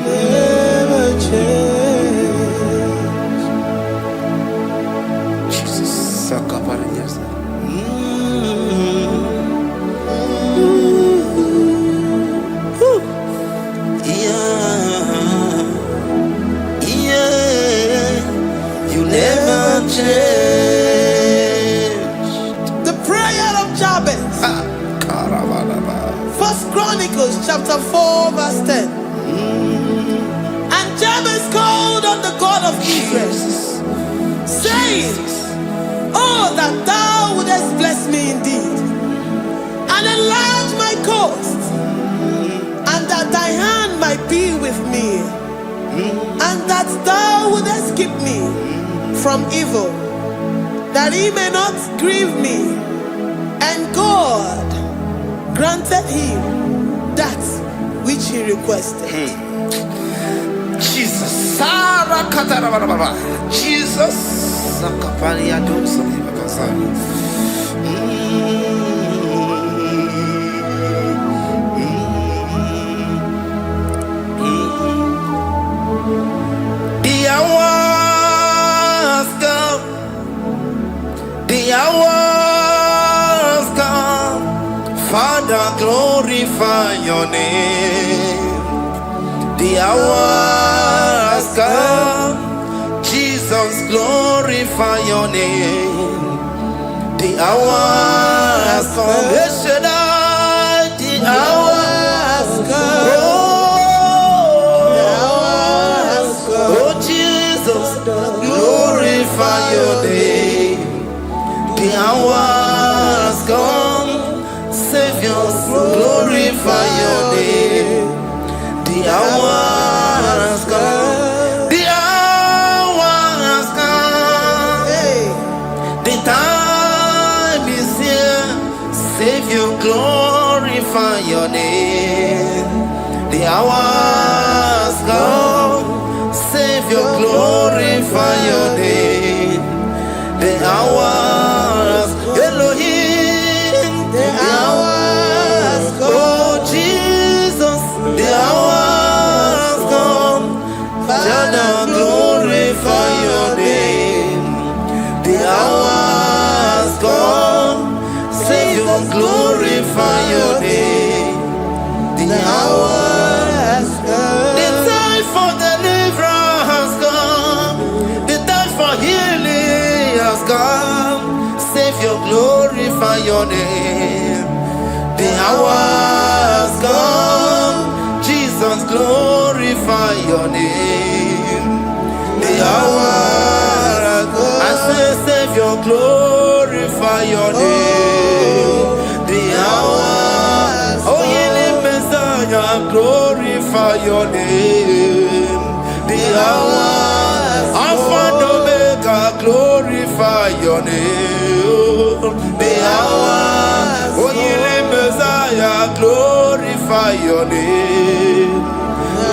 Never change. Jesus. Sakaparadiasa. The prayer of Jabez. First Chronicles chapter 4 verse 10. And Jabez called on the God of Israel, saying, oh, that thou wouldest bless me indeed, and enlarge my coast, and that thy hand might be with me, and that thou wouldest keep me from evil, that he may not grieve me. And God granted him that which he requested. Jesus. Jesus. The hours come, Father, glorify your name. The hours come, Jesus, glorify your name. The hours come, the hours come. Oh Jesus, glorify your name. The hours come, Savior, glorify your name. The hours come, the hours come. The time is here, Savior, glorify your name. The hours come, Savior, glorify your name. The hours, Elohim, the hours, oh Jesus, the hours come, Father, glorify your name. The hours come, Savior, glorify your name. The hours come, the time for deliverance has come, the time for healing has come. Savior, glorify your name. The hours come, Jesus, glorify your name. The hours come, I say, Savior, glorify your name. The hours, oh, healing Messiah, glorify your name. The hours, Alpha and Omega, glorify your name. The hours, oh, healing Messiah, glorify your name.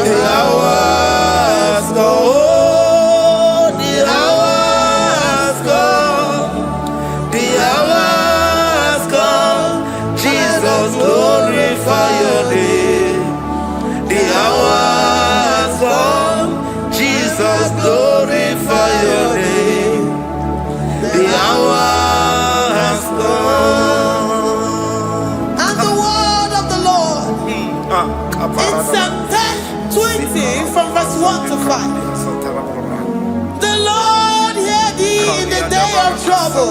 The hours come, oh, the hours come, the hours come, Jesus, glorify your name. The hours come, Jesus, glorify your name. The hours come. And the word of the Lord in Psalm 10:20 from verse 1 to 5. The Lord hear thee in the day of trouble.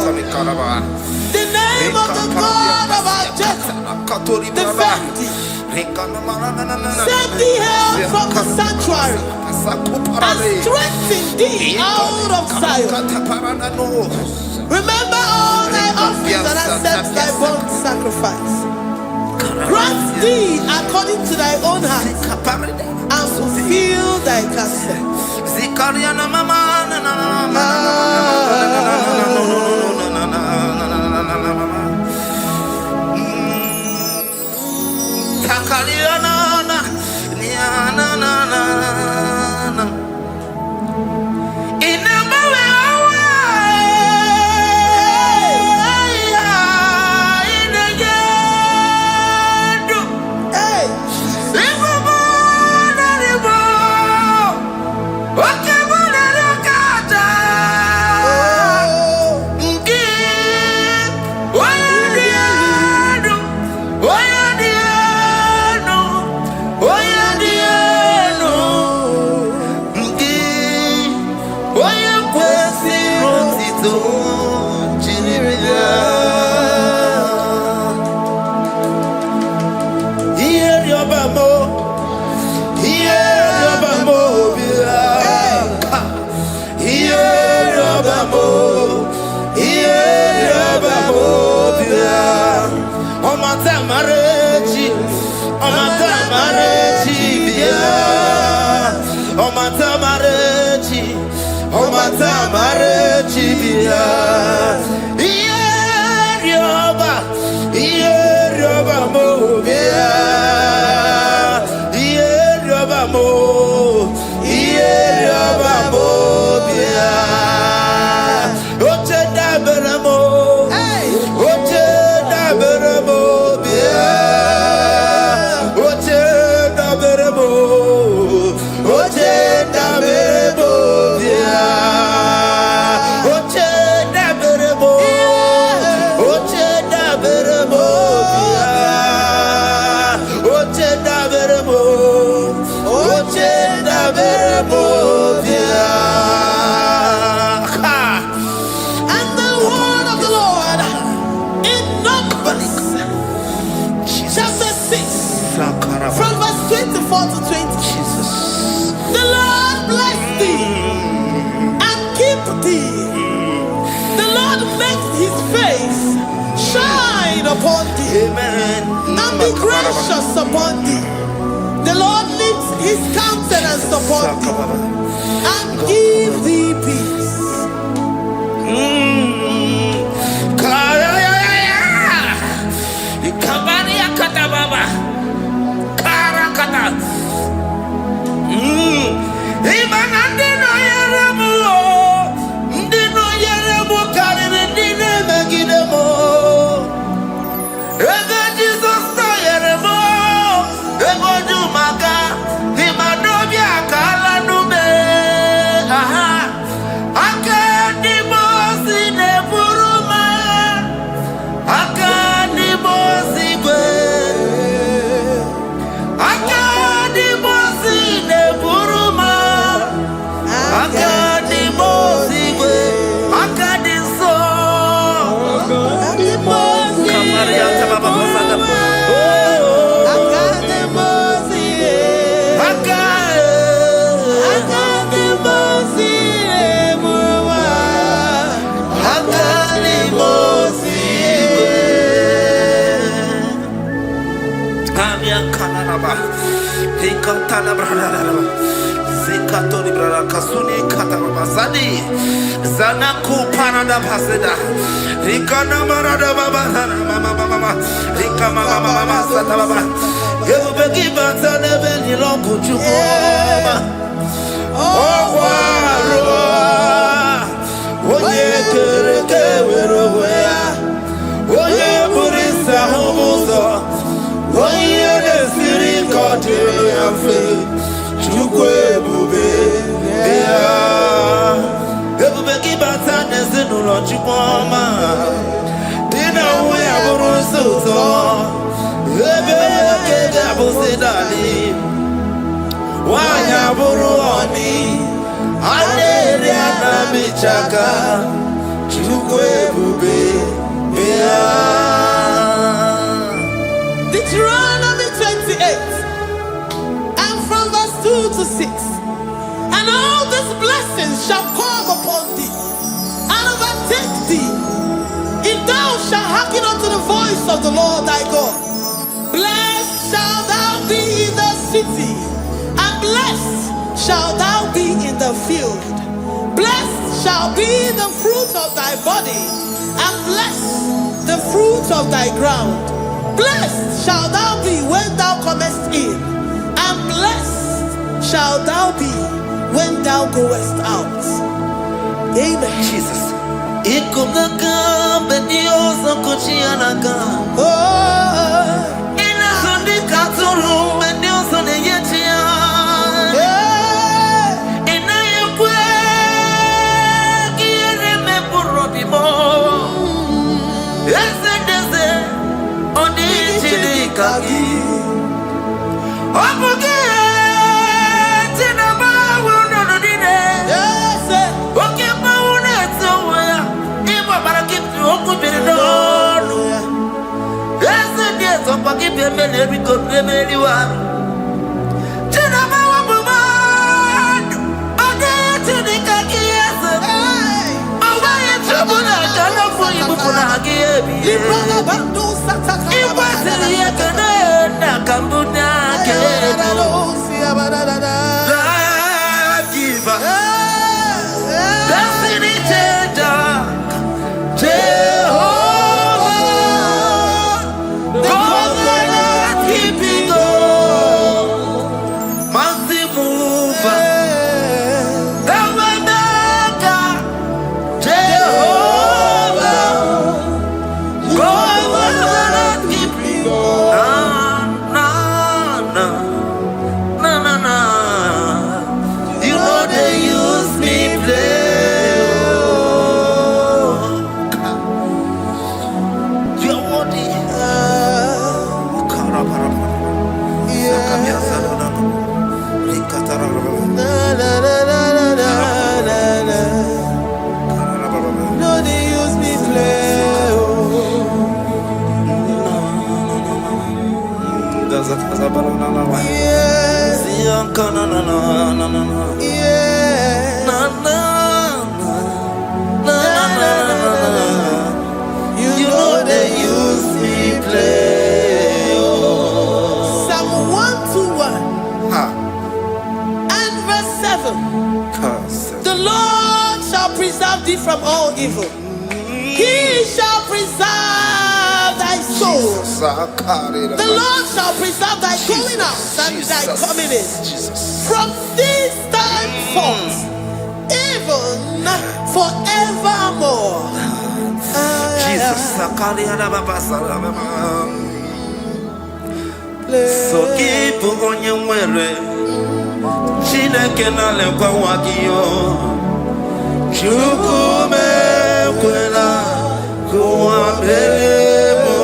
The name of the God of our Jacob defend thee. Set thee out from the sanctuary and strengthen thee out of Zion. Remember all thy offerings and accept thy burnt sacrifice. Grant thee according to thy own heart and fulfill thy counsel. And be gracious upon thee. The Lord lifts his countenance upon thee and give thee peace. Zanaku Panada Paseda Rikana Marada Baba Mama Rika Mama Satababa You begin to never long put you Oye Kereke Weroya Oye Burisa Homosa Oye Siri Kotia Fe Chukwe Bube Dina we aburusuto Ebe kega busidali Wanya buru oni Adere anabichaka Chukwe bube Deuteronomy 28 blessings shall come upon thee and overtake thee, if thou shalt hearken unto the voice of the Lord thy God. Blessed shalt thou be in the city, and blessed shalt thou be in the field. Blessed shall be the fruit of thy body, and blessed the fruit of thy ground. Blessed shalt thou be when thou comest in, and blessed shalt thou be when thou goest out. Amen. Jesus. From all evil, he shall preserve thy soul. The Lord shall preserve thy going out and thy coming in from this time forth, even forevermore. Jesus. So keep on your way. Chineke na lekwa wakio. Chukume kwela kuwa belemo.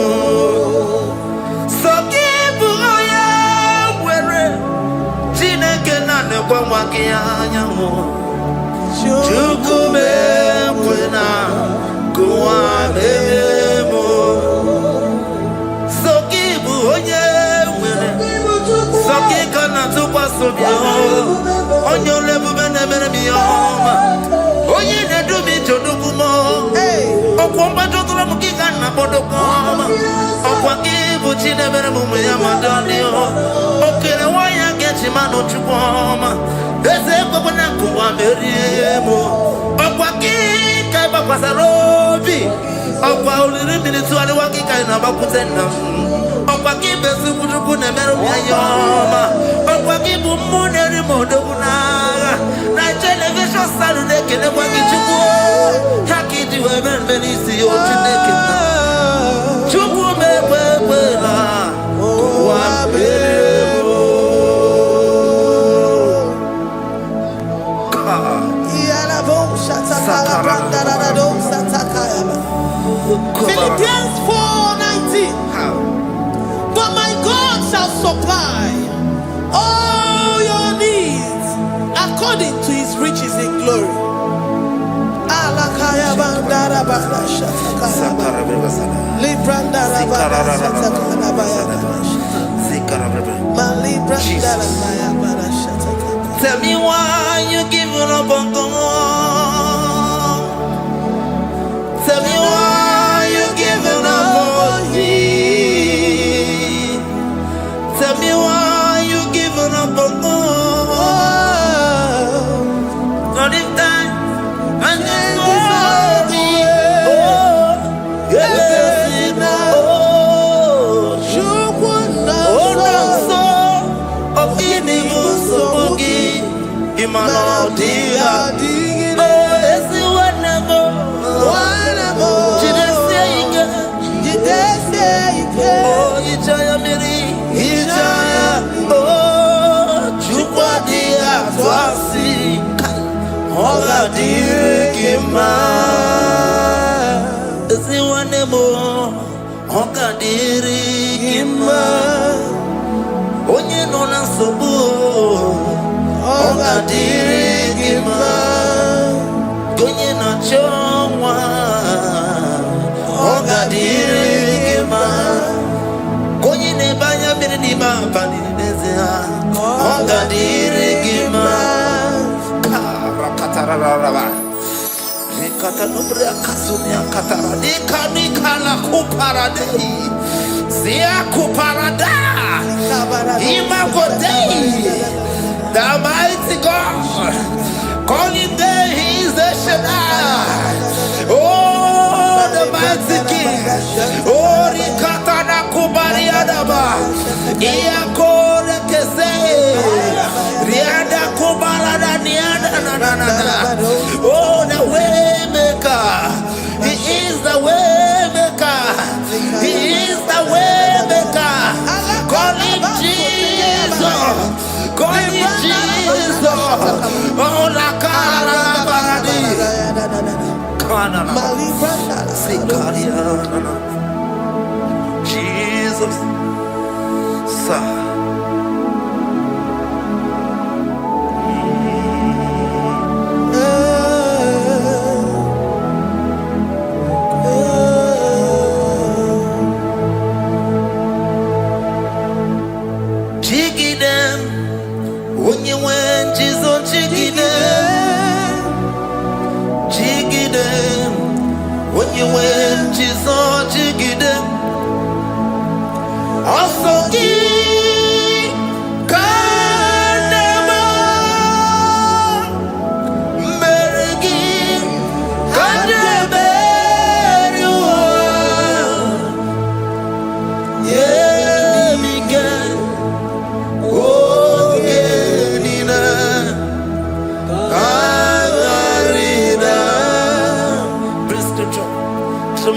Sokibu oya were. Chineke na lekwa wakia mo. Chukume kwela kuwa belemo. Sokibu oya were. Sokika na tukwa sobio. Onyo lebu bene bene miyoma. Oye ne do mi jodugumo. Okwomba jodura mukika na bodokoma. Okwakibu chine bere mumu ya madani o. Okere waya gechi mano chukoma. Eze kwabona kuwa meriemo. Okwakika iba kwa sarobi. Okwa uliri milituari wakika inabakutenda. Okwakibe sibujuku ne meru ya yoma. Okwakibu muneri modokunaga. Na television salude kele kwa kichuku. Haki diwe benisi yo chineke na. Chuku mekwela. Kwa belemo. Philippians 4:19. But my God shall supply all your needs according to his riches in glory. Tell me why you giving up on Onye no na sobu Ogadirigima Gonye na chonwa Ogadirigima Gonye ne banya mirinima Bani nezea Ogadirigima Karakatararaba Nikata nubria kasunya katara Nikala kuparadei Zia kuparada Imagodei, the mighty God, calling there, He is the Shaddai. Oh, the mighty King. Oh, Rikatana Kubariadaba, Iakore Kese, Riada Kubarada Niada. Oh, the way maker. He is the way maker. He is the way maker. Call him Jesus. Call him Jesus. Oh, la cara baradi. Kana. Sikaria. Jesus. Sa.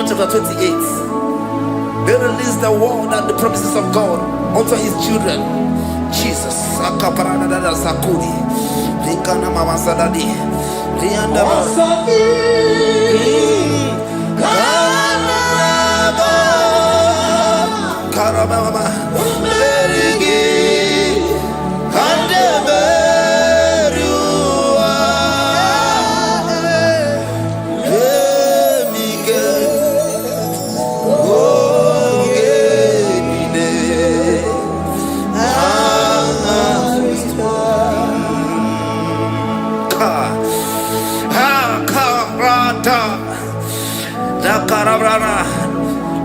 Chapter 28. They release the word and the promises of God unto His children. Jesus. Sakudi. Likana mama sadadi. Lianda Karababa.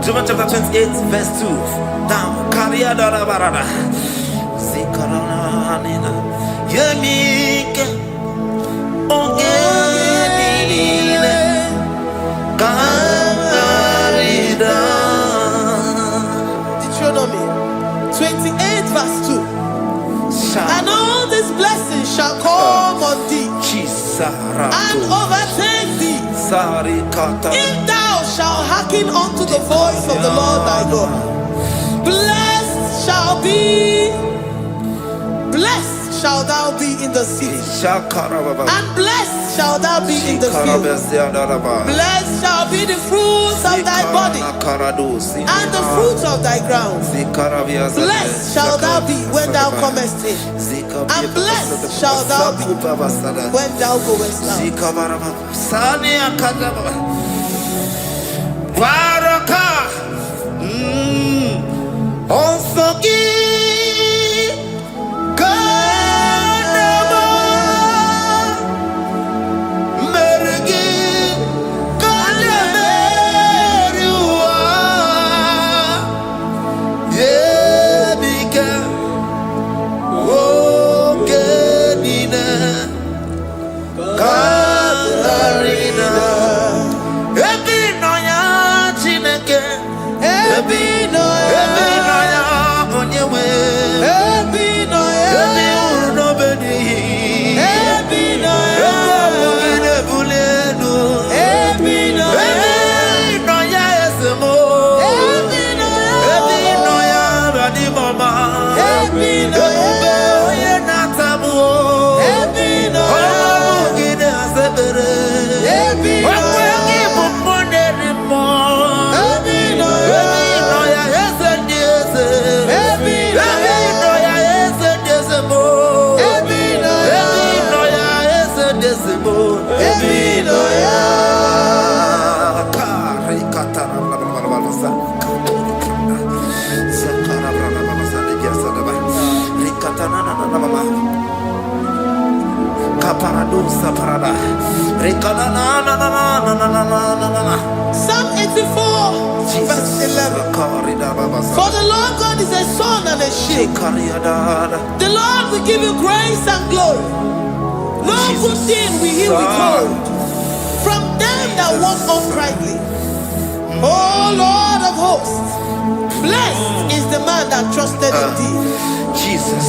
Chapter 28, verse 2. Down. Kariada Barada. Zikarana Nina. Yemika. Ongenile. Karida. Deuteronomy 28, verse 2. And all these blessings shall come on thee and overtake thee if thou shalt hearken unto the voice of the Lord thy God. Blessed shall thou be in the city, and blessed shall thou be in the field. Blessed shall be the fruits of thy body and the fruits of thy ground. Blessed shall thou be when thou comest in, and blessed shall thou be when thou goest out. impossible. Psalm 84, verse 11. For the Lord God is a sun and a shield. The Lord will give you grace and glory. No good thing will he withhold from them that walk uprightly. O Lord of hosts, blessed is the man that trusted in thee. Jesus,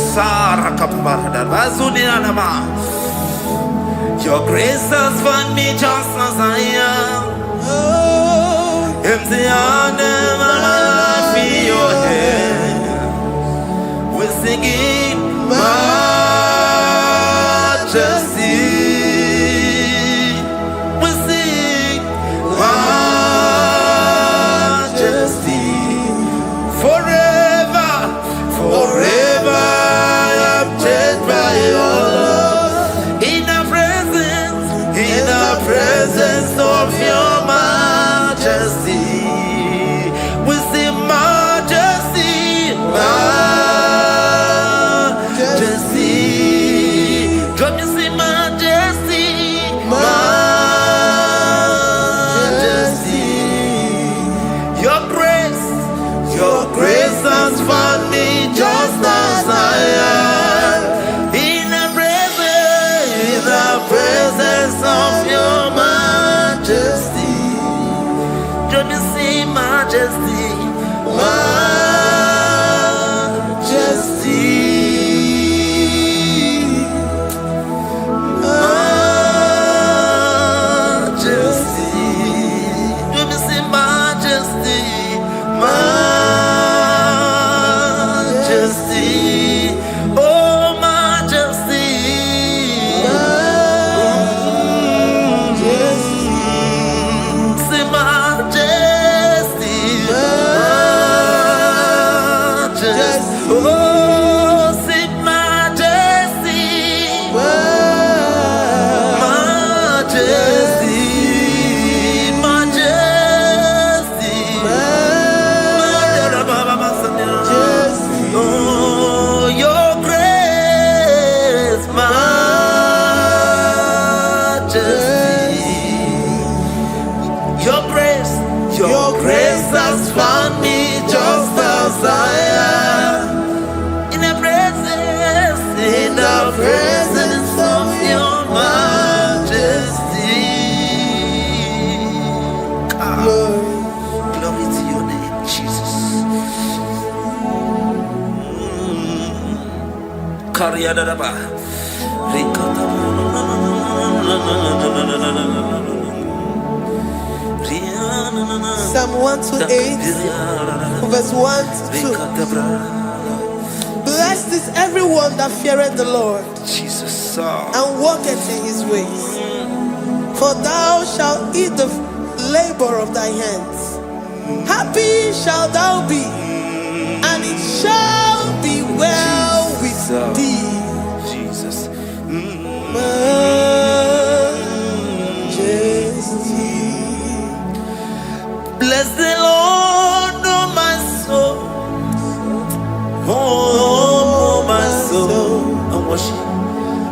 your grace has found me just as I am. Empty handed, I feel your hand. We're singing majesty. We sing majesty. Forever, forever I'm changed by your love. In the presence of your majesty, we see majesty, majesty. Come you see majesty, majesty. Your grace has found me just as I am. In the presence of your majesty, don't you see majesty, majesty, majesty, don't you see majesty, majesty, oh majesty. Your grace has found me just as I am. In the presence of your majesty. Glory to your name, Jesus. Psalm 128, verse 1 to 2. Blessed is everyone that feareth the Lord, Jesus, and walketh in his ways. For thou shalt eat the labor of thy hands. Happy shalt thou be, and it shall be well with thee. Jesus. Bless the Lord, oh my soul, oh my soul,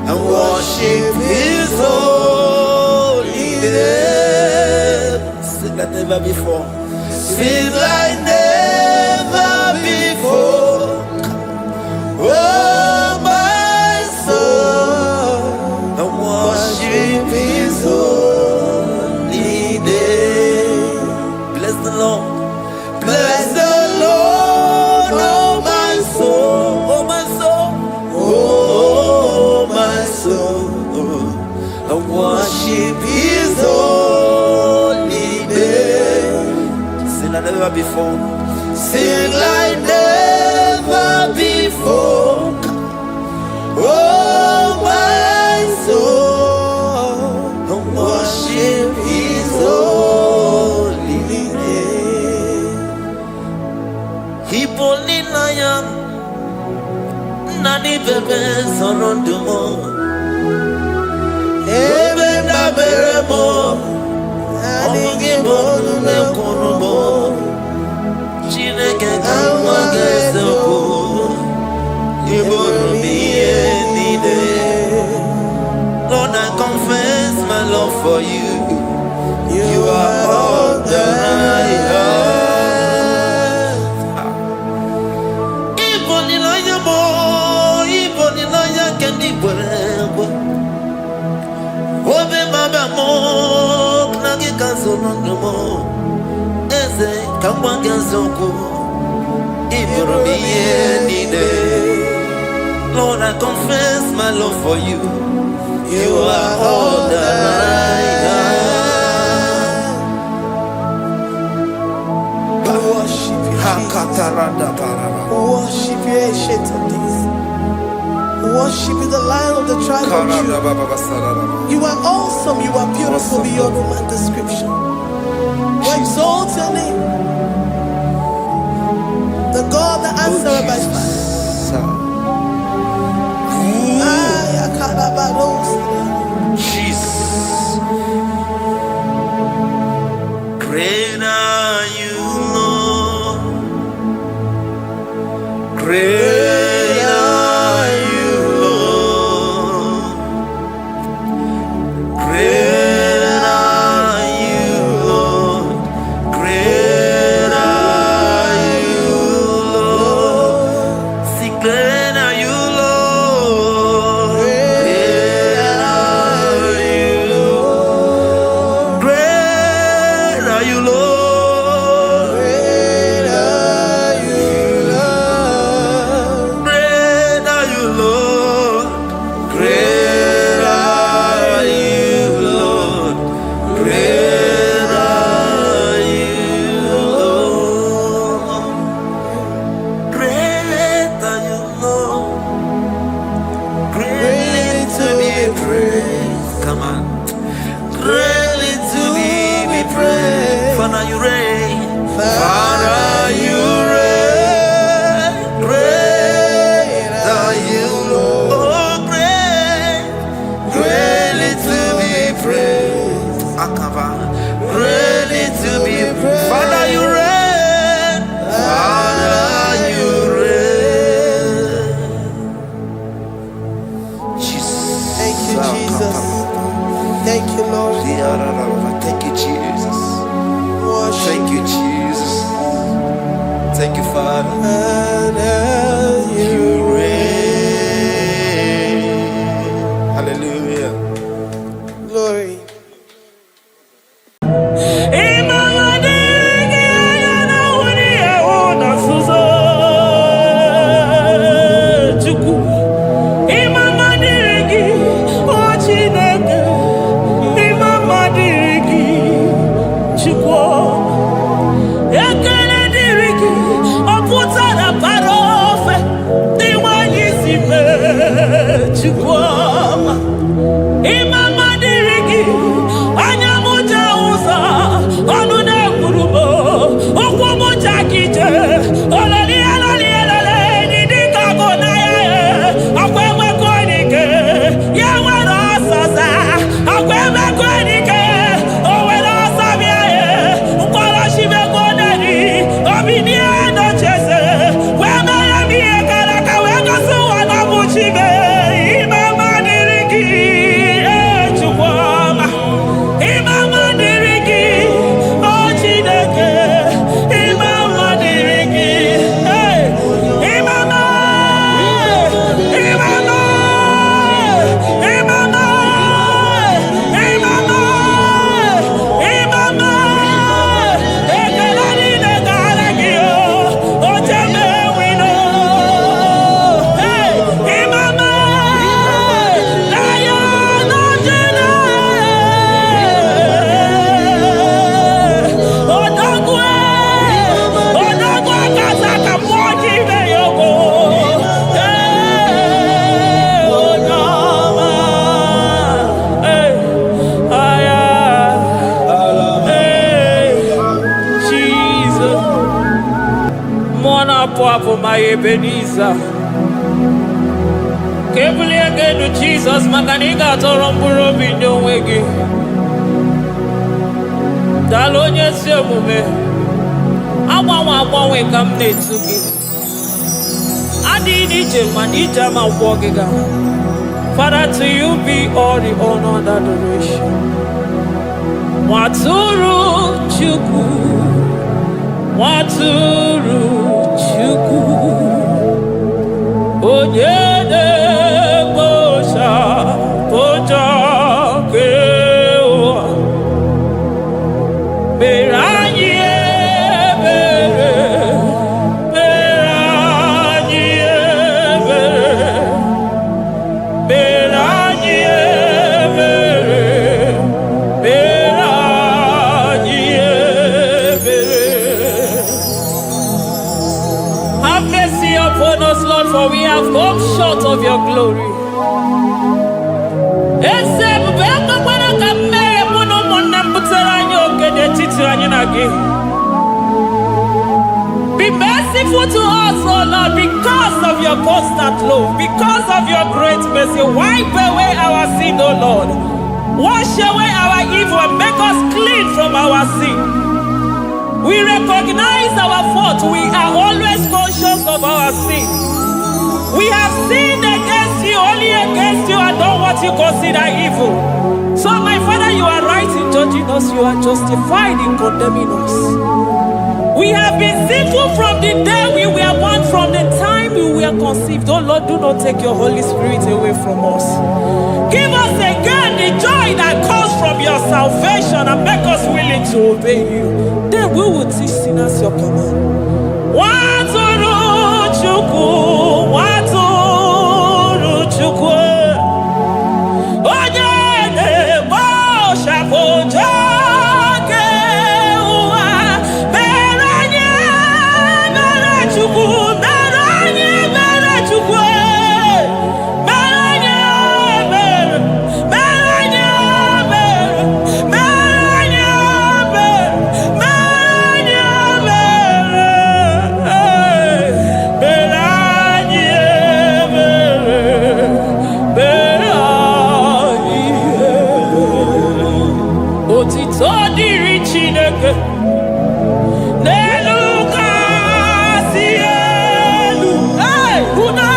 and worship His holy name. Sing like never before. Sing like never before. Oh my soul, and worship His holy name. Bless the Lord, bless the Lord, oh my soul, oh my soul, oh my soul, and worship His holy name. Sing like never before, sing like never before. Oh my soul, and worship His holy name. Hipoli nayam nani bebe sorondumo. I confess my love for you. You are all that I have. Iboni lanya mo, iboni lanya kendi bwelwe. Obe maba mo, knagi kanso nondo mo. Eze kamba kanzoko, iboro miye nide. Lord, I confess my love for you. You are all that I have. We worship you, Jesus. We worship you, Ancient of Days. We worship you, the Lion of the tribe of Judah. You are awesome. You are beautiful beyond human description. We exalt your name, the God that answered by fire. Jesus, great are you, Lord. Great are you, Lord. Great are you, Lord. Great are you, Lord. See, great are you, Lord. Thank you, Lord. Thank you, Jesus. Thank you, Jesus. Thank you, Father. And you reign. Hallelujah. Glory. For my Ebenezer, Kebuli again to Jesus, Makanika Toromburo Bindo Wegi. Dalonya Semume, Awa come Netsuki. Adi DJ Manija Mawagiga. Father, to you be all the honor and adoration. Waturu Chukwu, Waturu Chukwu, Onyede Bosha, Boja Kewa, Beranye Bere, Beranye Bere, Beranye Bere, Beranye Bere. Have mercy upon us, Lord, for we have come short of your glory. Be merciful to us, oh Lord, because of your constant love, because of your great mercy. Wipe away our sin, oh Lord. Wash away our evil and make us clean from our sin. We recognize our fault. We are always conscious of our sin. We have sinned against you, only against you, and done what you consider evil. So, my Father, you are right in judging us. You are justified in condemning us. We have been sinful from the day we were born, from the time we were conceived. Oh Lord, do not take your Holy Spirit away from us. Give us again the joy that comes from your salvation and make us willing to obey you. Then we will teach sinners your command. Waturu Chukwu, Waturu Chukwu, Onyede Bosha Boja Kewa, Beranye Bere Chukwu, Beranye Bere Chukwu, Beranye Bere, Beranye Bere, Beranye Bere, Beranye Bere, Beranye Bere. Otito diri Chineke n'elu kasị elu. Hey, una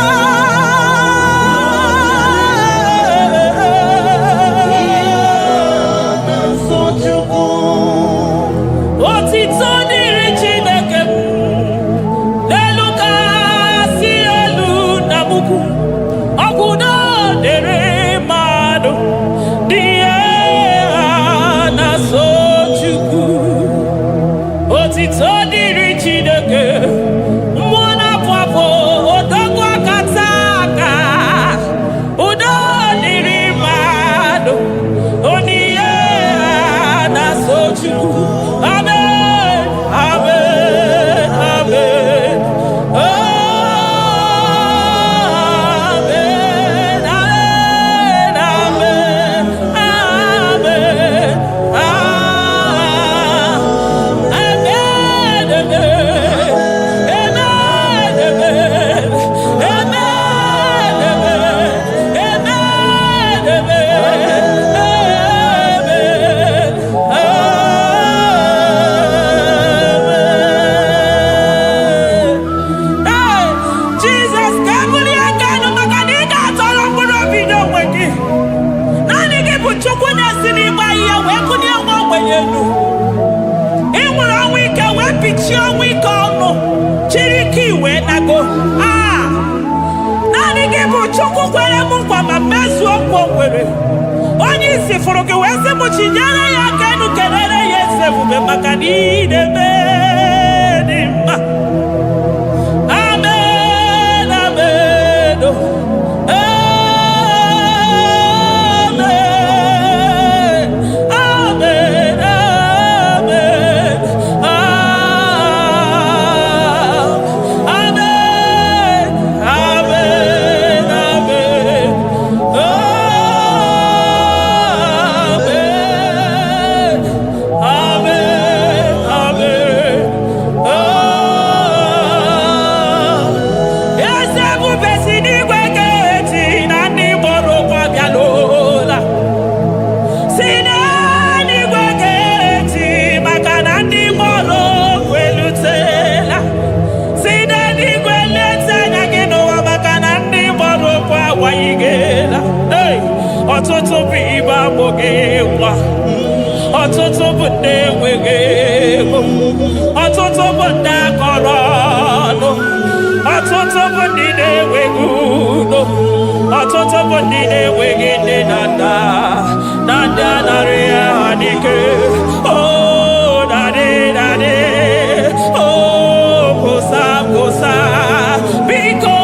otito diri Chineke n'elu kasị elu na mukwu. Ọbụna dịrị mmadụ dị na-so Chukwu. Otito dịrị Chineke, mmụọ na-apụ apụ, odogwu akata aka. Udo dịrị mmadụ, onyinye na-so Chukwu. Amen, amen, amen. Amen, amen, amen, amen, amen, Jesus, kabuli agano makanida tolo mbuno bido weki. Nani kibu chukwu na sinima iya wekuni ya mwenyenu. Inwere ọnwụ ike wee pichie ọnwụ ike ọnụ. Chiriki wee nago. Naanị gị bụ Chukwu kwere m nkwa ma mezuo nkwa o kwere. Onye isi fụrụ gị wee sị m chinyere ya aka enu kelere ya eze ebube maka na ị na-eme dị mma. Amen, amen, oh. Amen, amen, amen, amen, amen, amen, amen, amen, amen. bogewa. Ọtụtụ bụ ndị enweghị ego. Ọtụtụ bụ ndị akọrọ ọnụ. Ọtụtụ bụ ndị na-enweghị udo. Ọtụtụ bụ ndị na-enweghị nne na nna. Na ndị anarị ya n'ike. Oh, daddy, daddy. Oh, gosa, gosa. Biko.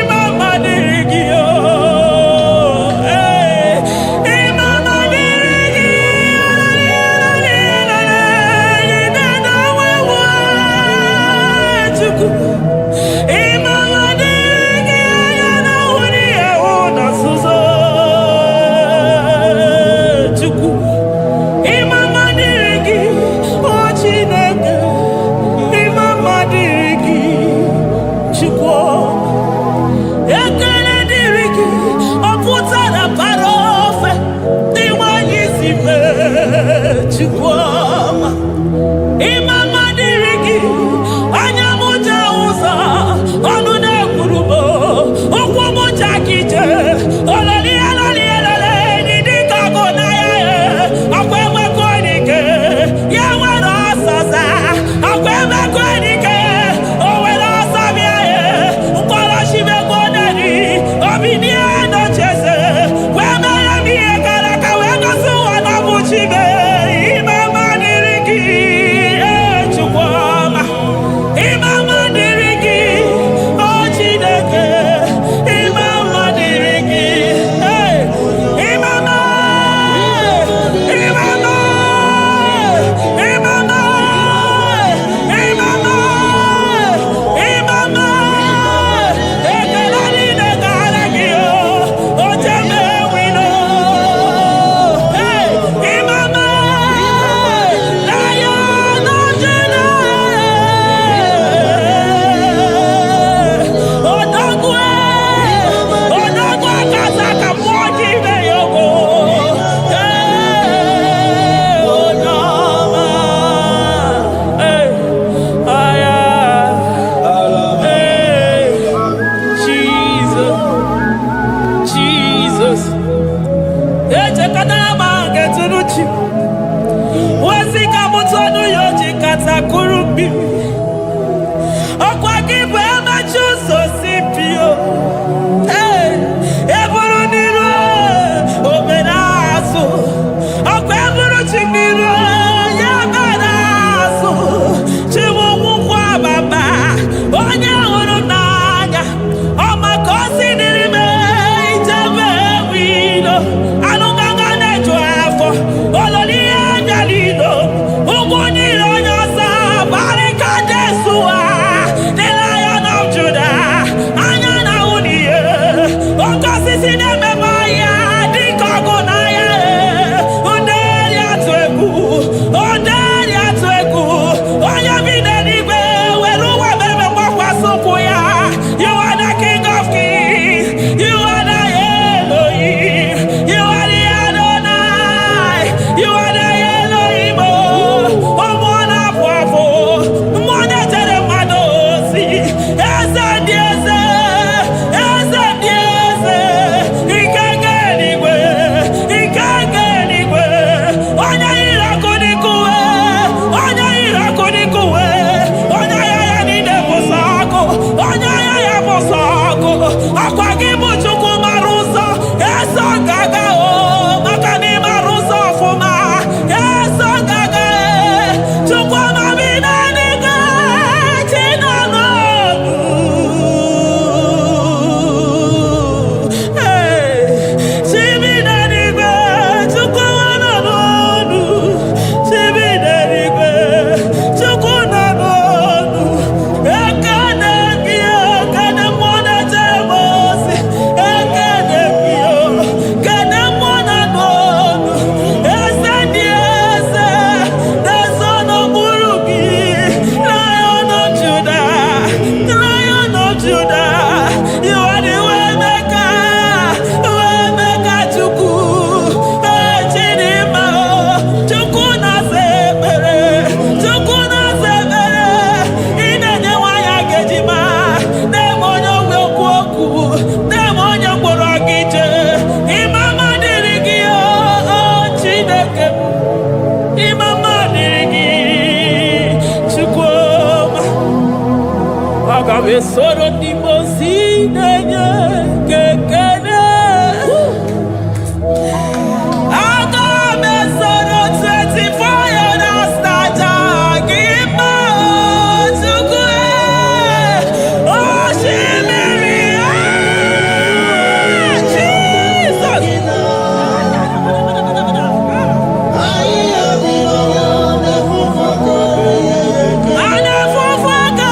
Oh kurubi. Okwa kibu ema chuso sipio. Eburu niro oberaso. Okwa eburu chimiro yabaraso. Chimu mukwa baba. Onye uru nanya. Oma kosi nirime ijebe wilo. Anunganga nejo afo. Ololi anjalido. Uguniro nyosa. Barika desua. The Lion of Judah. Anyana uniye. Okosi sineme maya. Dikogunaya. Onderi atwegu. Onderi atwegu. Onya binenigwe. Weruwa bebe mwakwa sokuya. You are the King of Kings. You are the Elohim. You are the Adonai. You are the Elohim. Omwana pwafo. Mwanya tere madosi. Eze dieze. Eze dieze. Ikegenigwe. Ikegenigwe. Onya irakunikuwe. Onya irakunikuwe. Onya yaya nide posako. Onya yaya posako. Akwagibu chuku maruso. Eso gaga o. Makani maruso fuma. Eso gaga e. Chuku mabina niga. China nogu. Chibina niga. Chuku wana nogu. Chibina niga. Chuku na nogu. Ekane kio. Kane mwana jemosi. Ekane kio. Kane mwana nogu. Ese diese. The son of Buruki. Lion of Judah. Lion of Judah. You are the way maker. Way maker chuku. Chidima. Chuku na sepere. Chuku na sepere. Inenye waya gejima. Demonyo wekuoku. Demonyo mborogije. Imama dirigio. Chideke. Imama dirigi. Chukwuma. Agabe soro dimosi nenye kekene. Agabe soro 24 years naja gima chukwe. Oh shimiri. Jesus. Anafufuka.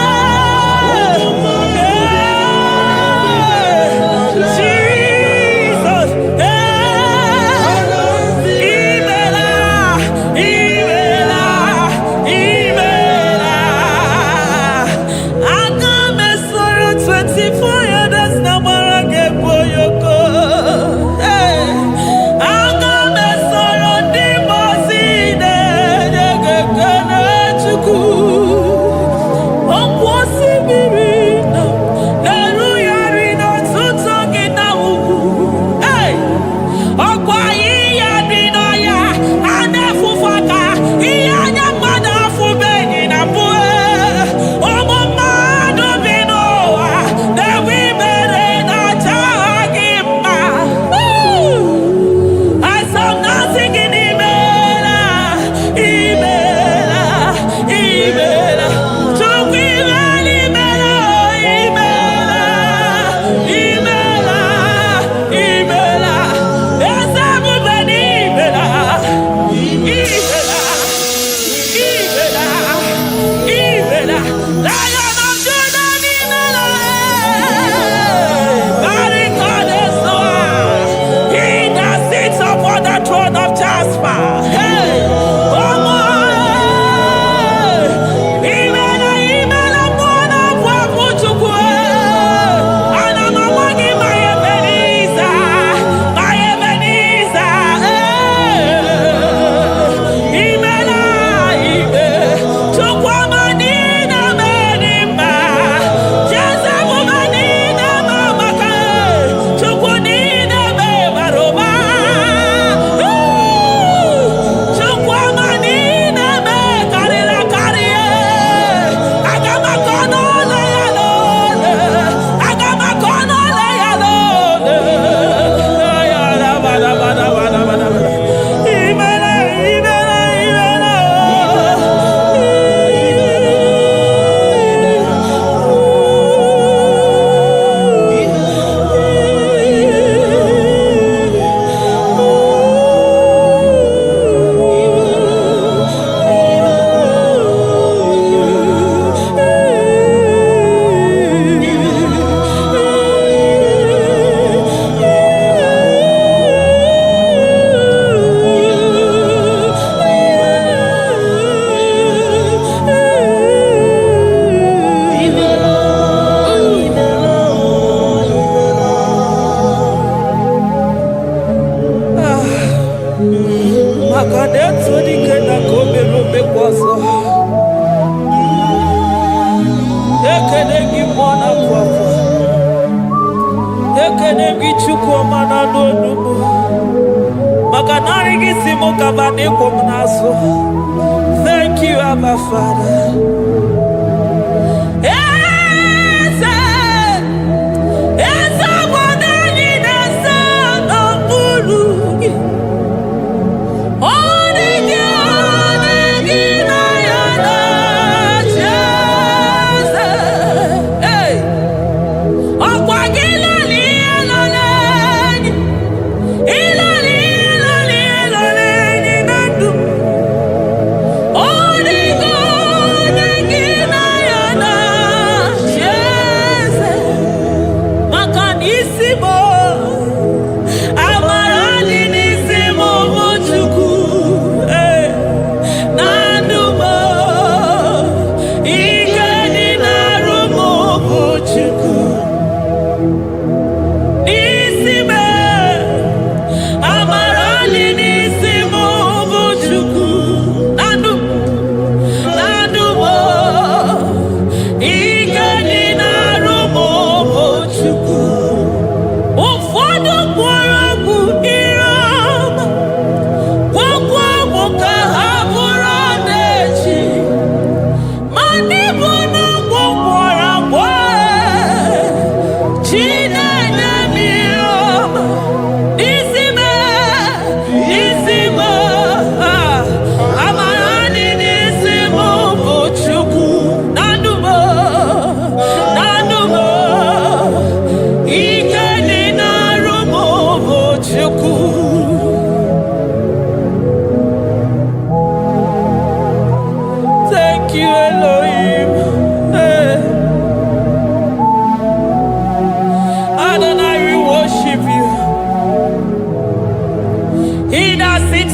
Thank you, Abba Father.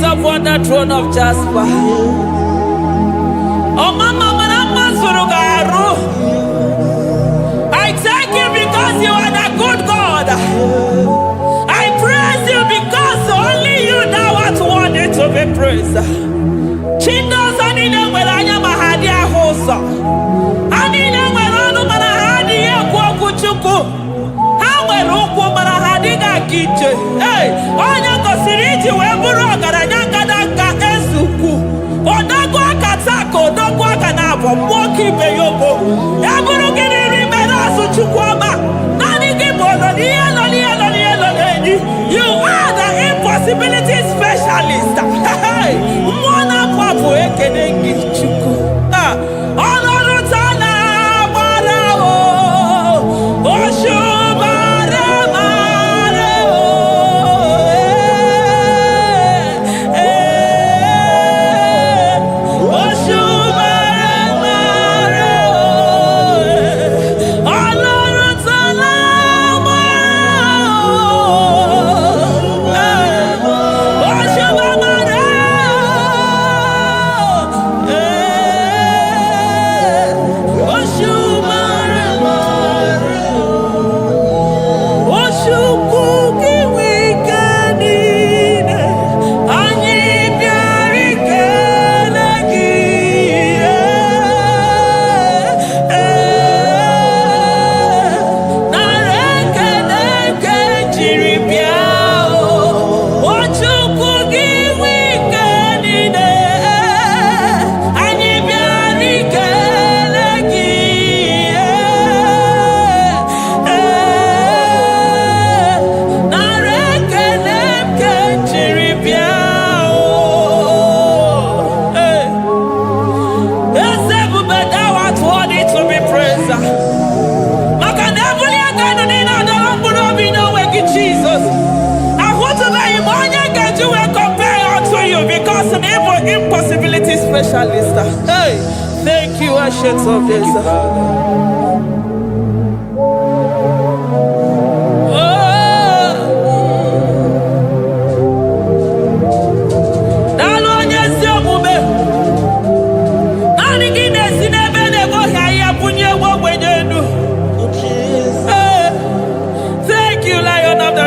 Upon the throne of Jasper. Oh, Mama, I thank you because you are the good God. I praise you because only you know what wanted to be praised. Chindos anina welanya mahadia hosa. Anina welano manahadia kwa kuchuku. Hawe ruku manahadiga kiche. Hey, onya kosiriti weburu garanyanga daka esuku. Odagwa katako, odagwa kanabo, mwoki beyoko. Eburu gini rimena suchukwama. Nani gibolo, you are the impossibility specialist. Hey, mwana papu ekenengi chuku. Olorutana marao, oshubara marao. Oshubara marao. Olorutana Jesus, I want to let you can do and compare unto you because an impossibility specialist. Hey, thank you, Ancients of this.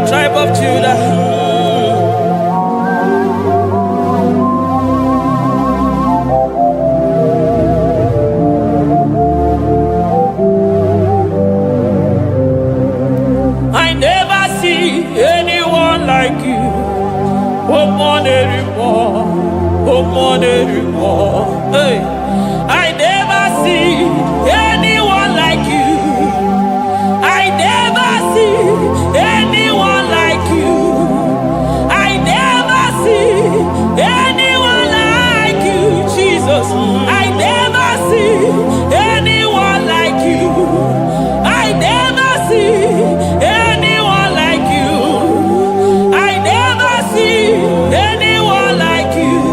Tribe of Judah. I never see anyone like you. What morning? anyone like you. I never see anyone like you. I never see anyone like you.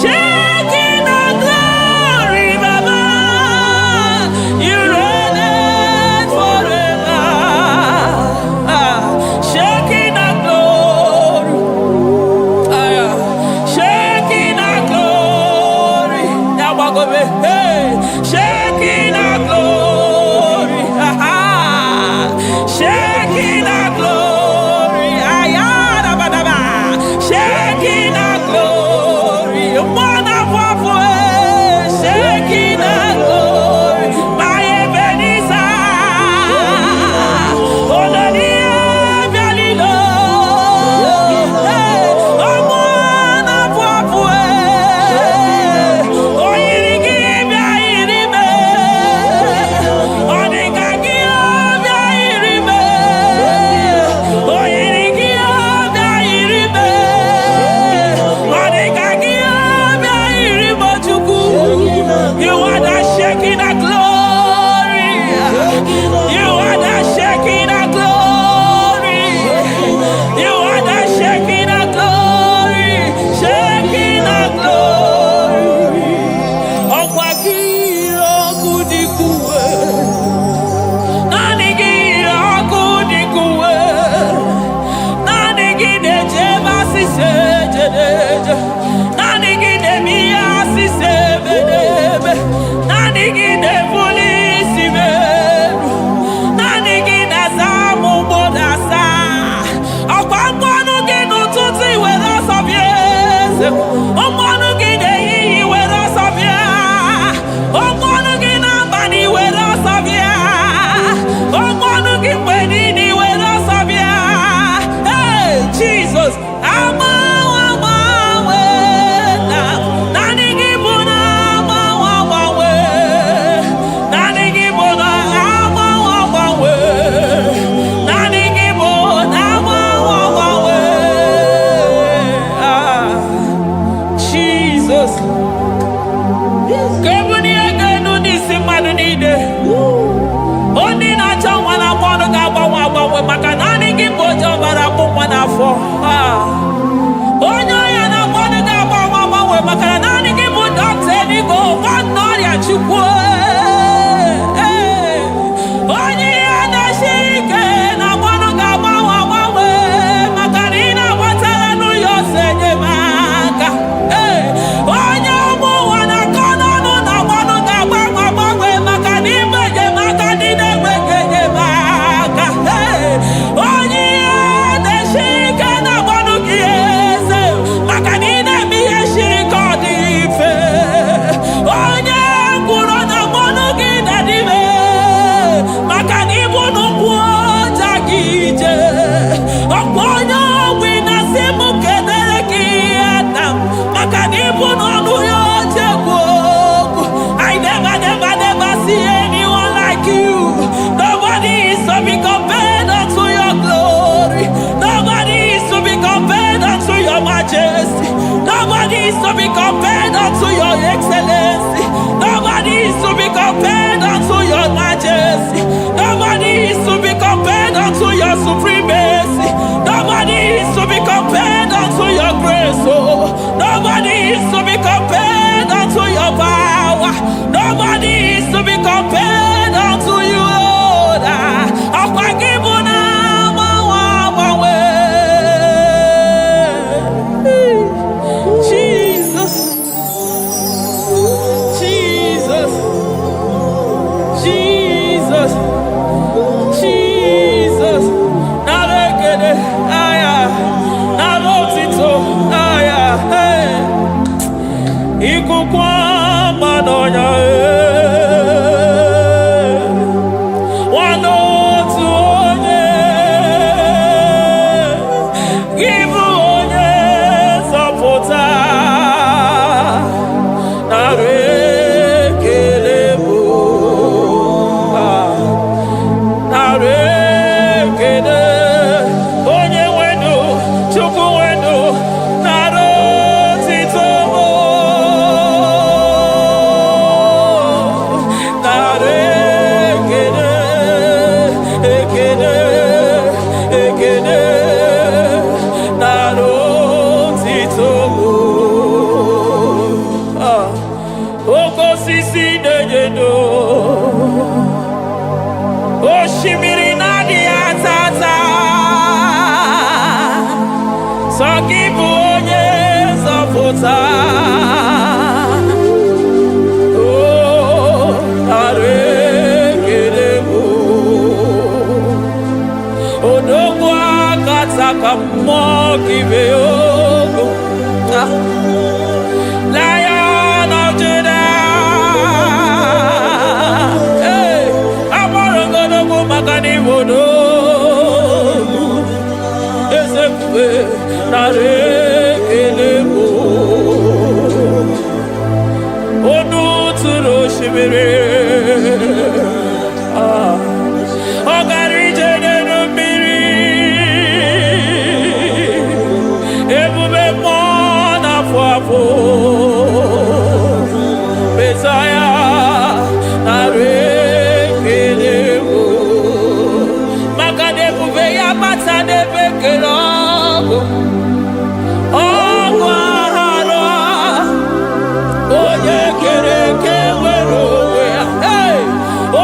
Share! majesty. Nobody is to be compared unto your excellency. Nobody is to be compared unto your majesty. Nobody is to be compared unto your supremacy. Nobody is to be compared unto your grace. Oh, nobody is to be compared unto your power. Nobody is to be compared unto you, Lord. Jesus, Jesus, Jesus, Jesus. Narekede, aya, narotito, aya, hey. Ikukwa manonya, wanotu onye, gibu onye sapota, narekele bo, narekele onye wenu, chukwu wenu, narotito mo, narekele, ekele, ekele, narotito mo. Oko sisi dejedo, oshimiri nadi atata, sokibu onye zọpụta. Oh, narekele mo, odogwu akata ka mmụọ kibe ogo. Lion of Judah, hey, amorogodogo makani modo, esekwe narekele mo, onu turo shimere, ogari jene mmiri, ebube mmụọ na-afụ afụ. Messiah, narekele mo, maka na ebube ya bata n'ebe kere ọgụ, ọgụ aghara, onye kere eke nwere onwe ya, hey!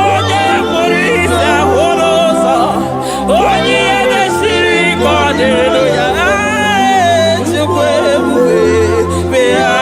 Onye kpụrụ isi ahụrụ ụzọ, onye ihe na-esiri ike ọ dịrị ya, Chukwu ebube bịa.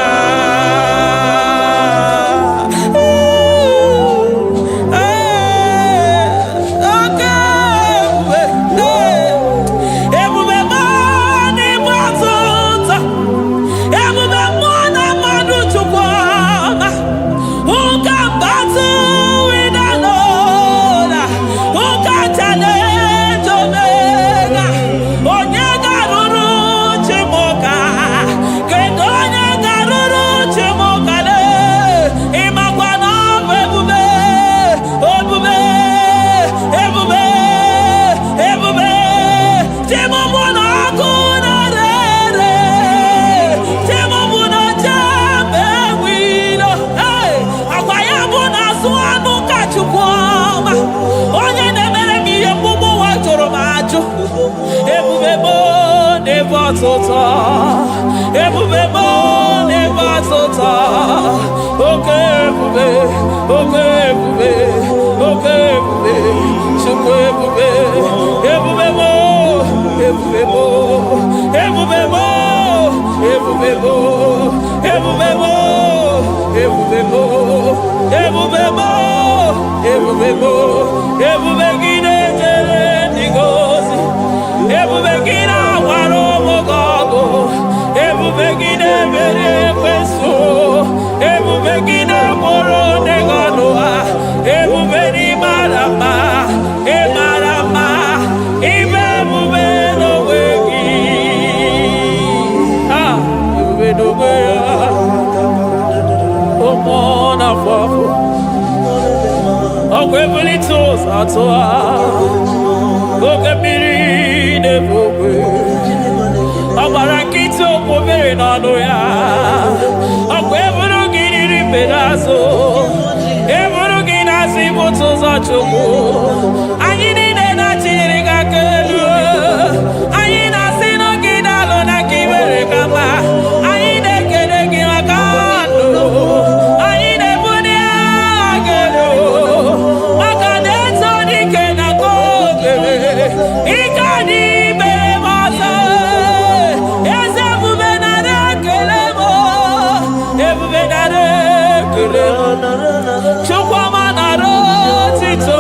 Ebube mo n'ebe atụta, oke ebube, oke ebube, oke ebube, Chukwu ebube, ebube mo, ebube mo, ebube mo, ebube mo, ebube mo, ebube mo, ebube mo, ebube mo, ebube gị na-ejere ndị gozi, ebube gị na-agwara ụmụ gị ọgụ, ebube gị na-emere ekwensu, ebube gị na-agboro ndị gị ọnụ ha, ebube n'ịmara mma, ịmara mma, ime ebube n'onwe gị, ebube n'onwe ya, ụmụ n'afọ afọ, ọgwụ ebulite ụzọ atụ ha, oke mmiri na-ebu ogwe, ọgbara nkịtị okwu mere n'ọnụ ya ọkwa eburu gị riri mbere azụ eburu gị na-azụ ibute ụzọ Chukwu anyị niile na-achịrị gị aka elu anyị na-asị n'oge na-alụ na ka imere ka mma anyị na-ekele gị maka ndụ anyị na-ebuli agha elu maka na eto dike na ka ogere ike dị mere m ọzọ eze ebube nara ekele m ebube nara ekele m Chukwuma nara otito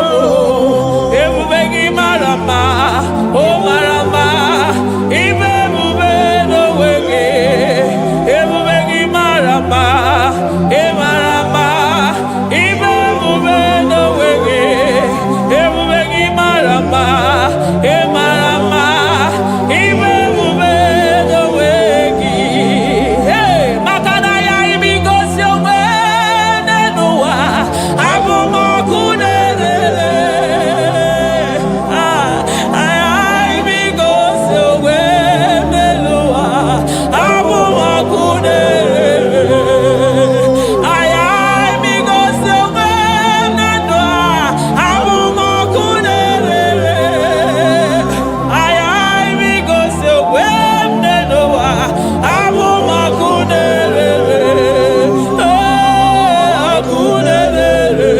m ebube gị mara mma o mara mma ibe ebube n'onwe gị ebube gị mara mma ị mara mma ibe ebube n'onwe gị ebube gị mara mma ị mara mma ibe ebube n'onwe gị maka na ya ibigosi onwe n'ụwa abụmọkụ na-elele ibigosi onwe n'ụwa abụmọkụ na-elele ibigosi onwe na ndụ abụmọkụ na-elele ibigosi onwe n'ụwa abụmọkụ na-elele ọkụ na-elele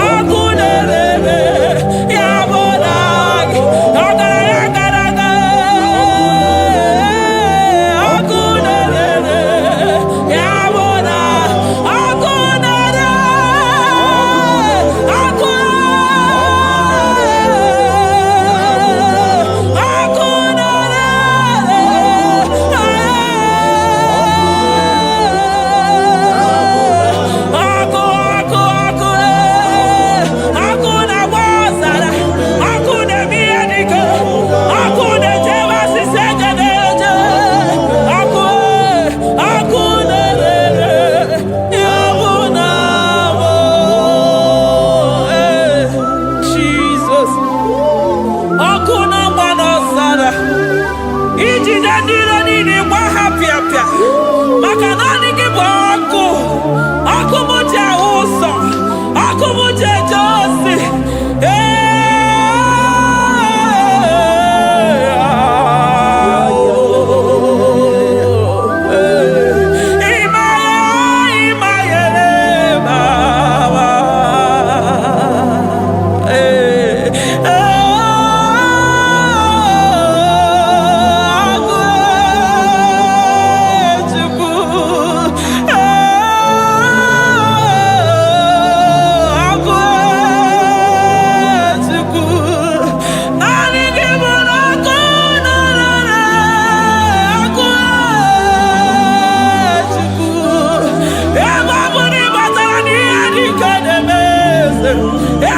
ọkụ na-elele ya bụ na gị ọgaranya gara aga ọkụ na-elele ya bụ na ọkụ na-elele ọkụ ọkụ na-agba ọzara ọkụ na-eme ihe dike ọkụ na-ejebe asịsị ege na-eje ọkụ na-elele ya bụ na bụ Jizọs ọkụ na-agba n'ọzara ijide ndị iro niile gba ha pịapịa maka na ọ dị gị bụ ọkụ ọkụ m ji ahụ ụzọ ọkụ m ji eje ozi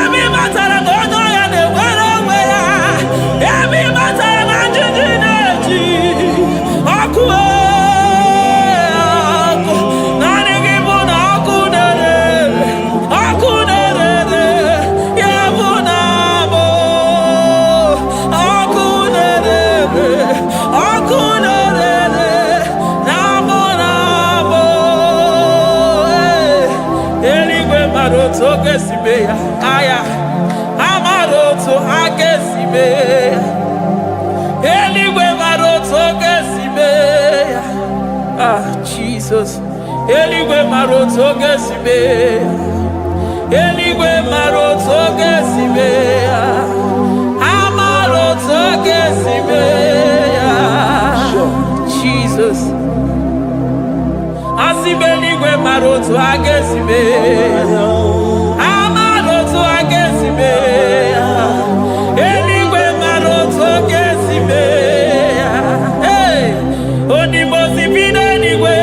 ebe batara na onye ọya na-enwere onwe ya ebe batara na njiji na-eji ọkụ ọkụ naanị gị bụ na ọkụ na-erere ọkụ na-erere ya bụ na abụ ọkụ na-erere ọkụ na-erere na abụ na abụ eluigwe mara otu oge si mee ya aya amara otu aka esi mee ya eluigwe mara otu oge si mee ya Jizọs eluigwe mara otu oge si mee ya eluigwe mara otu oge si mee ya amara otu oge si mee ya Jizọs asị m eluigwe mara otu aka esi mee ya amara otu aka esi mee ya eluigwe mara otu oge esi mee ya onimozi bi n'eluigwe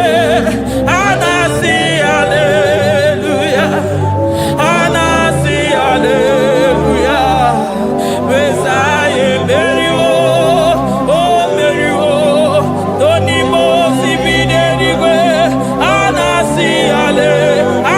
a na-asị haleluya a na-asị haleluya Mesaya emeriwo o meriwo onimozi bi n'eluigwe a na-asị haleluya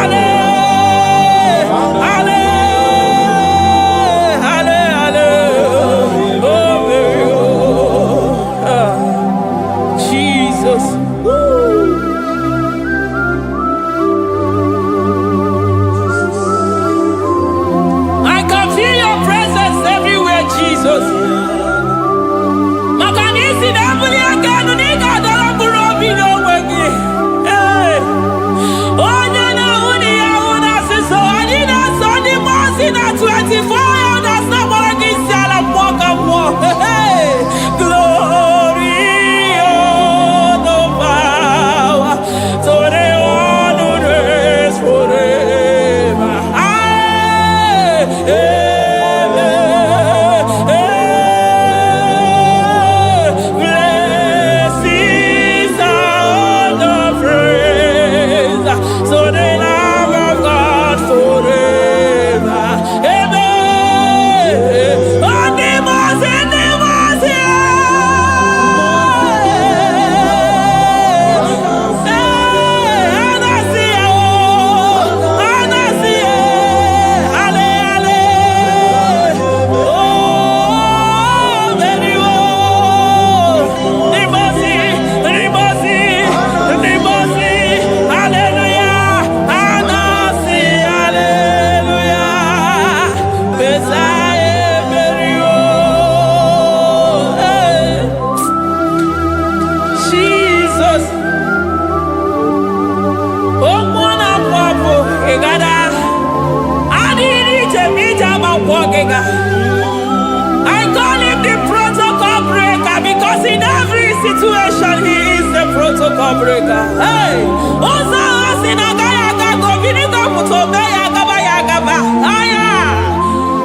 situation, he is the protocol breaker. Hey, Oza Asinagaya Gago, Viniga Mutobeya Gabaya Gaba. Aya,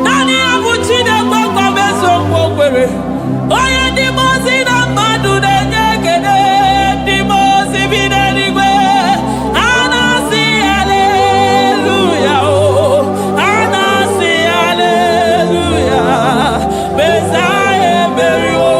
Nani Abuchina Boko Beso Bokwere. Oya Dimozina Madu de Negede, Dimozi Binanigwe. Anasi, hallelujah. Oh, Anasi, hallelujah. Messiah, Berio.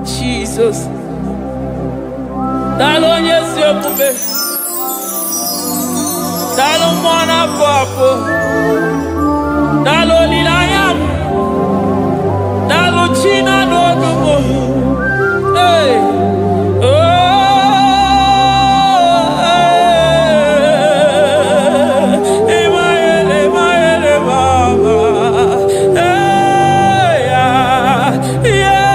Jesus. Dalo nyesi okube. Dalo mwana papo. Dalo lilayam. Dalo china dodumo. Hey. Oh. Emayele baba. Hey. Yeah.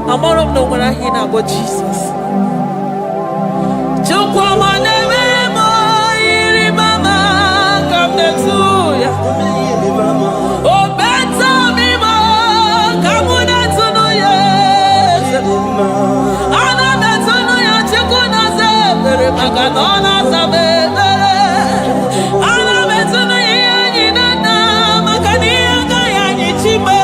I'm all of no when I hear about Jesus. Oh, better me, come on, that's no yes. I'm not better no yes, you could not say, very magadona, I'm not better no yes, Makania, Gayani, Chiba.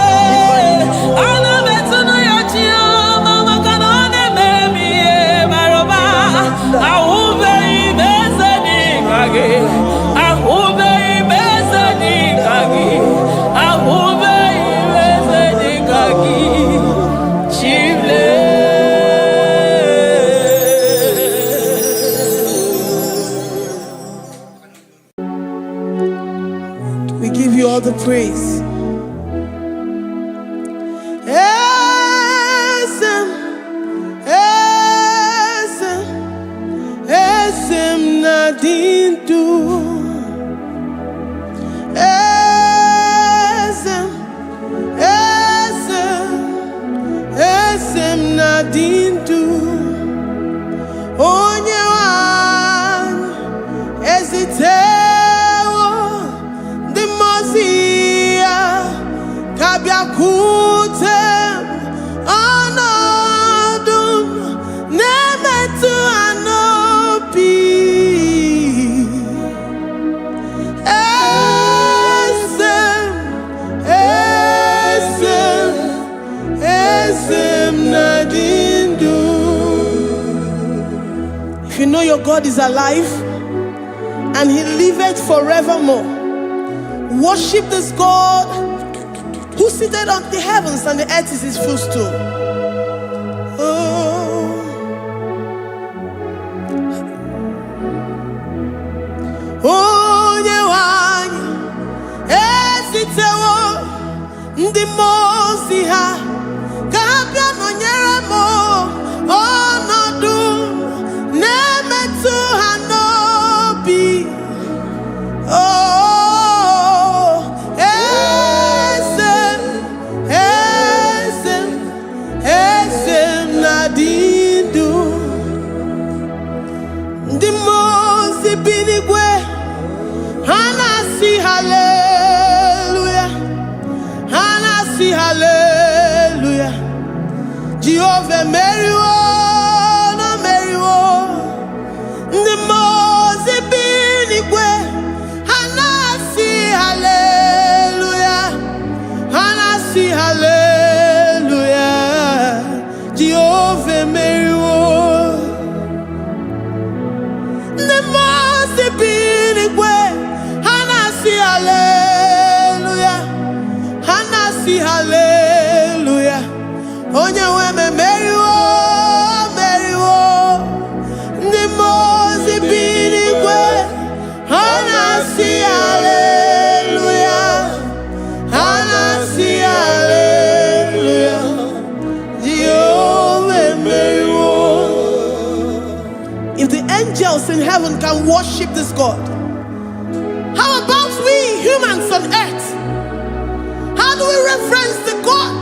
We give you all the praise. Esem nadindu. Esem nadindu. Onyewan ezitewo your God is alive and he liveth forevermore. Worship this God who seated on the heavens and the earth is his footstool. Oh, nyewani esitewo ndi mozi ha kapia nonyere mo onodu nemetu hanobi. Oh, esem nadindu ndi mozi binigwe hanasi hallelujah, hanasi hallelujah. Jehovah Meriwo, no Meriwo, the Mose binigwe, hanasi hallelujah, hanasi hallelujah. Jehovah Meriwo, the Mose binigwe, hanasi hallelujah, hanasi hallelujah. Onye weme meriwo, meriwo, ndi mozi binigwe, hanasi hallelujah, hanasi hallelujah. Jehovah meriwo. If the angels in heaven can worship this God, how about we humans on earth? How do we reference the God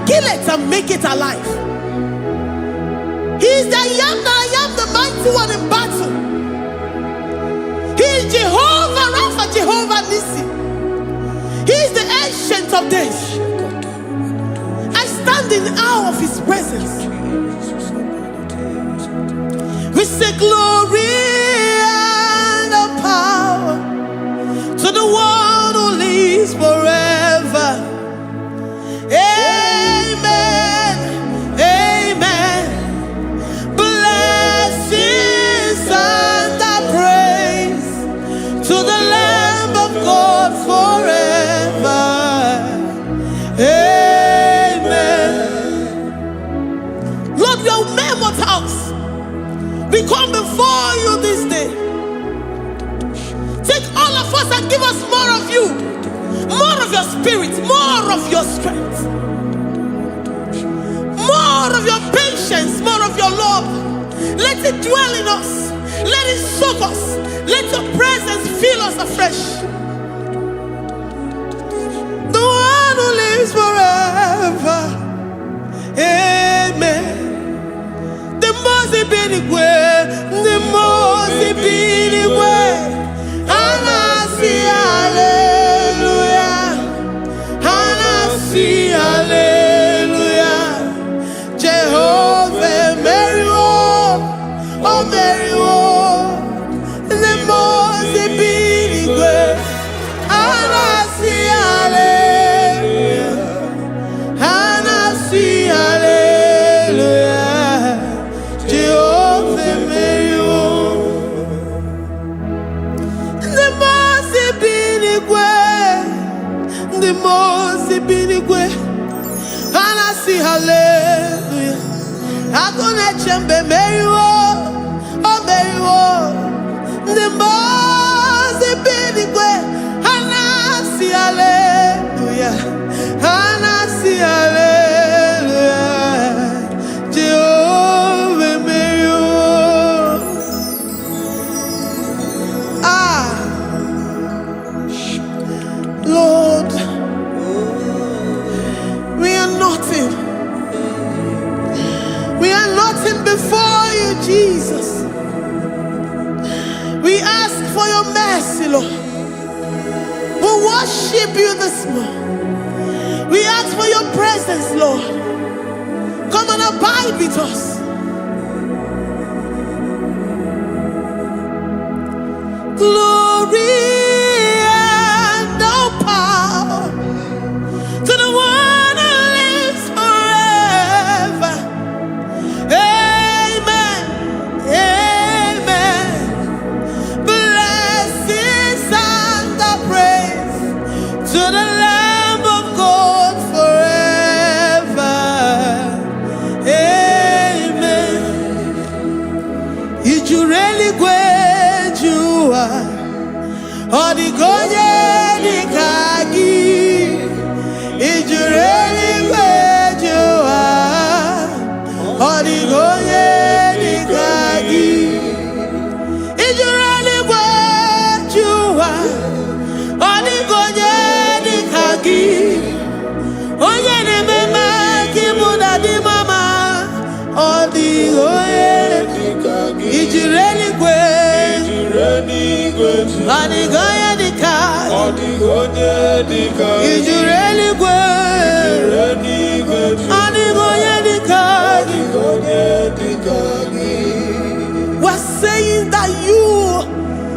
kill it and make it alive? He is the I am, the mighty one in battle. He is Jehovah Rapha, Jehovah Nissi. He is the ancient of days. I stand in awe of his presence. We say glory and power to the one who lives forever. Amen, amen. Blessings and praise to the Lamb of God forever. Amen. Lord, we are mere mortals. We come before you this day. Take all of us and give us more of you. More of your spirit, more of your strength, more of your patience, more of your love. Let it dwell in us. Let it soak us. Let your presence fill us afresh. The one who lives forever. Amen. The Mose binigwe, the Mose binigwe, hanasi hallelujah, hanasi hallelujah. Jehovah Meriwo, oh Meriwo, the Mose binigwe, hanasi hallelujah, hanasi hallelujah. Jehovah Meriwo, the Mose binigwe, the Mose binigwe, hanasi hallelujah. Agone chembe Meriwo, oh Meriwo, the Mose binigwe, hanasi hallelujah, hanasi hallelujah. Jehovah Meriwo. Ah, Lord, we are nothing. We are nothing before you, Jesus. We ask for your mercy, Lord. We worship you this morning. We ask for your presence, Lord. Come and abide with us. Glory and all power to the one who lives forever. Amen. Odigonye dikagi ijureli gwejuwa. Odigonye dikagi ijureli gwejuwa. Odigonye dikagi onye nemema kimuda di mama. Odigonye dikagi ijureli Odigonye dikagi Odigonye dikagi ijureli Odigonye dikagi We're saying that you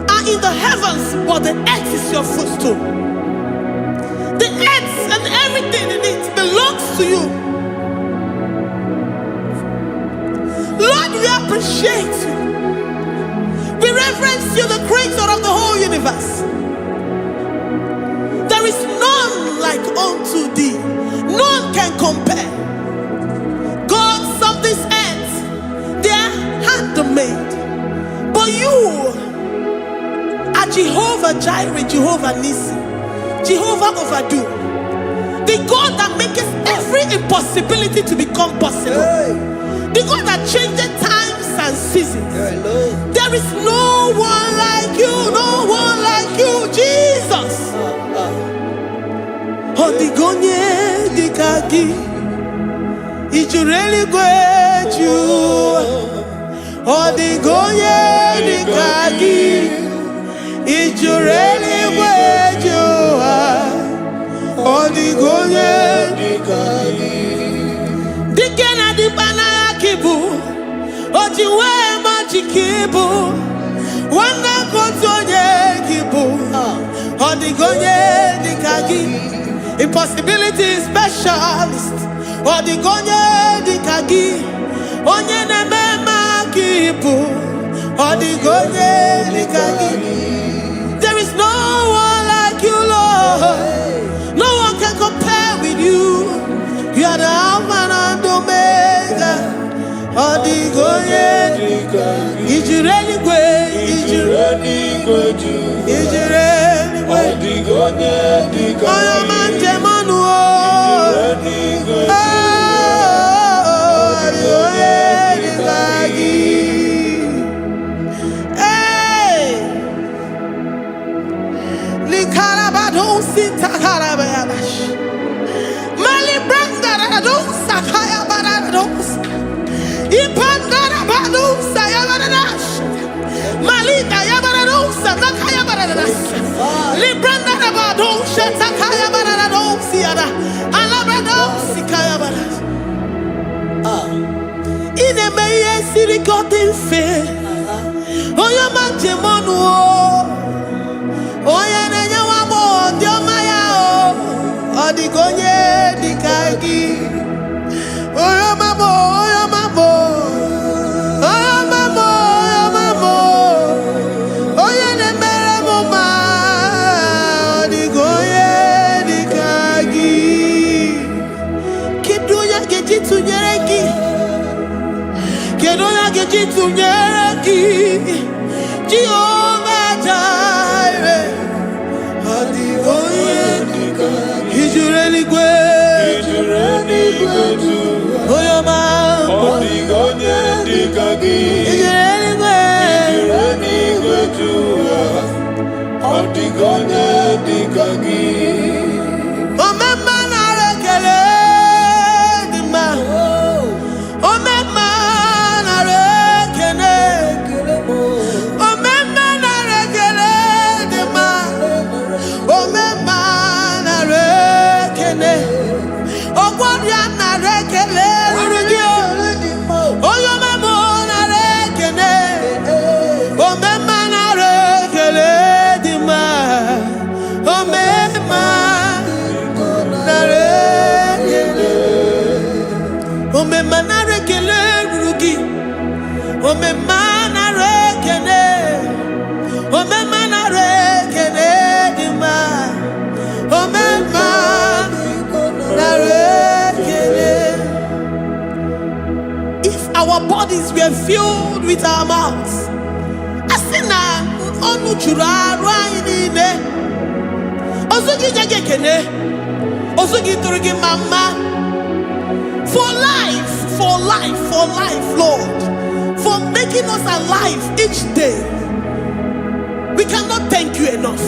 are in the heavens, but the earth is your footstool. The earth and everything in it belongs to you. Lord, we appreciate you. We reverence you, the creator of the whole universe. There is none like unto thee. None can compare. Gods of this earth, they are handmade. But you are Jehovah Jireh, Jehovah Nissi, Jehovah Overdo. The God that makes every impossibility to become possible. The God that changes times and seasons. There is no one like you, no one like you, Jesus. Odigonye dikagi ijureli gweju. Odigonye dikagi ijureli gweju. Odigonye dikagi dikena dibana kibu. Ojiwe majikibu. Wana kontonye kibu. Odigonye dikagi impossibility specialist. Odigonye dikagi onye nemema kibu. Odigonye dikagi. There is no one like you, Lord. No one can compare with you. You are the Alpha and Omega. Odigonye ijureli gwe ijureli Odigonye dikagi oyo manje manu Odigonye dikagi. Hey, likarabado sitakarabayabash mali branda rado sakaya barados. Ipandara badusa yabaradas. Malita yabaradusa takaya baradas. Libranda badusa takaya barados yada. Alabrados kaya baradas. Ine meye siri gotin fe. Oya manje monu o. Oya nenya wamo diomaya o. Odigonye dikagi. Oya mamo, oya mamo. Oya mamo, oya mamo. Oya nemere moma. Odigonye dikagi. Kiduya gejitu nyereki. Kiduya gejitu nyereki. Jehovah Jireh. Odigonye dikagi. Ijureli gwe. Oyo mamo Odigonye dikagi ijureli gweju. Odigonye dikagi omema na rekele dima. Omema na rekele. Omema na rekele dima. Omema na rekele. Ogwaria na rekele rugio. Oyo memo na rekele. Omema na rekele dima. Omema na rekele. Omema na rekele rugi. Omema na rekele. Omema na rekele dima. Omema na rekele. If our bodies were filled with our mouths, asina onu juru anyị niile. Ozu gị nye gị ekele. Ozu gị tụrụ gị mama. For life, Lord. For making us alive each day. We cannot thank you enough.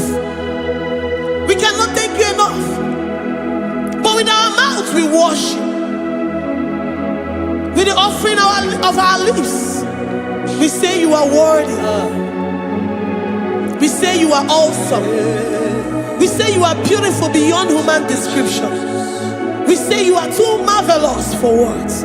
We cannot thank you enough. But with our mouths we worship. With the offering of our lips, we say you are worthy. We say you are awesome. We say you are beautiful beyond human description. We say you are too marvelous for words.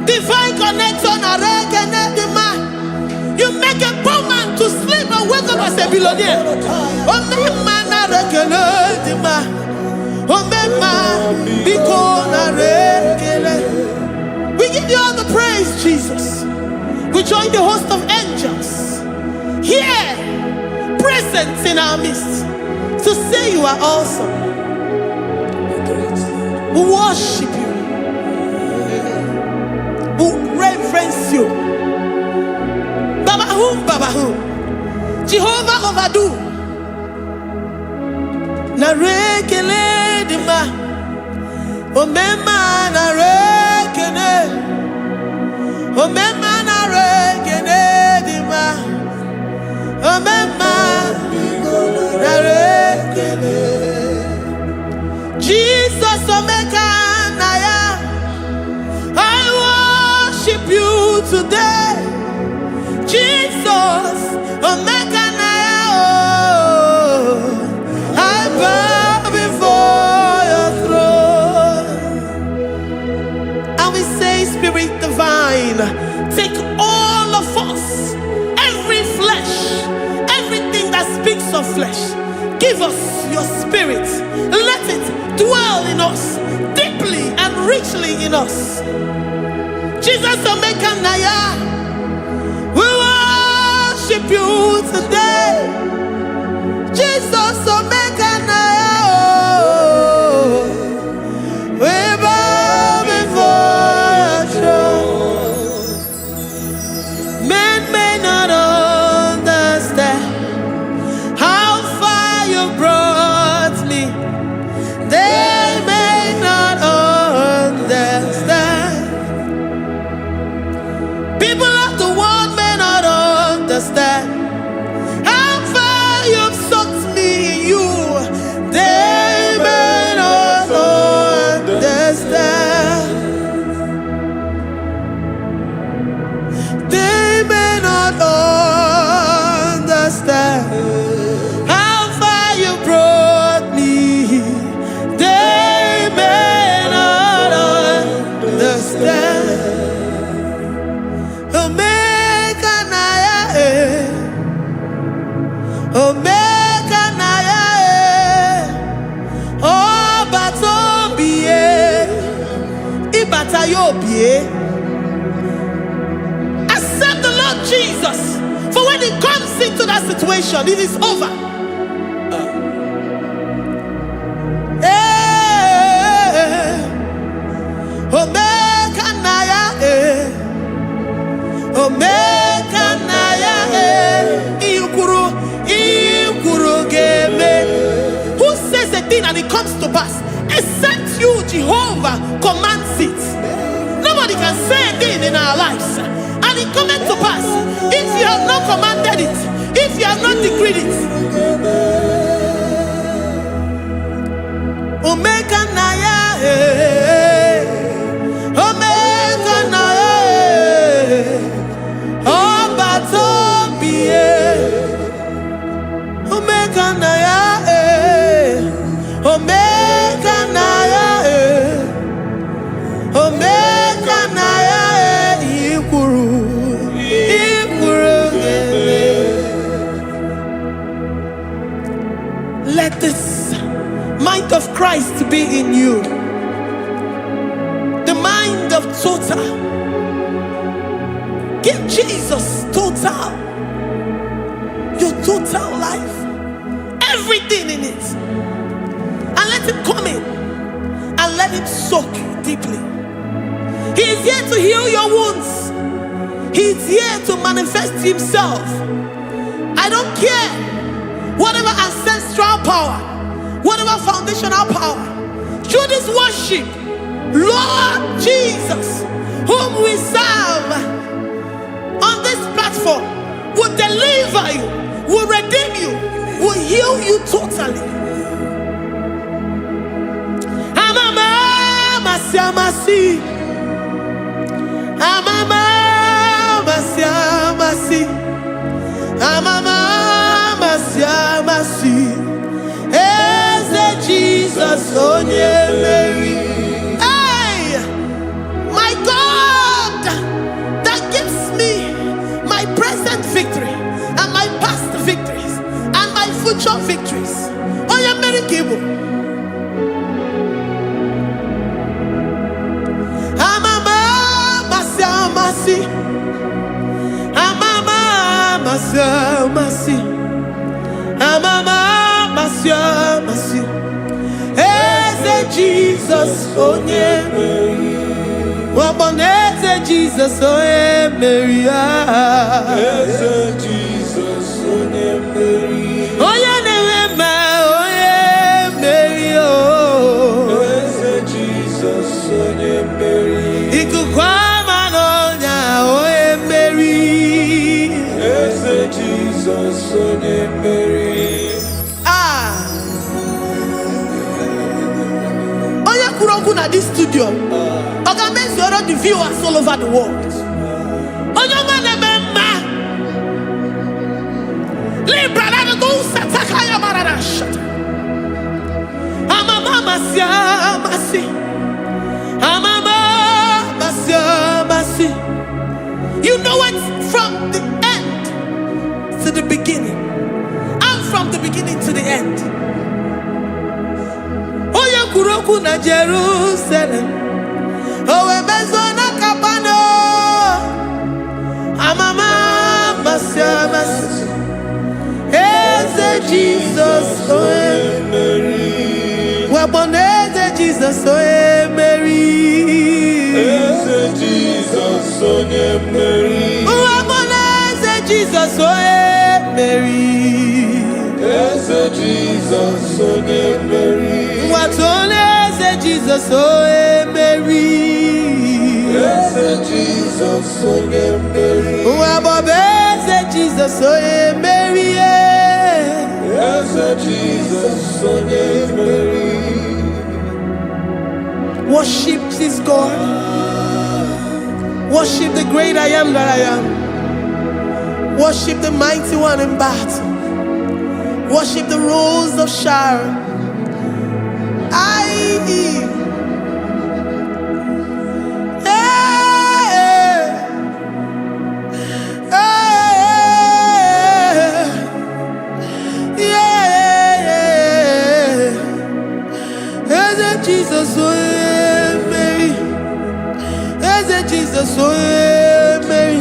Divine connection. You make a poor man to sleep and wake up as a billionaire. We give you all the praise, Jesus. We join the host of angels here, present in our midst, to say you are awesome. We worship you. We reverence you. Baba whom? Jehovah overdo. Narekele dima. Omema narekele. Omema narekele dima. Omema narekele. Jesus omeka naya. I worship you today. Jesus, omeka naya. I bow before your throne. And we say, Spirit divine, take all of us, every flesh, everything that speaks of flesh. Give us your spirit. Let it dwell in us, deeply and richly in us. Jesus, omeka naya. We worship you today. Jesus, omeka naya. We bow before your throne. Men may not understand how far you brought me. They may not understand. People of the world may not understand how far you've sucked me in you. They may not understand. They may not understand how far you brought me. They may not understand. Omeka naya, omeka naya, obatombiye, ibatayobiye. Accept the Lord Jesus, for when He comes into that situation, it is over. Omeka naya, omeka naya, ikuru game. Who says a thing and it comes to pass? Except you, Jehovah, commands it. Nobody can say a thing in our lives and it comes to pass if you have not commanded it, if you have not decreed it. Omeka naya, omeka naya, obatombiye, omeka naya, omeka naya, omeka naya, ikuru geme. mind of Christ to be in you. The mind of total. Give Jesus total. Your total life. Everything in it. And let him come in. And let him soak you deeply. He is here to heal your wounds. He is here to manifest himself. I don't care. Whatever ancestral power, whatever foundational power, through this worship, Lord Jesus, whom we serve on this platform, will deliver you, will redeem you, will heal you totally. Amamasi, Eze Jesus, onye Mary. Hey, my God, that gives me my present victory and my past victories and my future victories. Onye Mary Kibu. Amamasi, Eze Jesus, onye Mary. Waboneze Jesus, onye Mary. Eze Jesus, onye Mary. Onye Newema, onye Mary. Eze Jesus, onye Mary. Ikukwama n'ọnya, onye Mary. Eze Jesus, onye Mary. At this studio, organize all the viewers all over the world. You know it from the end to the beginning, and from the beginning to the end. Kuroku na Jerusalem, owe bezona kapano, amama masiamasi. Eze Jesus, oe Mary. Waboneze Jesus, oe Mary. Eze Jesus, oe Mary. Waboneze Jesus, oe Mary. Eze Jesus, oe Mary. Watoneze Jesus, oe Mary. Eze Jesus, oe Mary. Wabobeze Jesus, oe Mary. Eze Jesus, oe Mary. Worship this God. Worship the great I am that I am. Worship the mighty one in battle. Worship the rose of Sharon. Jesus, oh Mary. Jesus, oh Mary.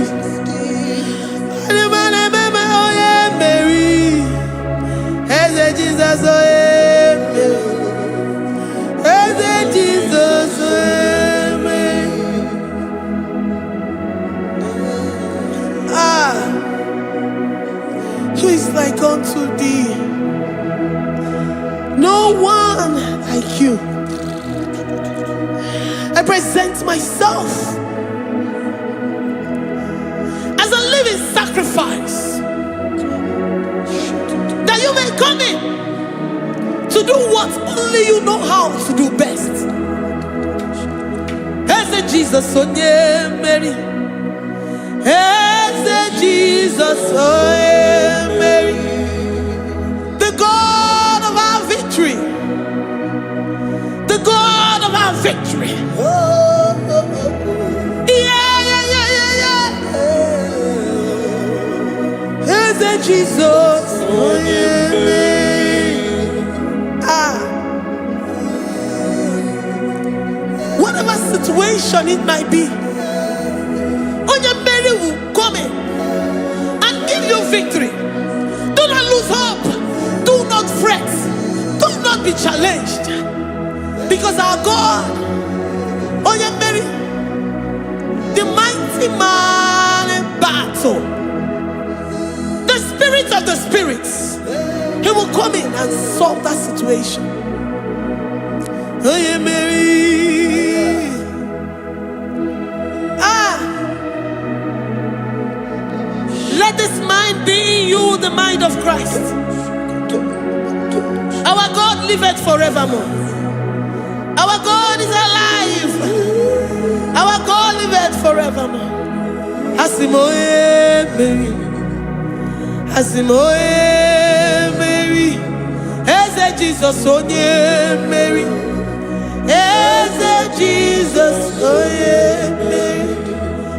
Mary. Jesus, oh Jesus, Mary. Who is like unto thee? No one like you. I present myself as a living sacrifice, that you may come in to do what only you know how to do best. Eze Jesus, oh Mary. Eze Jesus, oh Mary. The God of our victory. The God of our victory. Eze Jesus, oh Mary. situation it might be, Onyemeri will come in and give you victory. Do not lose hope. Do not fret. Do not be challenged. Because our God, Onyemeri, the mighty man in battle, the spirit of the spirits, he will come in and solve that situation. Onyemeri. Let this mind be in you, the mind of Christ. Our God liveth forevermore. Our God is alive. Our God liveth forevermore. Asimoye Mary. Asimoye Mary. Eze Jesus onye Mary. Eze Jesus onye Mary.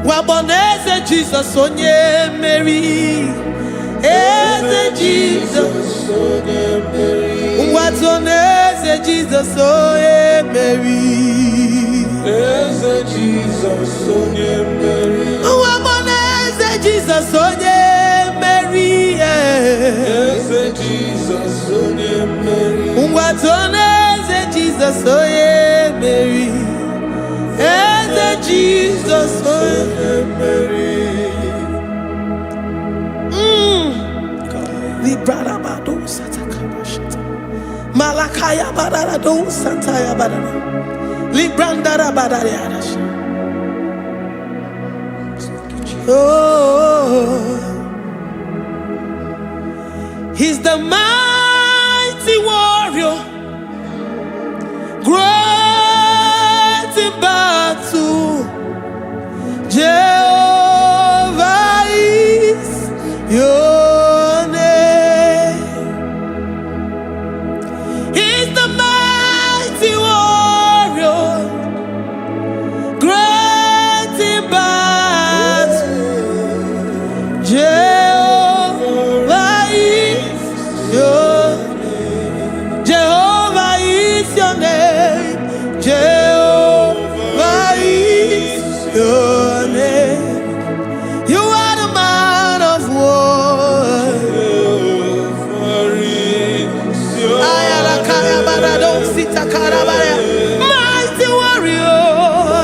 Waboneze Jesus onye Mary. Eze Jesus onye Mary. Watoneze Jesus onye Mary. Eze Jesus onye Mary. Waboneze Jesus onye Mary. Eze Jesus onye Mary. Watoneze Jesus onye Mary. Eze Jesus onye Mary. Librada bado satakaba shata. Malakaya badara do sataya badara. Librandara badara yadash. Oh, he's the mighty warrior, great in battle. Jehovah is your name. He's the mighty warrior, great in battle. Jehovah is your name. Jehovah is your name. Jehovah is your name. You are the man of war. Jehovah is your Ayalakaya barado sita karabaya. Mighty warrior.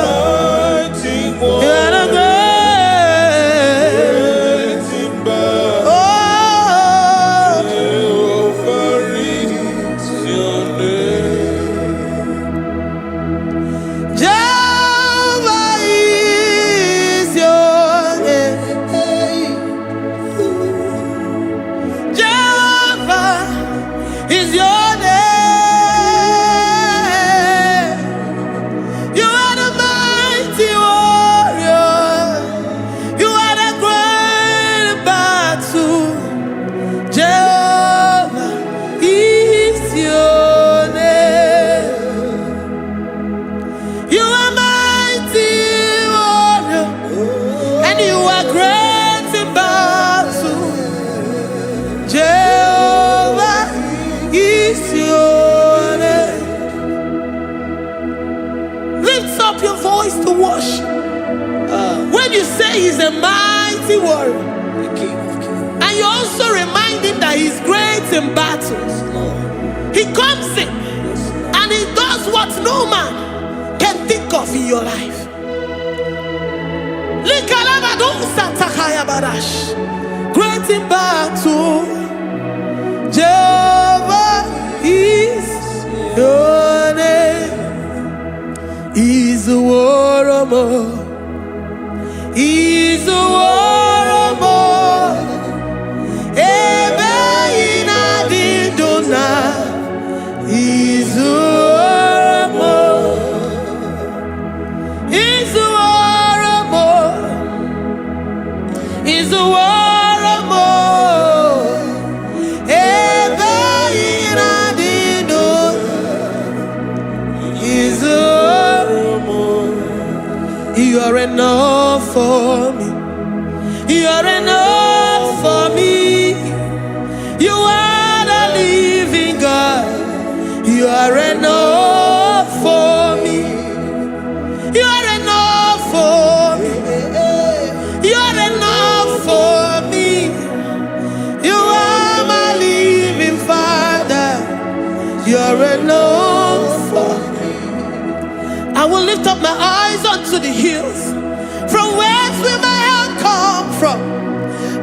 mighty You one. are the great. Great in battle. Oh, Jehovah is your name. Jehovah is your name. Jehovah is your name. You are the mighty warrior. You are the great battle. Jehovah is your name. You are mighty warrior, and you are great in battle. Jehovah is your name. Lift up your voice to worship. When you say he's a mighty warrior, The King of Kings. and you also remind him that he's great in battles, he comes in and he does what no man can think of in your life. Great in battle, Jehovah is your name. He's a warrior. He's a warrior. Ebe inadidona. He's a warrior. He's a warrior. He's a warrior. Ebe inadidona. He's a warrior. You are enough for me. You are enough for me. You are the living God. You are enough for me. You enough for me. I will lift up my eyes unto the hills. From whence will my help come from?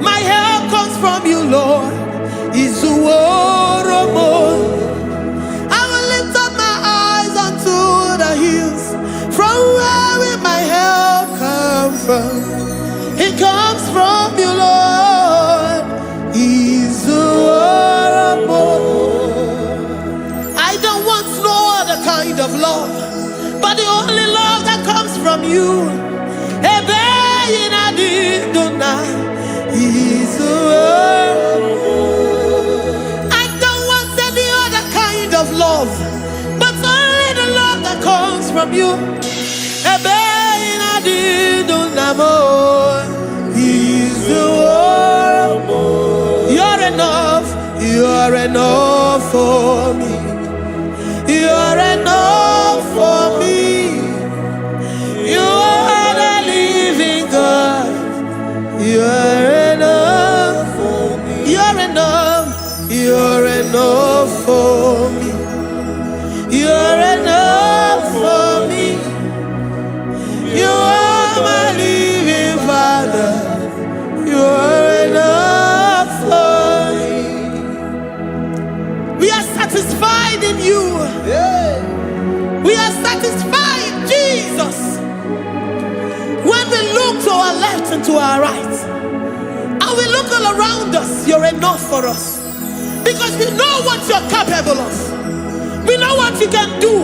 My help comes from you, Lord. Is the word of God. I will lift up my eyes unto the hills. From where will my help come from? It comes from you, Lord. Is the word of God. I don't want no other kind of love, but the only love that comes from you. Is the word. I don't want any other kind of love, but only the love that comes from you. Is the word. You're enough. You're enough for me. You're enough for me. You are the living God. You're enough for me. You're enough. You're enough for me. You're enough for me. You are my living Father. You're enough for me. We are satisfied in you. We are satisfied, Jesus. When we look to our left and to our right, and we look all around us, you're enough for us. Because we know what you're capable of. We know what you can do.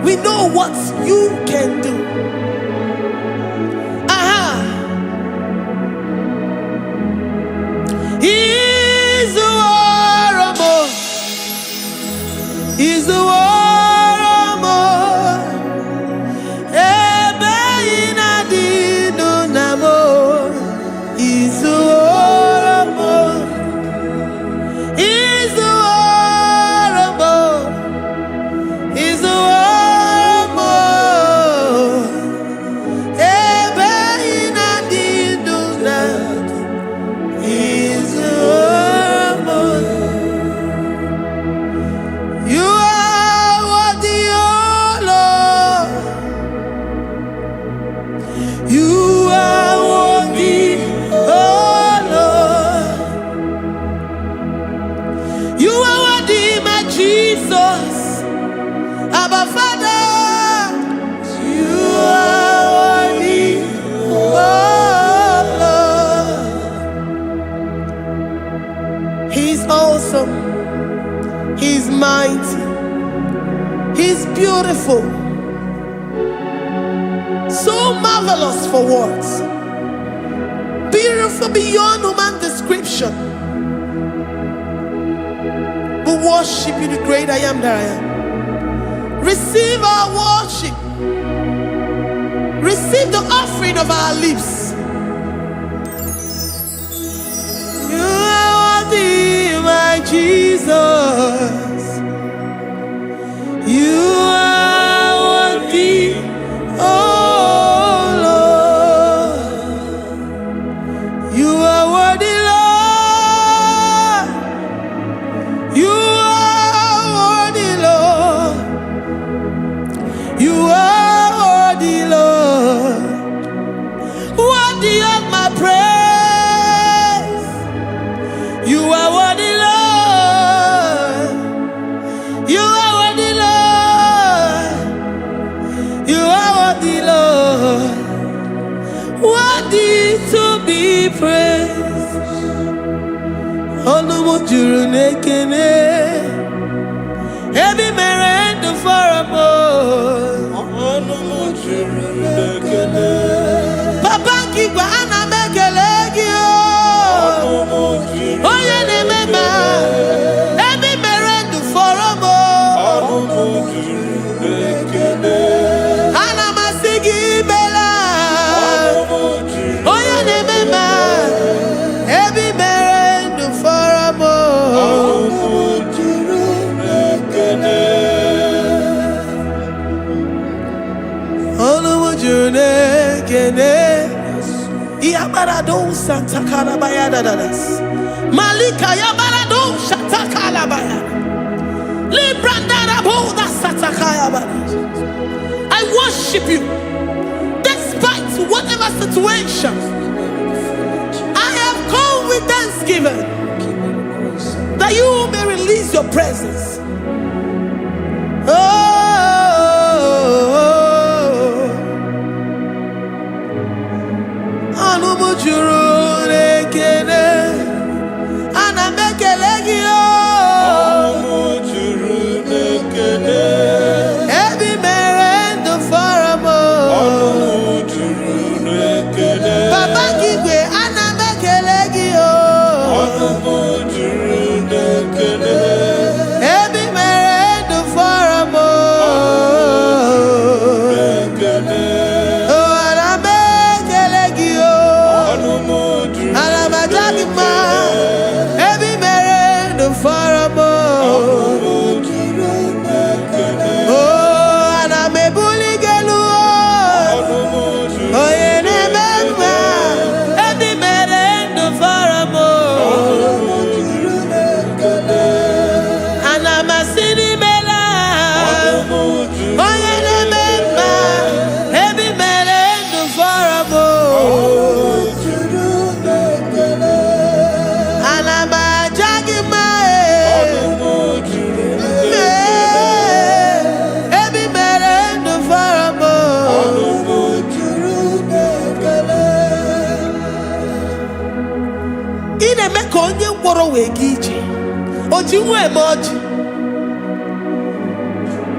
We know what you can do. He's the war of more. He's the war of more. He's the war of more. He's the war of more. He's the war of more. He's the war of more. You are worthy, oh Lord. You are worthy, oh Lord. You are worthy, my Jesus. Abba Father, you are worthy, oh Lord. He's awesome. He's mighty. He's beautiful. So marvelous for words. Beautiful beyond human description. We worship you, the great I am that I am. Receive our worship. Receive the offering of our lips. You are worthy, my Jesus. You are worthy, oh Lord. You are worthy, Lord. You are worthy, Lord. You are worthy, Lord. Worthy of my praise. You are worthy, Lord. You are worthy, Lord. You are worthy, Lord. Worthy to be praised. Onumujuru nekene. Every merend for a more. Onumujuru nekene. Papa kigwa ana mekelegio. Oye ne mema. Every merend for a more. Onumujuru nekene. Ana masigi bela. Oye ne mema. Every merend for a more. Onumujuru nekene. Onumujunekene. Iabarado Santa Baya dadas. Malika Yabarado Shatakala Baya. I worship you despite whatever situation. I have come with thanksgiving that you may release your presence.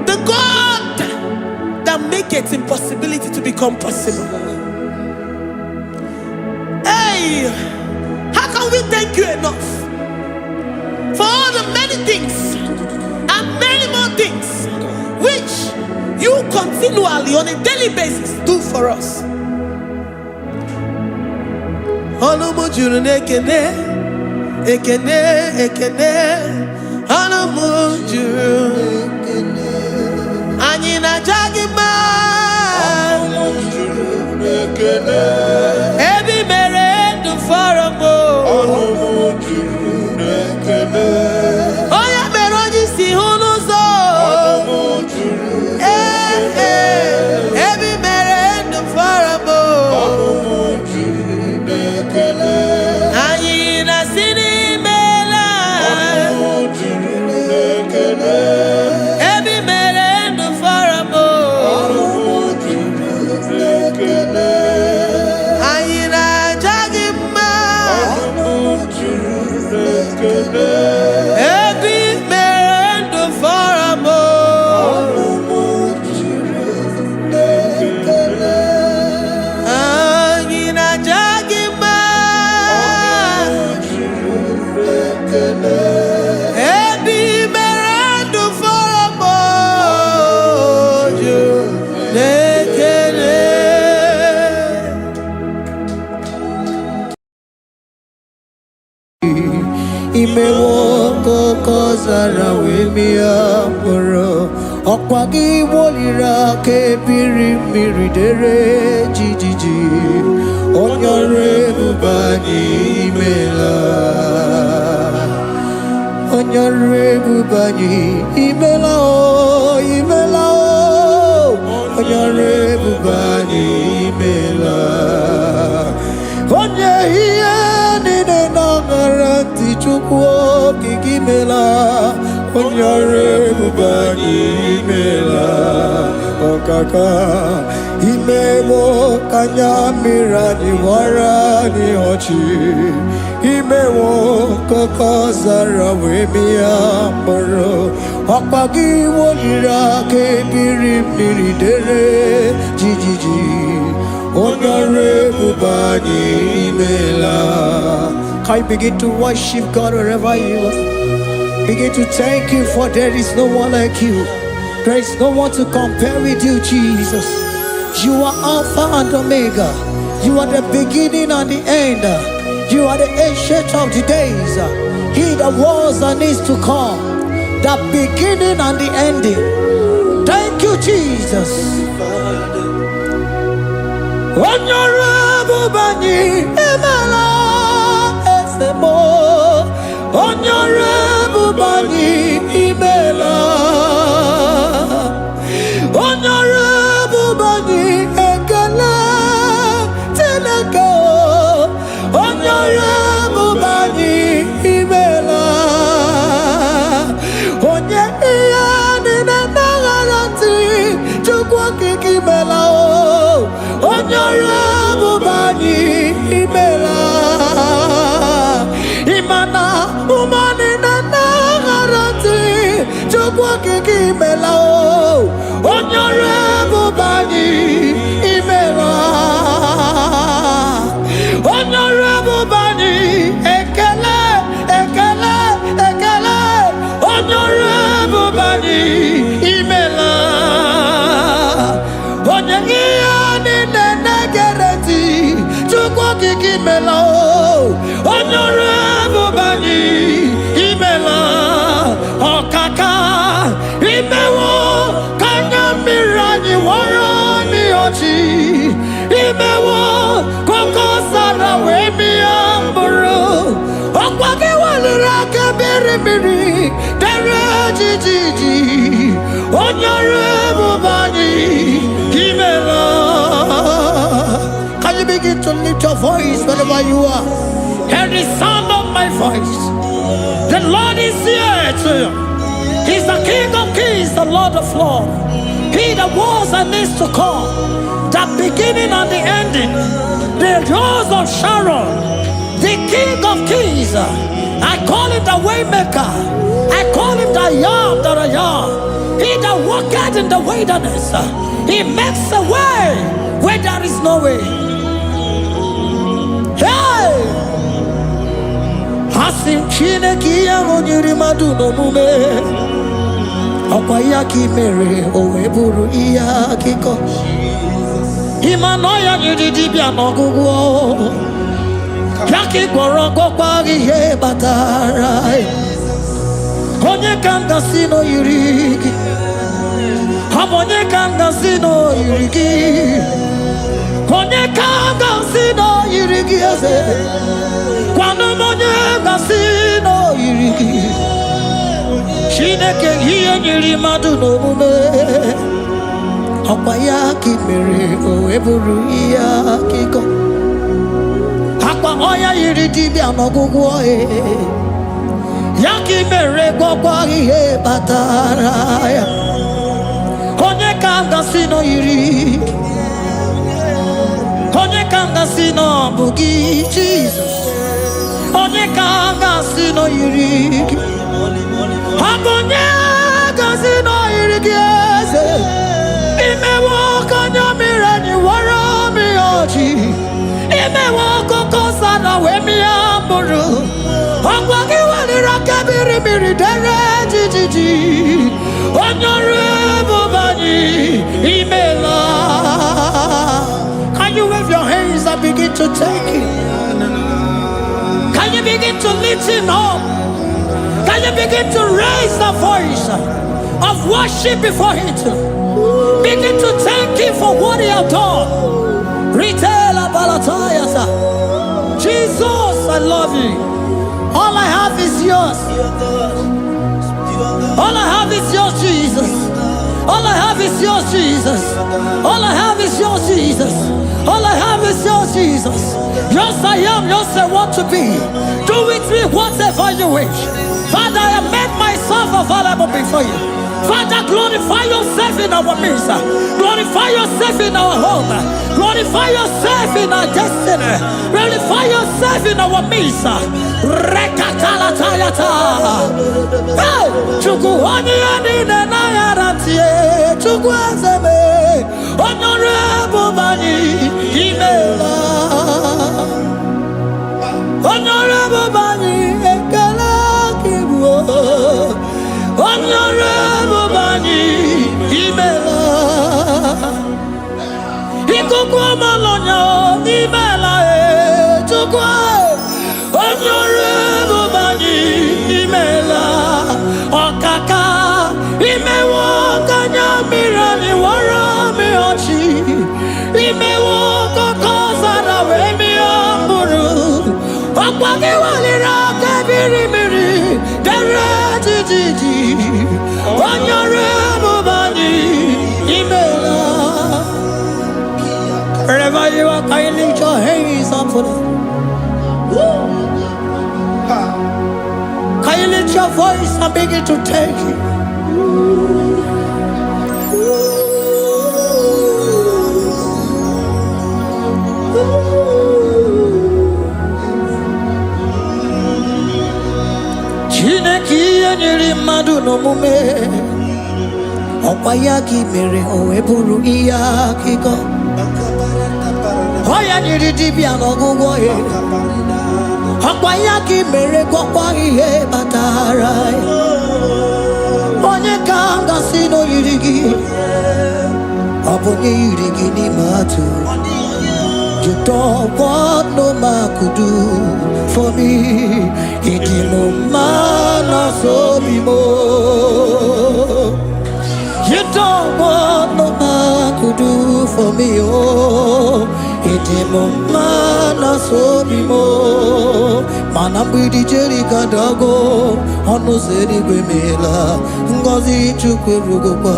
The God that makes impossibility to become possible. Hey, how can we thank you enough for all the many things and many more things which you continually on a daily basis do for us? Ekene Anamujuru Anyina Jagima Ebi mere du faramo Oya meroji si hunuzo Ebi mere du faramo Anyina sini Imewoko kozara wemia moro Okwagi wolira ke biri miridere jijiji Onyore bubani imela Onyore bubani imela o imela o Onyore bubani imela Onye hiye nine nangaranti chukwo kikimela Onyore bubani imela Okaka Imewo kanyamira ni wara ni ochi Imewo kokozara wemia moro Okpagi wolira ke biri miridere jijiji Onyore bubani imela. Can you begin to worship God wherever you are? Begin to thank Him, for there is no one like you. There is no one to compare with you, Jesus. You are Alpha and Omega. You are the beginning and the end. You are the ancient of the days. He that was and is to come. The beginning and the ending. Thank you, Jesus. Onyore bubani imela esemo. Onyore bubani imela. kiki mela o onyore bubani imela onyore bubani ekele ekele ekele onyore bubani imela onyengi ani nenegereti chukwu kiki mela o onyore bubani imela okaka imewo kanya mirani warani ochi imewo koko sara we mi amburu okwage walira ke birimiri dere jijiji onyore bubani imela. Can you begin to lift your voice wherever you are? Hear the sound of my voice. The Lord is here to you. He's the King of Kings, the Lord of Lords. He that was and is to come, the beginning and the ending, the Rose of Sharon, the King of Kings. I call him the Waymaker. I call him the Yam that I am. He that walketh in the wilderness, he makes a way where there is no way. Hey! Asim Chineke ya monyiri madu no mume Okwa ki mere owe buru iya kiko Imano ya nyiri dibia no gugu Yaki gorogo kwa gihe batara Onye kanda sino yurigi Onye kanda sino yurigi Onye kanda sino yurigi eze Kwano monye gasino yirigi Chineke hiye nyiri madu no mume Okwa ya ki mere o eburu iya kiko Akwa oya yiri dibia no gugu oe Ya ki mere gwagwa ihe batara ya Onye kanga sino yiri Onye kanga sino bugi Jesus Onye kanga sino yirigi Akonye kanga sino yirigi eze Imewo kanya mirani wara mi oji Imewo koko sana we mi amburu Akwagi walira kebiri miri dere jijiji Onyore bubani imela. Can you wave your hands and begin to take it? Can you begin to lift him up? Can you begin to raise the voice of worship before him? Begin to thank him for what he has done. Retailer Balatayasa. Jesus, I love you. All I have is yours. All I have is yours, Jesus. All I have is yours, Jesus. All I have is yours, Jesus. All I have is yours, Jesus. Yours I am, yours I want to be. Do with me whatever you wish. Father, I have made myself available before you. Father, glorify yourself in our midst. Glorify yourself in our home. Glorify yourself in our destiny. Glorify yourself in our midst. Rekatala tayata. Hey, chukuani ani na yaratie. Chukwazeme. Honorable bani imela. Honorable bani ekala kibuo. Honorable bani imela. Ikukwa malonya imela e chukwa. Honorable bani imela. Okaka imewo kanya mirani wara mi ochi. Imewo koko sara we mi amburu. Okwage walira kebiri miri dere jijiji. Honorable bani imela. Wherever you are, can you lift your hands up for them? Can you lift your voice and begin to take it? Chineke nyiri madu no mume Okwayaki mere oweburu iya kiko. Oya nyiri dibia n'ọgwụgwọ ya. Okwayaki mere gwọkwa ihe batara ya. Onye ka m gasị n'oyiri gị. Ọ bụ onye yiri gị n'ime atụ. You don't want no man could do for me. It is no man so be more. You don't want no man could do for me. Oh, it is no man so be more. Man, I'm with the Jerry Gadago. On no city Grimela. Ngozi Chukwerugopa.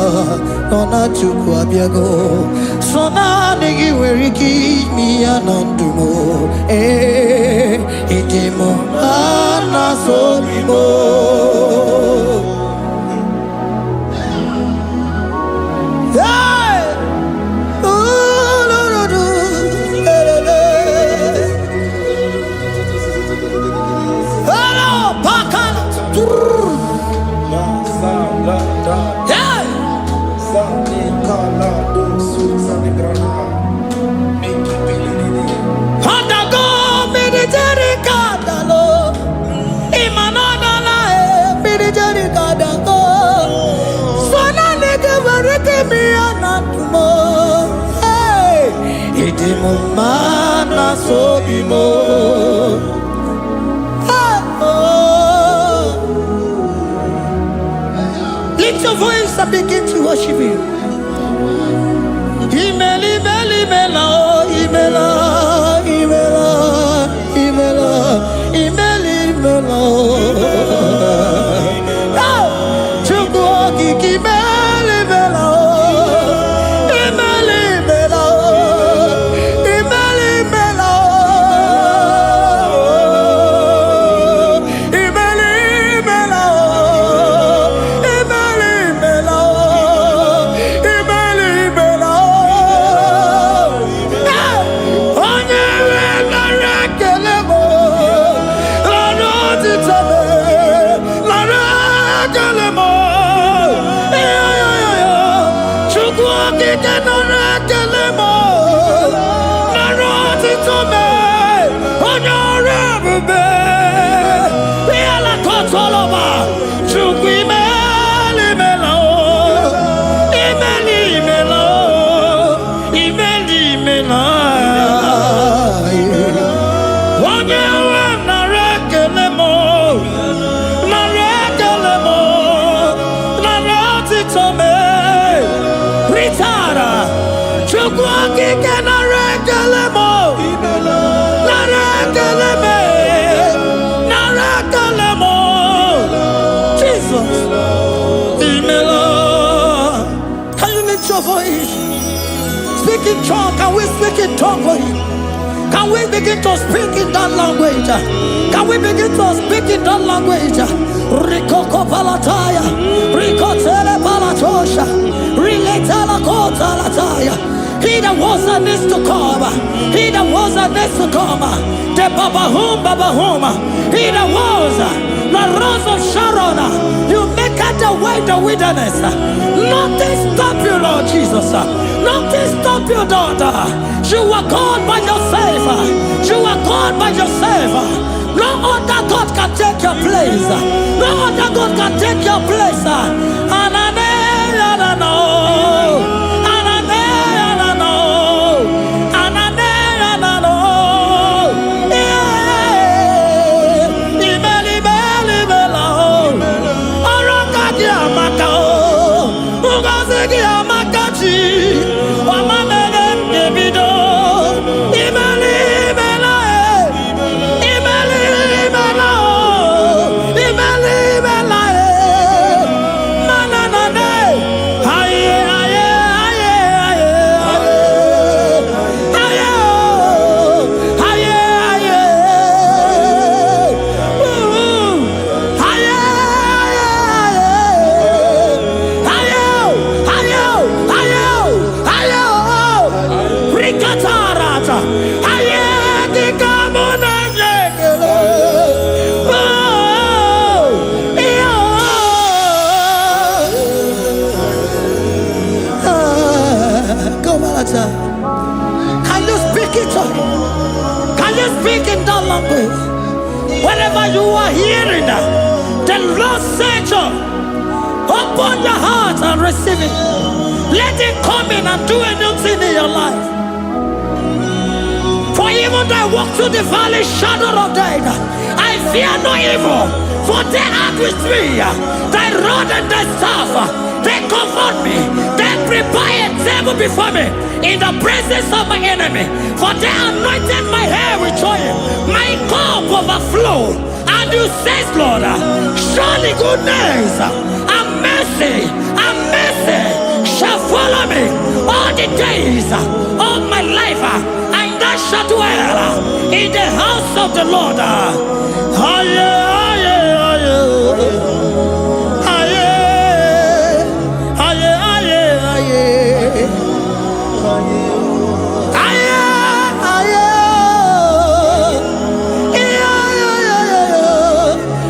Nona Chukwabiago. So now nigga where he keep me anandumo. It is no man so be more. Mana so be more. Lift your voice and begin to worship Him. Imela, imela, imela, imela, imela, imela, imela, imela. Chukwuoki imela, imela. Speak in tongue, can we speak in tongue for Him? Can we begin to speak in that language? Can we begin to speak in that language? Rikoko palataya, rikotele palatosha, riletala kota lataya. He that was and is to come, He that was and is to come, the babahum, He that was, the rose of Sharon, you make out the way the wilderness. Nothing stop you, Lord Jesus. Nothing stop you, daughter. You are God by yourself. You are God by yourself. No other God can take your place. No other God can take your place. Wherever you are hearing the Lord said, open your heart and receive it. Let it come in and do a new thing in your life. For even though I walk through the valley shadow of death, I fear no evil. For they are with me. Thy rod and thy staff, they comfort me. They prepare a table before me in the presence of my enemy. For they anointed my hair with oil. My cup overflow. And you say, Lord, surely goodness and mercy shall follow me all the days of my life. And I shall dwell in the house of the Lord.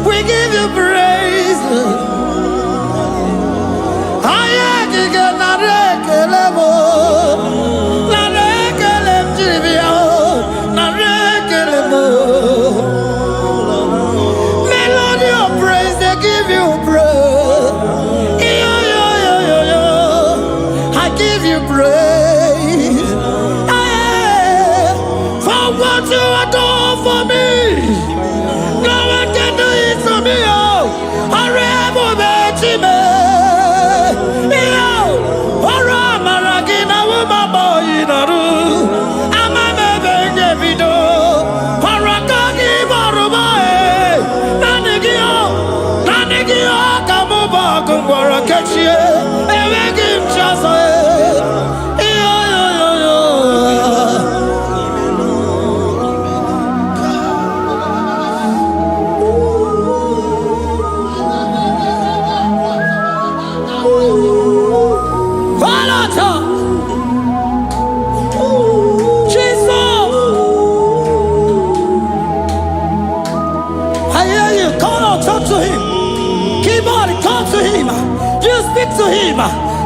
We give you praise. Melody of praise, they give you praise. I give you praise. For what you have done for me, no one can do it for me.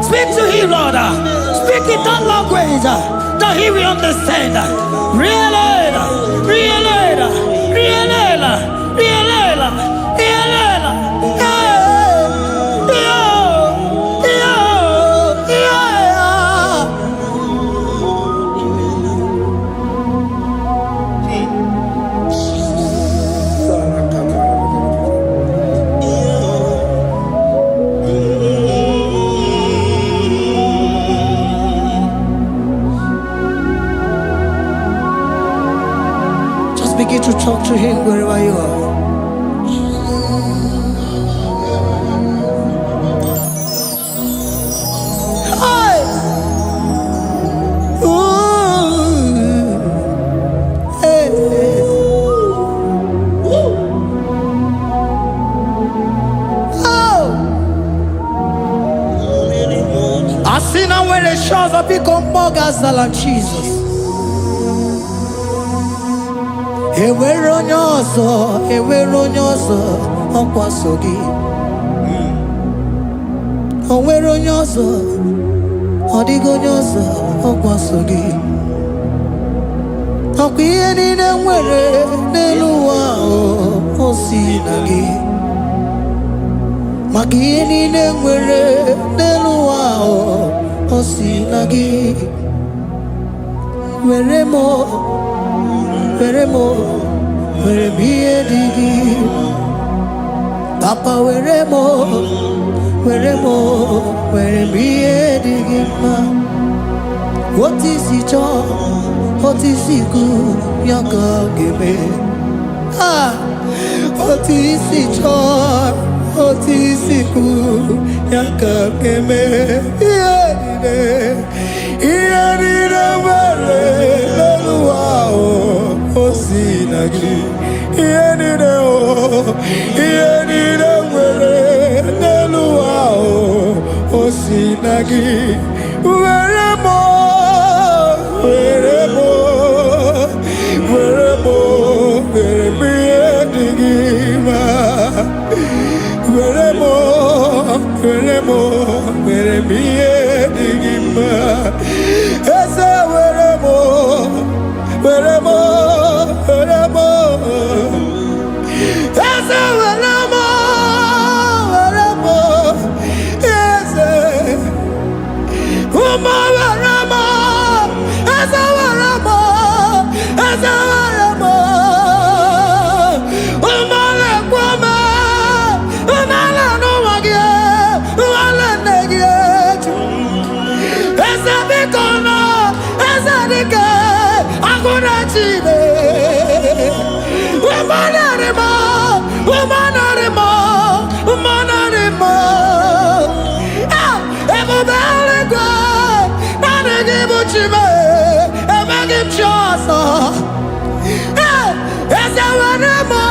Speak to him, Lord. Speak in that language that he will understand. Begin to talk to him wherever you are. Hi. Ooh. Hey. Oh. I see now where the shores have become more than Jesus. Ewere onye ọzọ ọkwaso gị. O nwere onye ọzọ, ọ dịghị onye ọzọ ọkwaso gị. Ọkwa ihe niile nwere n'elu ụwa o si na gị. Maka ihe niile nwere n'elu ụwa o si na gị. Were m ihe dị gị. Papa were m ihe dị gị mma. Otu isi chọọ, otu isi kwu ya ka ọ ga-eme. Otu isi chọọ, otu isi kwu ya ka ọ ga-eme. Ihe niile nwere n'elu ụwa o si na gị. Ihe niile nwere n'elu ụwa o si na gị. Were m ihe dị gị mma. Were m ihe dị gị mma. Eze were m Chile. Womanarimo, womanarimo, womanarimo. Ah, ebubelegwa, nanegibuchime, emegimchosa. Ah, esawanemo,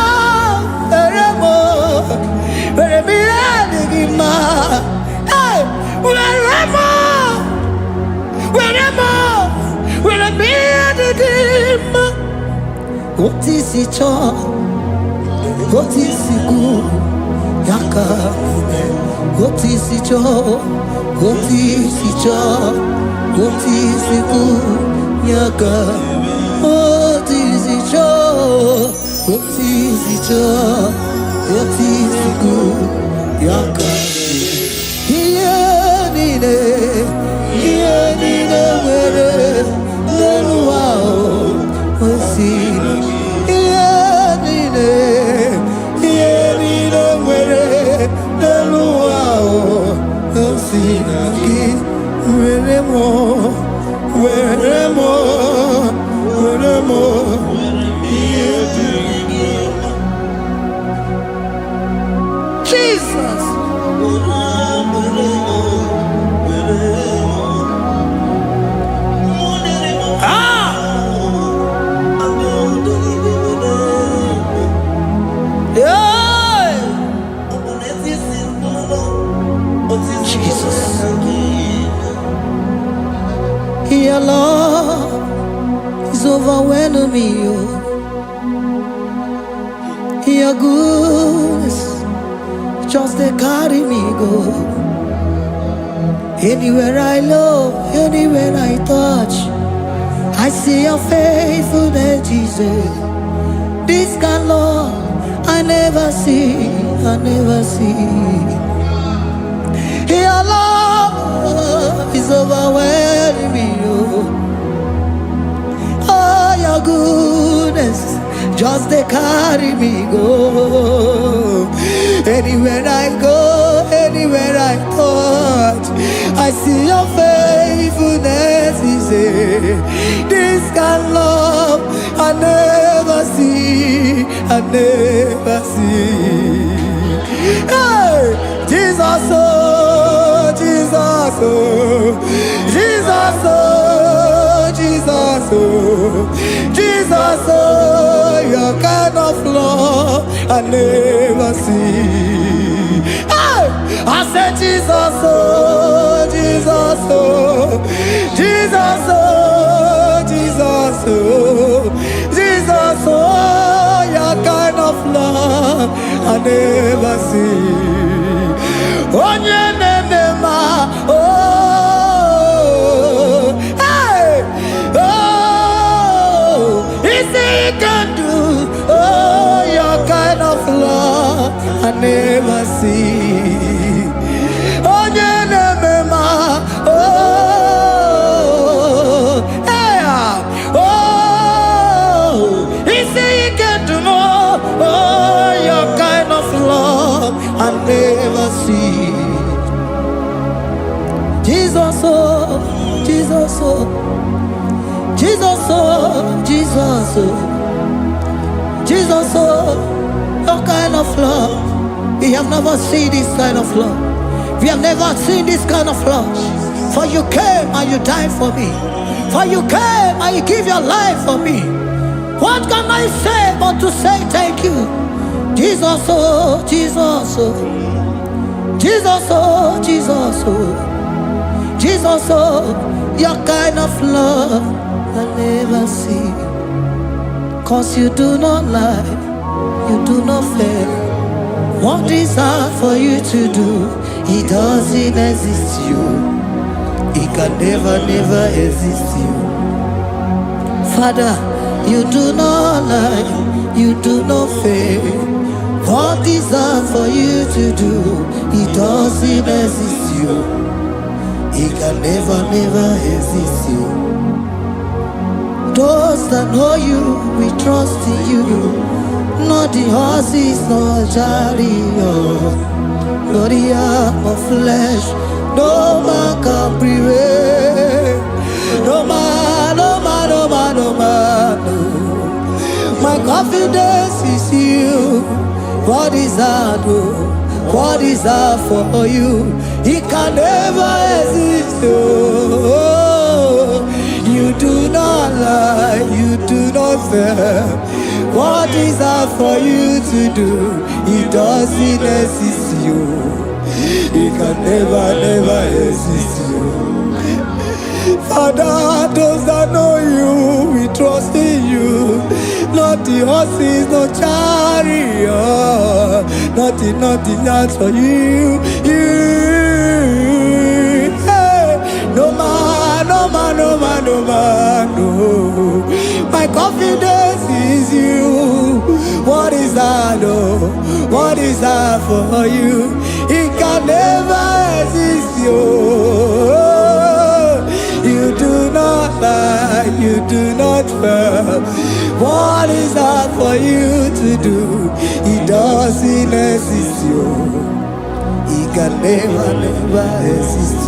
eremo, eremiadigima. Ah, weremo, weremo, weremiadigima. What is it all? What is it good? Yaka. What is it all? What is it all? What is it good? Yaka. What is it all? What is it all? What is it good? Yaka. Here nine, where no wow. What's it? Jesus. Your love is overwhelming me. Your goodness just they carry me go. Anywhere I look, anywhere I touch, I see your faithfulness, Jesus. This kind of love I never see, I never see. Your love is overwhelming me. Oh, your goodness just they carry me go. Anywhere I go, anywhere I touch, I see your faithfulness. This kind of love I never see, I never see. Hey, Jesus, oh, Jesus, oh, Jesus, oh, Jesus, oh, Jesus, oh, your kind of love I never see. Hey, I said Jesus, oh, Jesus, oh, Jesus, oh, Jesus, oh, Jesus, oh, your kind of love I never see. Oh, hey, oh, is he can do, oh, your kind of love I never see. Oh, hey, oh, is he can do more, oh, your kind of love I never see. Jesus, oh, Jesus, oh, Jesus, oh, Jesus, oh, Jesus, oh, your kind of love. We have never seen this kind of love. We have never seen this kind of love. For you came and you died for me. For you came and you give your life for me. What can I say but to say thank you? Jesus, oh, Jesus, oh, Jesus, oh, Jesus, oh, Jesus, oh, your kind of love I never see. 'Cause you do not lie, you do not fail. What is hard for you to do, it doesn't exist you. It can never, never exist you. Father, you do not lie, you do not fail. What is hard for you to do, it doesn't exist you. It can never, never exist you. Those that know you, we trust in you. Not the horses, nor chariot, nor the arm of flesh. No man can prevail. No man, no man, no man, no man. No. What is that? Oh? What is that for you? It can never exist. Oh, you do not lie, you do not fail. What is that for you to do? It doesn't exist. You, it can never exist. You. Father, those that know you, we trust in you. Not the horses, no chariot, nothing else for you. Hey, no man, no. My confidence is you. What is that? Oh, what is that for you? It can never exist. You do not lie, you do not fail. What is that for you to do? It doesn't exist. It can never exist.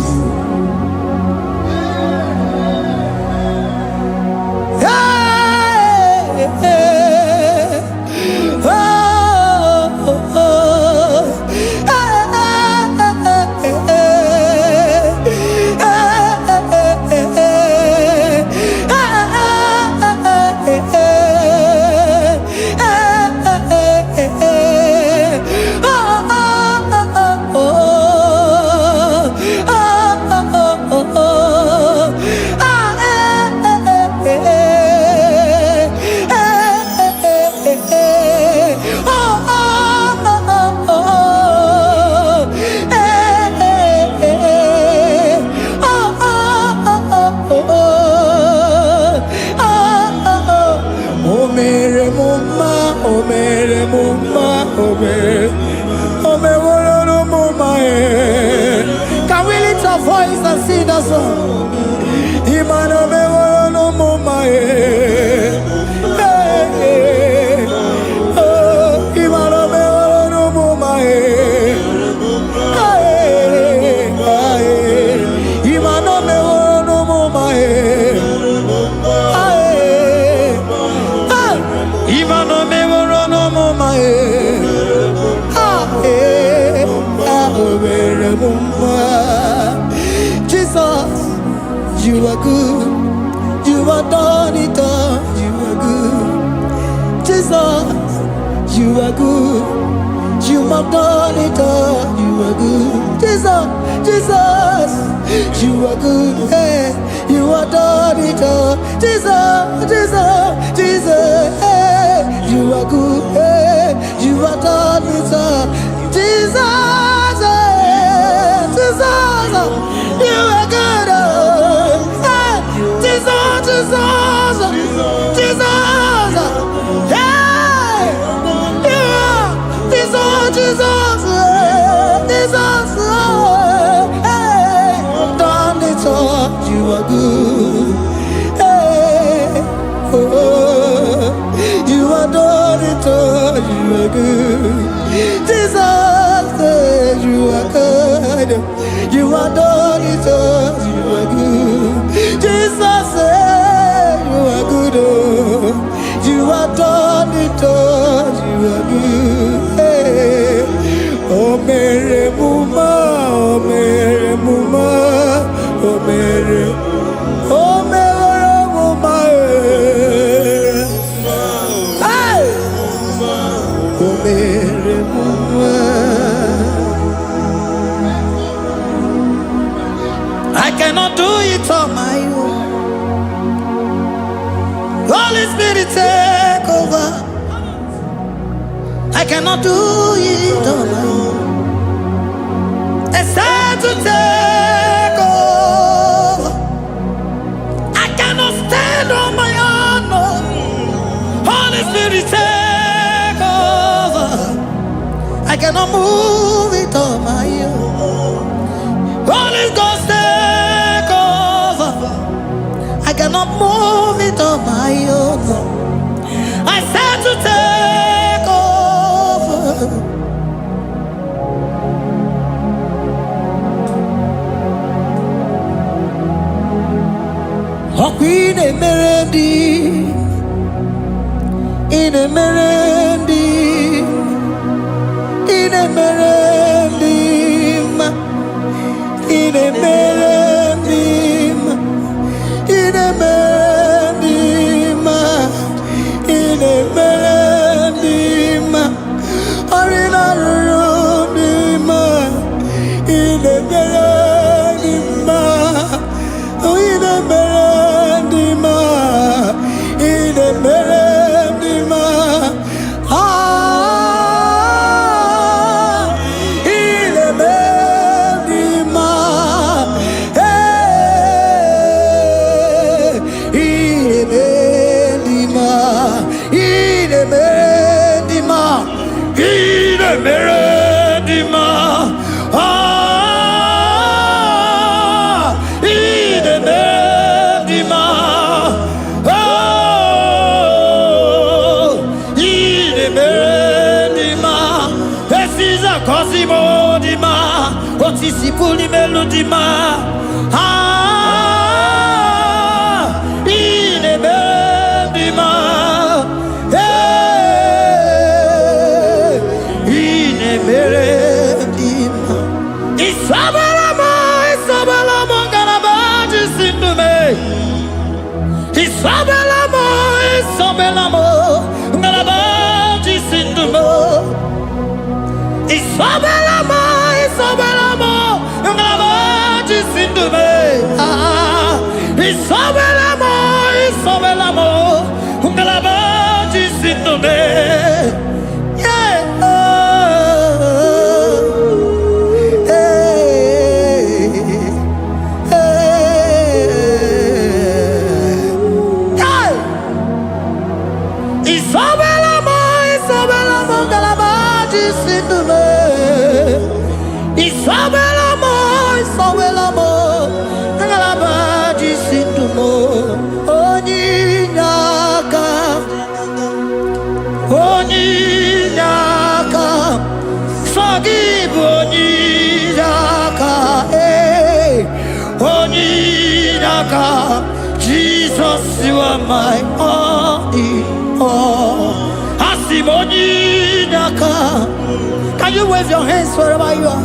Can we lift our voice and sing that song? Jesus, you are good. You are done it all. You are good. Jesus, you are good. You have done it all. You are good. Jesus, you are good. Hey, you are done it all. Jesus, hey, you are good. Hey, you are done it all. Jesus, you are good. Hey, Jesus, hey, Jesus, hey, done it all. You are good. Hey, oh, you are done it all. You are good. Jesus, you are good. You are done it all. You are good. Jesus, you are good. Oh, you are done it all. You are good. Hey. Oh, Mary Muma, oh, Mary Muma, oh, Mary, oh, Mary Muma, hey, oh, Mary Muma. I cannot do it on my own. Holy Spirit, take over. I cannot do it on my own. It's time to take over. I cannot stand on my own. No. Holy Spirit, take over. I cannot move it on my own. Holy Ghost, take over. I cannot move it on my own. I said to take over. In a merendi, Jesus, you are my all in all. Can you wave your hands wherever you are?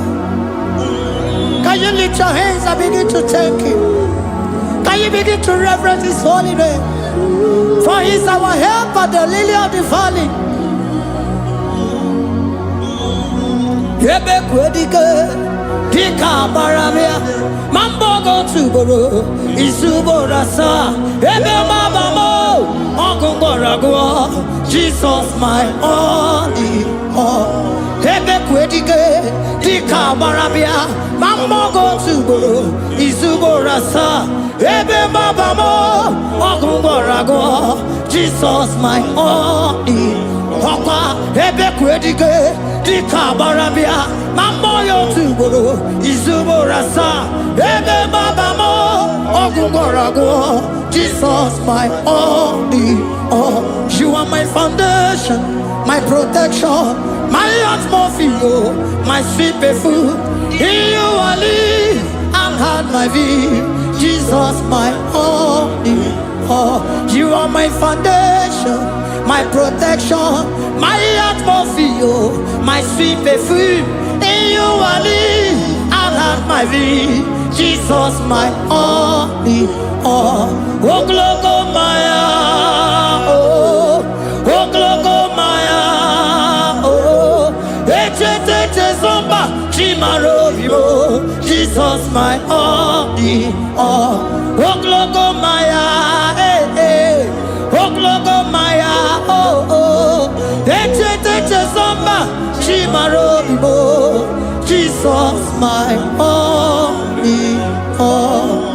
Can you lift your hands and begin to thank Him? Can you begin to reverence His holy name? For He is our help at the lily of the valley. Dika Baramia, Mambogo Tuboro, Isuborasa, Ebe Mabamo, Ogungorago, Jesus my only all. Ebe Kwedike, Dika Baramia, Mambogo Tuboro, Isuborasa, Ebe Mabamo, Ogungorago, Jesus my only Papa, Ebe Kwedike, Dika Baramia, Mamoyo Tuboro, Izuborasa, Ebe Babamo, Ogungorago, Jesus my only all. You are my foundation, my protection, my atmosphere, my sweet food. In you I live and had my being. Jesus my only all. You are my foundation, my protection, my atmosphere, my sweet perfume. In you I live and have my being. Jesus my only all. Oh glogo maya, oh glogo maya, oh eche zomba chimaro vivo. Jesus my only all. Oh glogo maya, oh glogo maya, oh eche zomba chimaro vivo. Jesus my only all.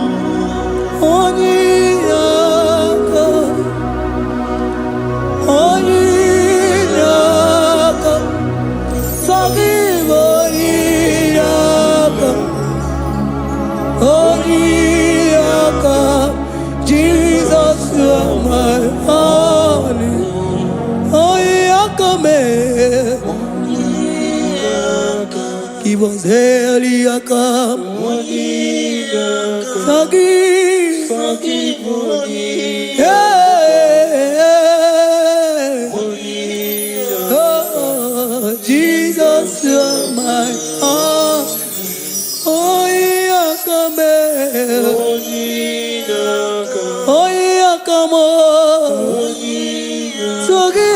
Jesus, you are my only. Give us Eliakam. Forgive. Yeah. Oh, Jesus, you are mo soge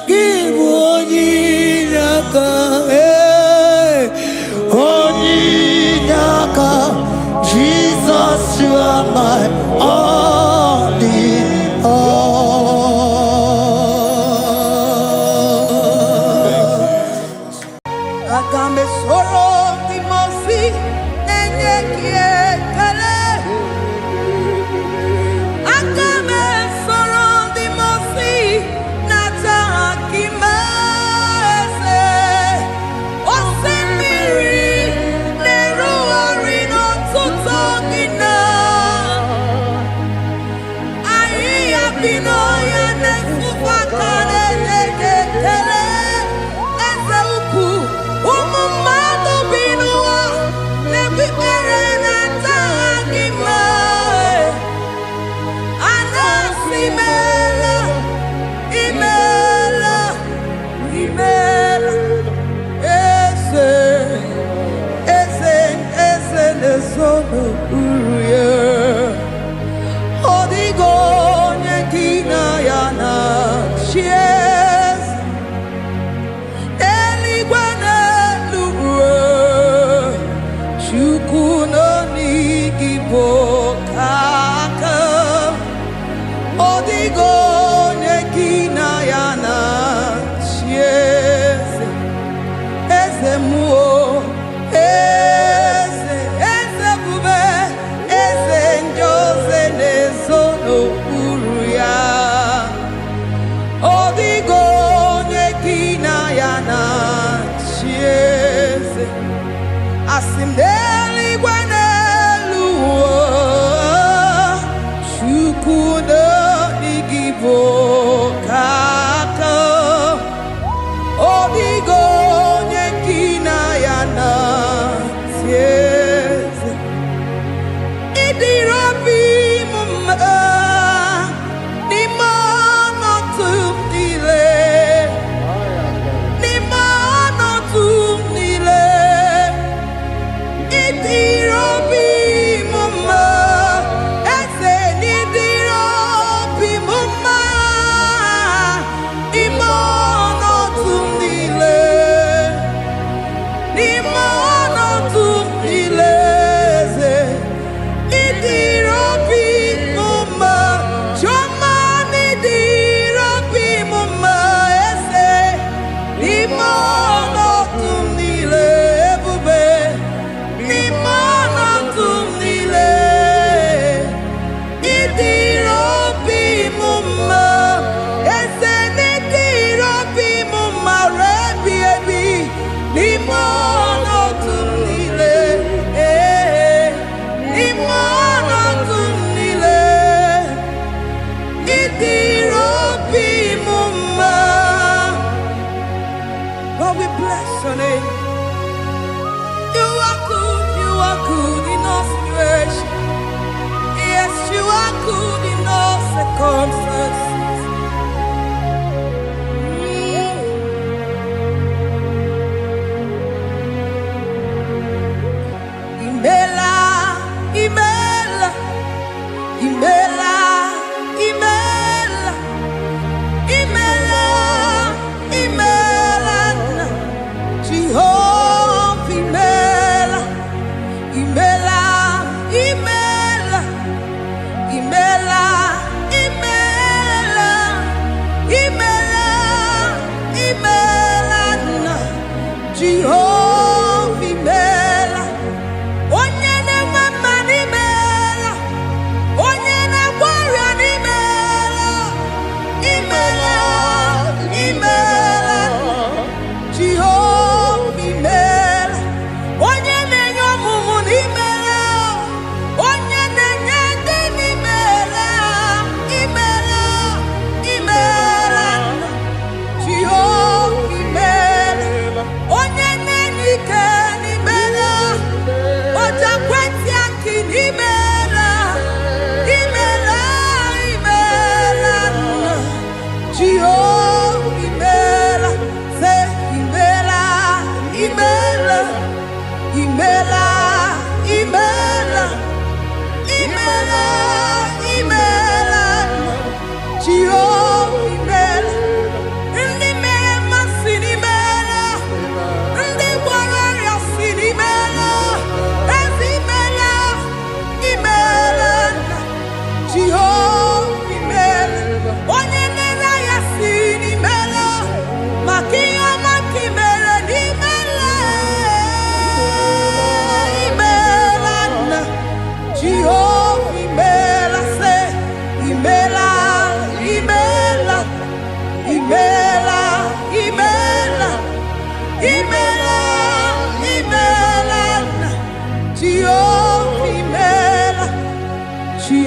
give onyaka onyaka Jesus you are my all in all. Agambe soro timosi nenye kiekele. Agambe soro timosi nata akimese. Osimiri neruari no tutogina. Ayi abino ya nesufakane neketele.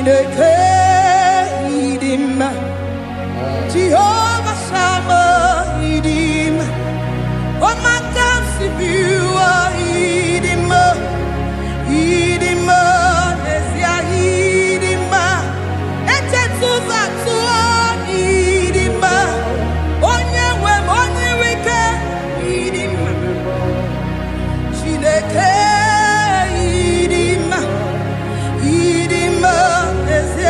Chineke idima, Jehovah Shammah idima, Omakansibua idima, idima, Nesia idima, Etetuza tua idima, Onyewe Onirike idima, Chineke idima, idima, Nesia.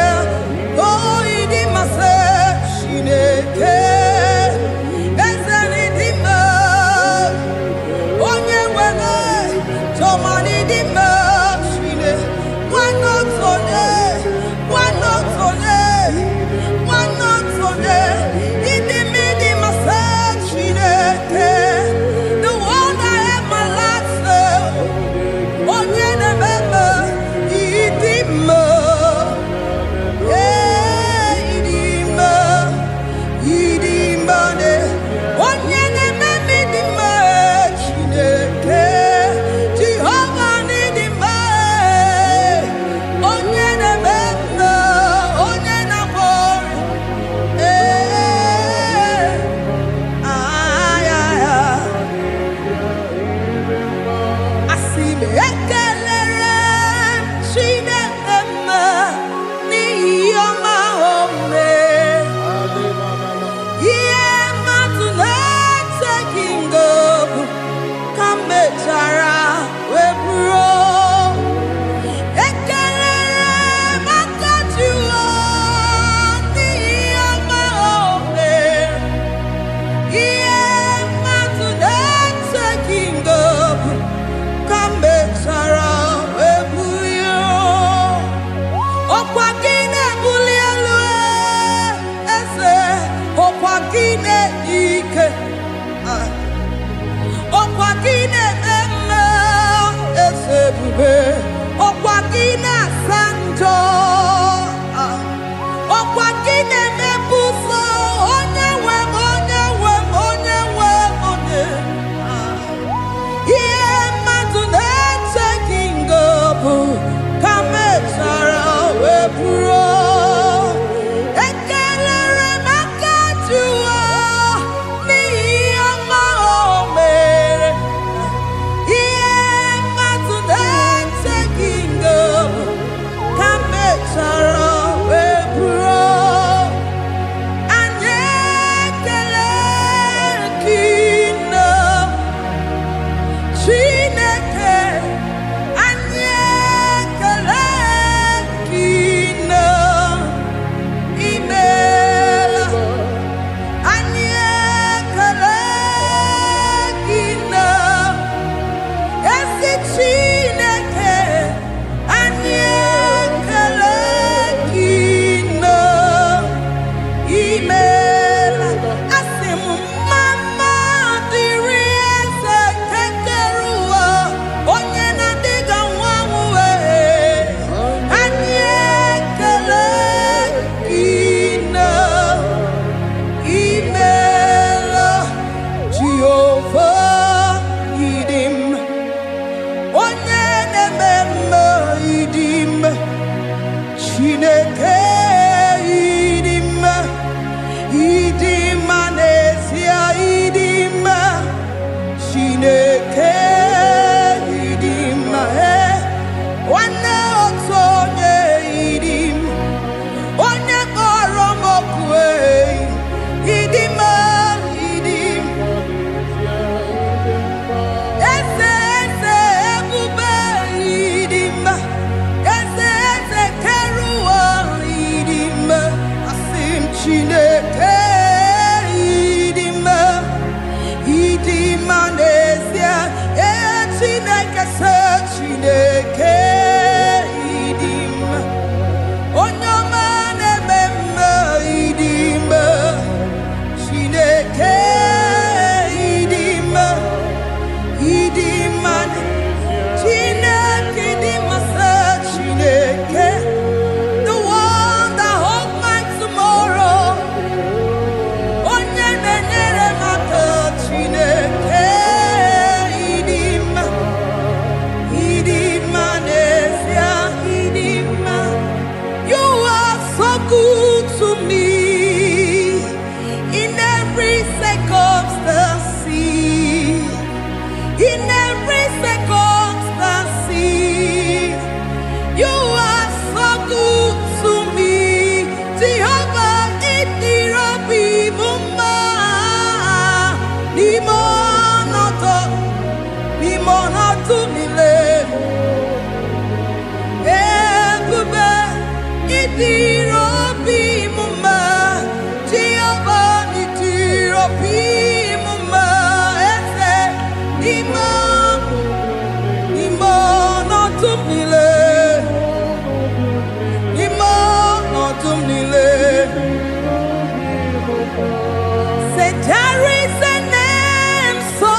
Say there is a name so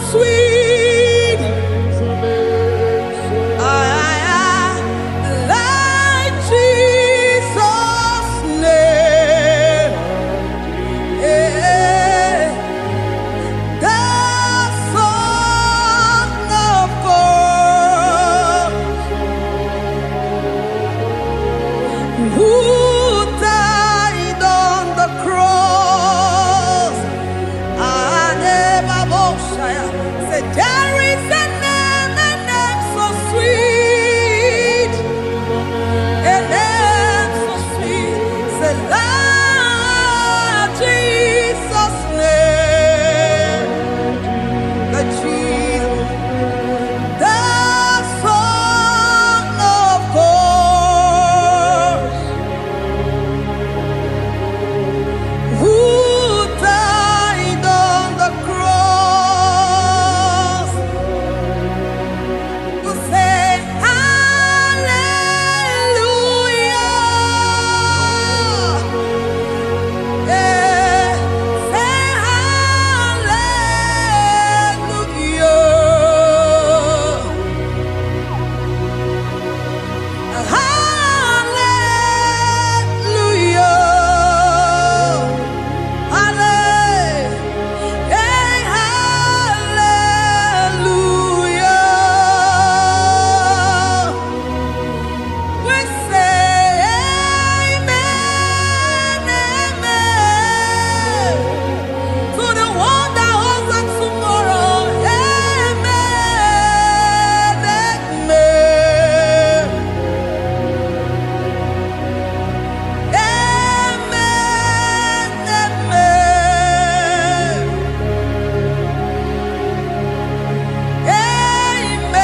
sweet, like Jesus' name, the Son of God, who died on the cross. Say there is a name so sweet, a name so sweet. Say Lord Jesus' name, the Jesus, the Son of God, who died on the cross. To say hallelujah, say hallelujah, hallelujah. We say amen, amen, to the one that holds us tomorrow. Amen, amen,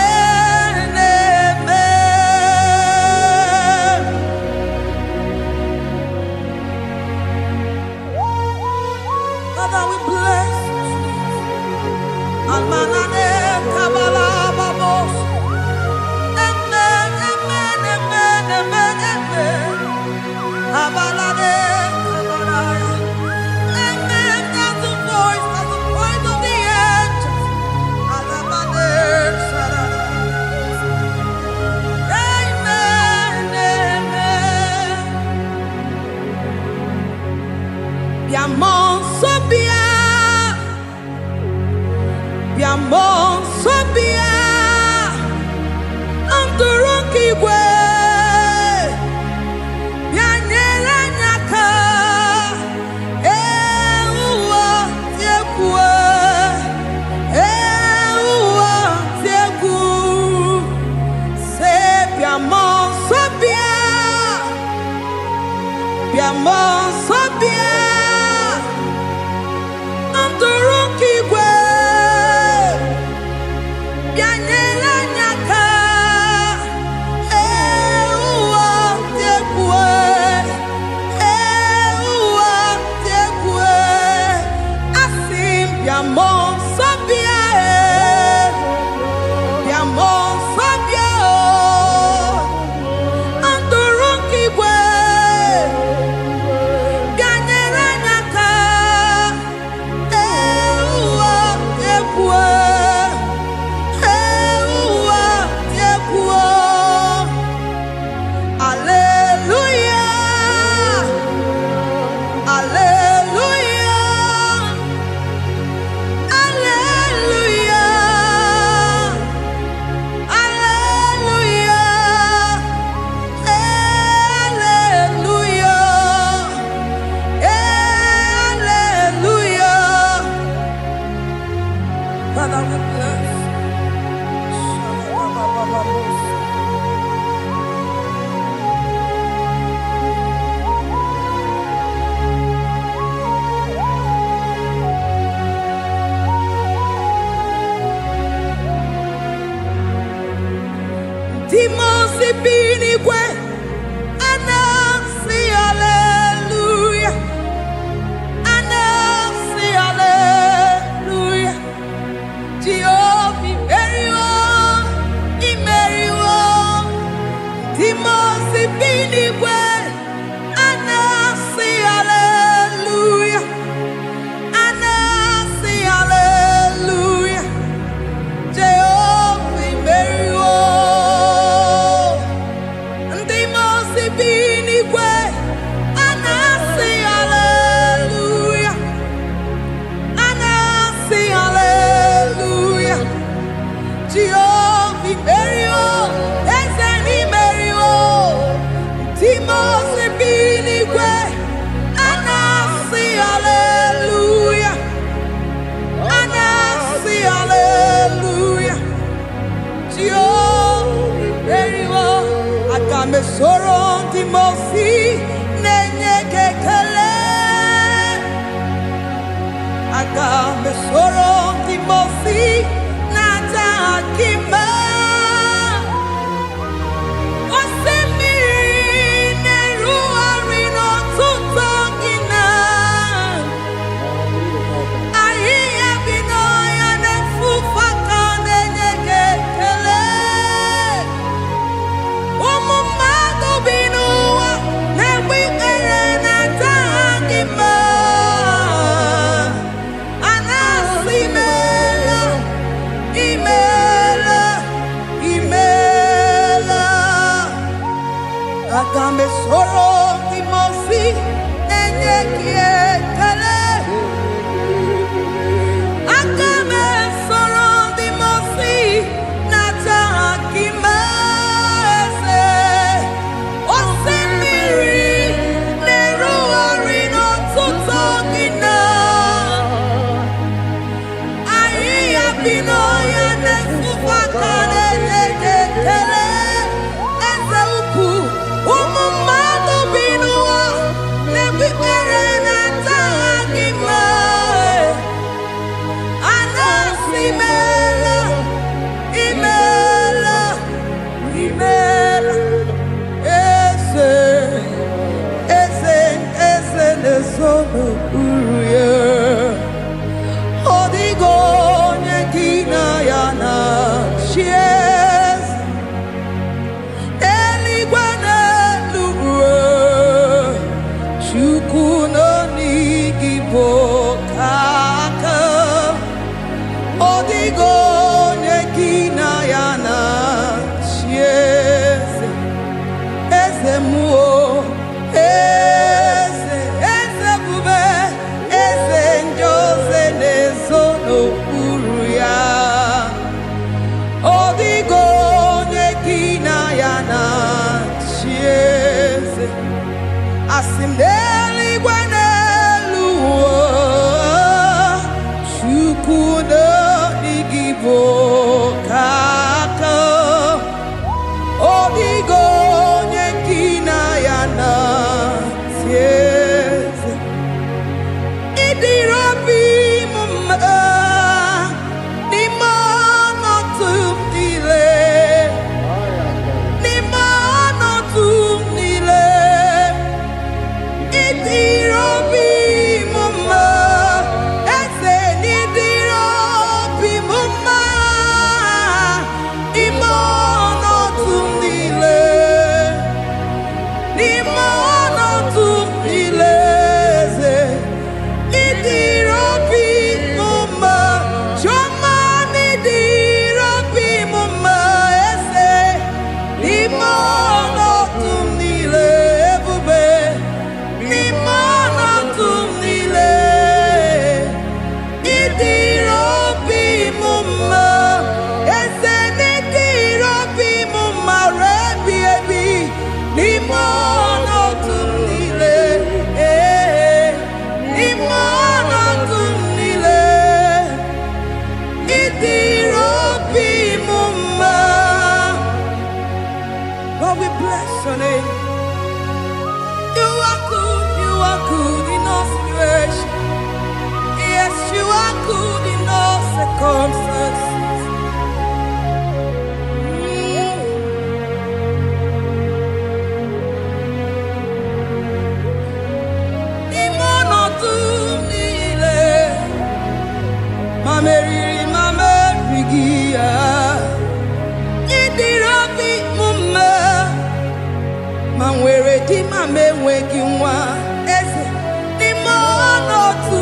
amen, amen. Father, we bless you. Almanane kabala babos. Amen, amen, amen, amen, amen. Abalade kabalaya. Amen. That's the voice of the angels. Alabade sarara. Amen, amen. Biamon sobia, biamon sobia, anturuki gwe, bianyela nyaka, uwa tiekwe, uwa tieku, se biamon sobia, biamon sobia. Anturuki gwe, bianyela nyaka, uwa tiekwe, asim biamon sobia, biamon sobia, anturuki gwe, bianyela nyaka. Father, we bless. Timosi binigwe, ana Timosi binigwe, anasi hallelujah, anasi hallelujah. Jehovah Meriwo, Timosi binigwe, anasi hallelujah, anasi hallelujah. Jehovah Meriwo, Ezeni Meriwo, Timosi binigwe, anasi hallelujah, anasi hallelujah. Jehovah Meriwo, Agame soro Timosi nenye kekele, Agame soro Timosi nata akima. Osemiri neru arino tutogina, ahiya bino ya nefufaka nenye kekele. Umumado binuwa newikere nata akima. Anasimela, imela, imela. Agame soro Timosi nenye kiekele. Agame soro Timosi nata akima ese. Osemiri neru arino tutogina, ahiya bino ya nefufaka nenye kekele. Eze ukwu, umumado binuwa newikere nata akima. Anasimela, imela, imela. Eze, eze nesono uruye. Odigo nyekina yana chies. Eligwe n'eluigwe, Chukwu n'igbo kaka. Odigo nyekina yana chies. Eze muo, eze bube, eze njoze nezono uru ya. Odigo nyekina yana chieze. Asim n'eluigwe n'eluigwe, Chukwu n'igbo kaka. Odigo nyekina yana chieze. Idirabi mumma, nimano tumile, nimano tumile. Idirabi mumma, eze nidirabi mumma, imano tumile, nimano tumile. Eze idirabi mumma, choma nidirabi mumma. Eze nimano tumile, ebube nimano tumile. Idirabi mumma, eze nidirabi mumma. Rebi ebi nimano tumile, nimano tumile. Idirabi mumma. Lord, we bless your name. You are good in all situations. Yes, you are good in all circumstances. Nimano tumile, mameriri mamerigia. Idirabi mumma, di ma me enweghị nwa eze n'ime ọnọdụ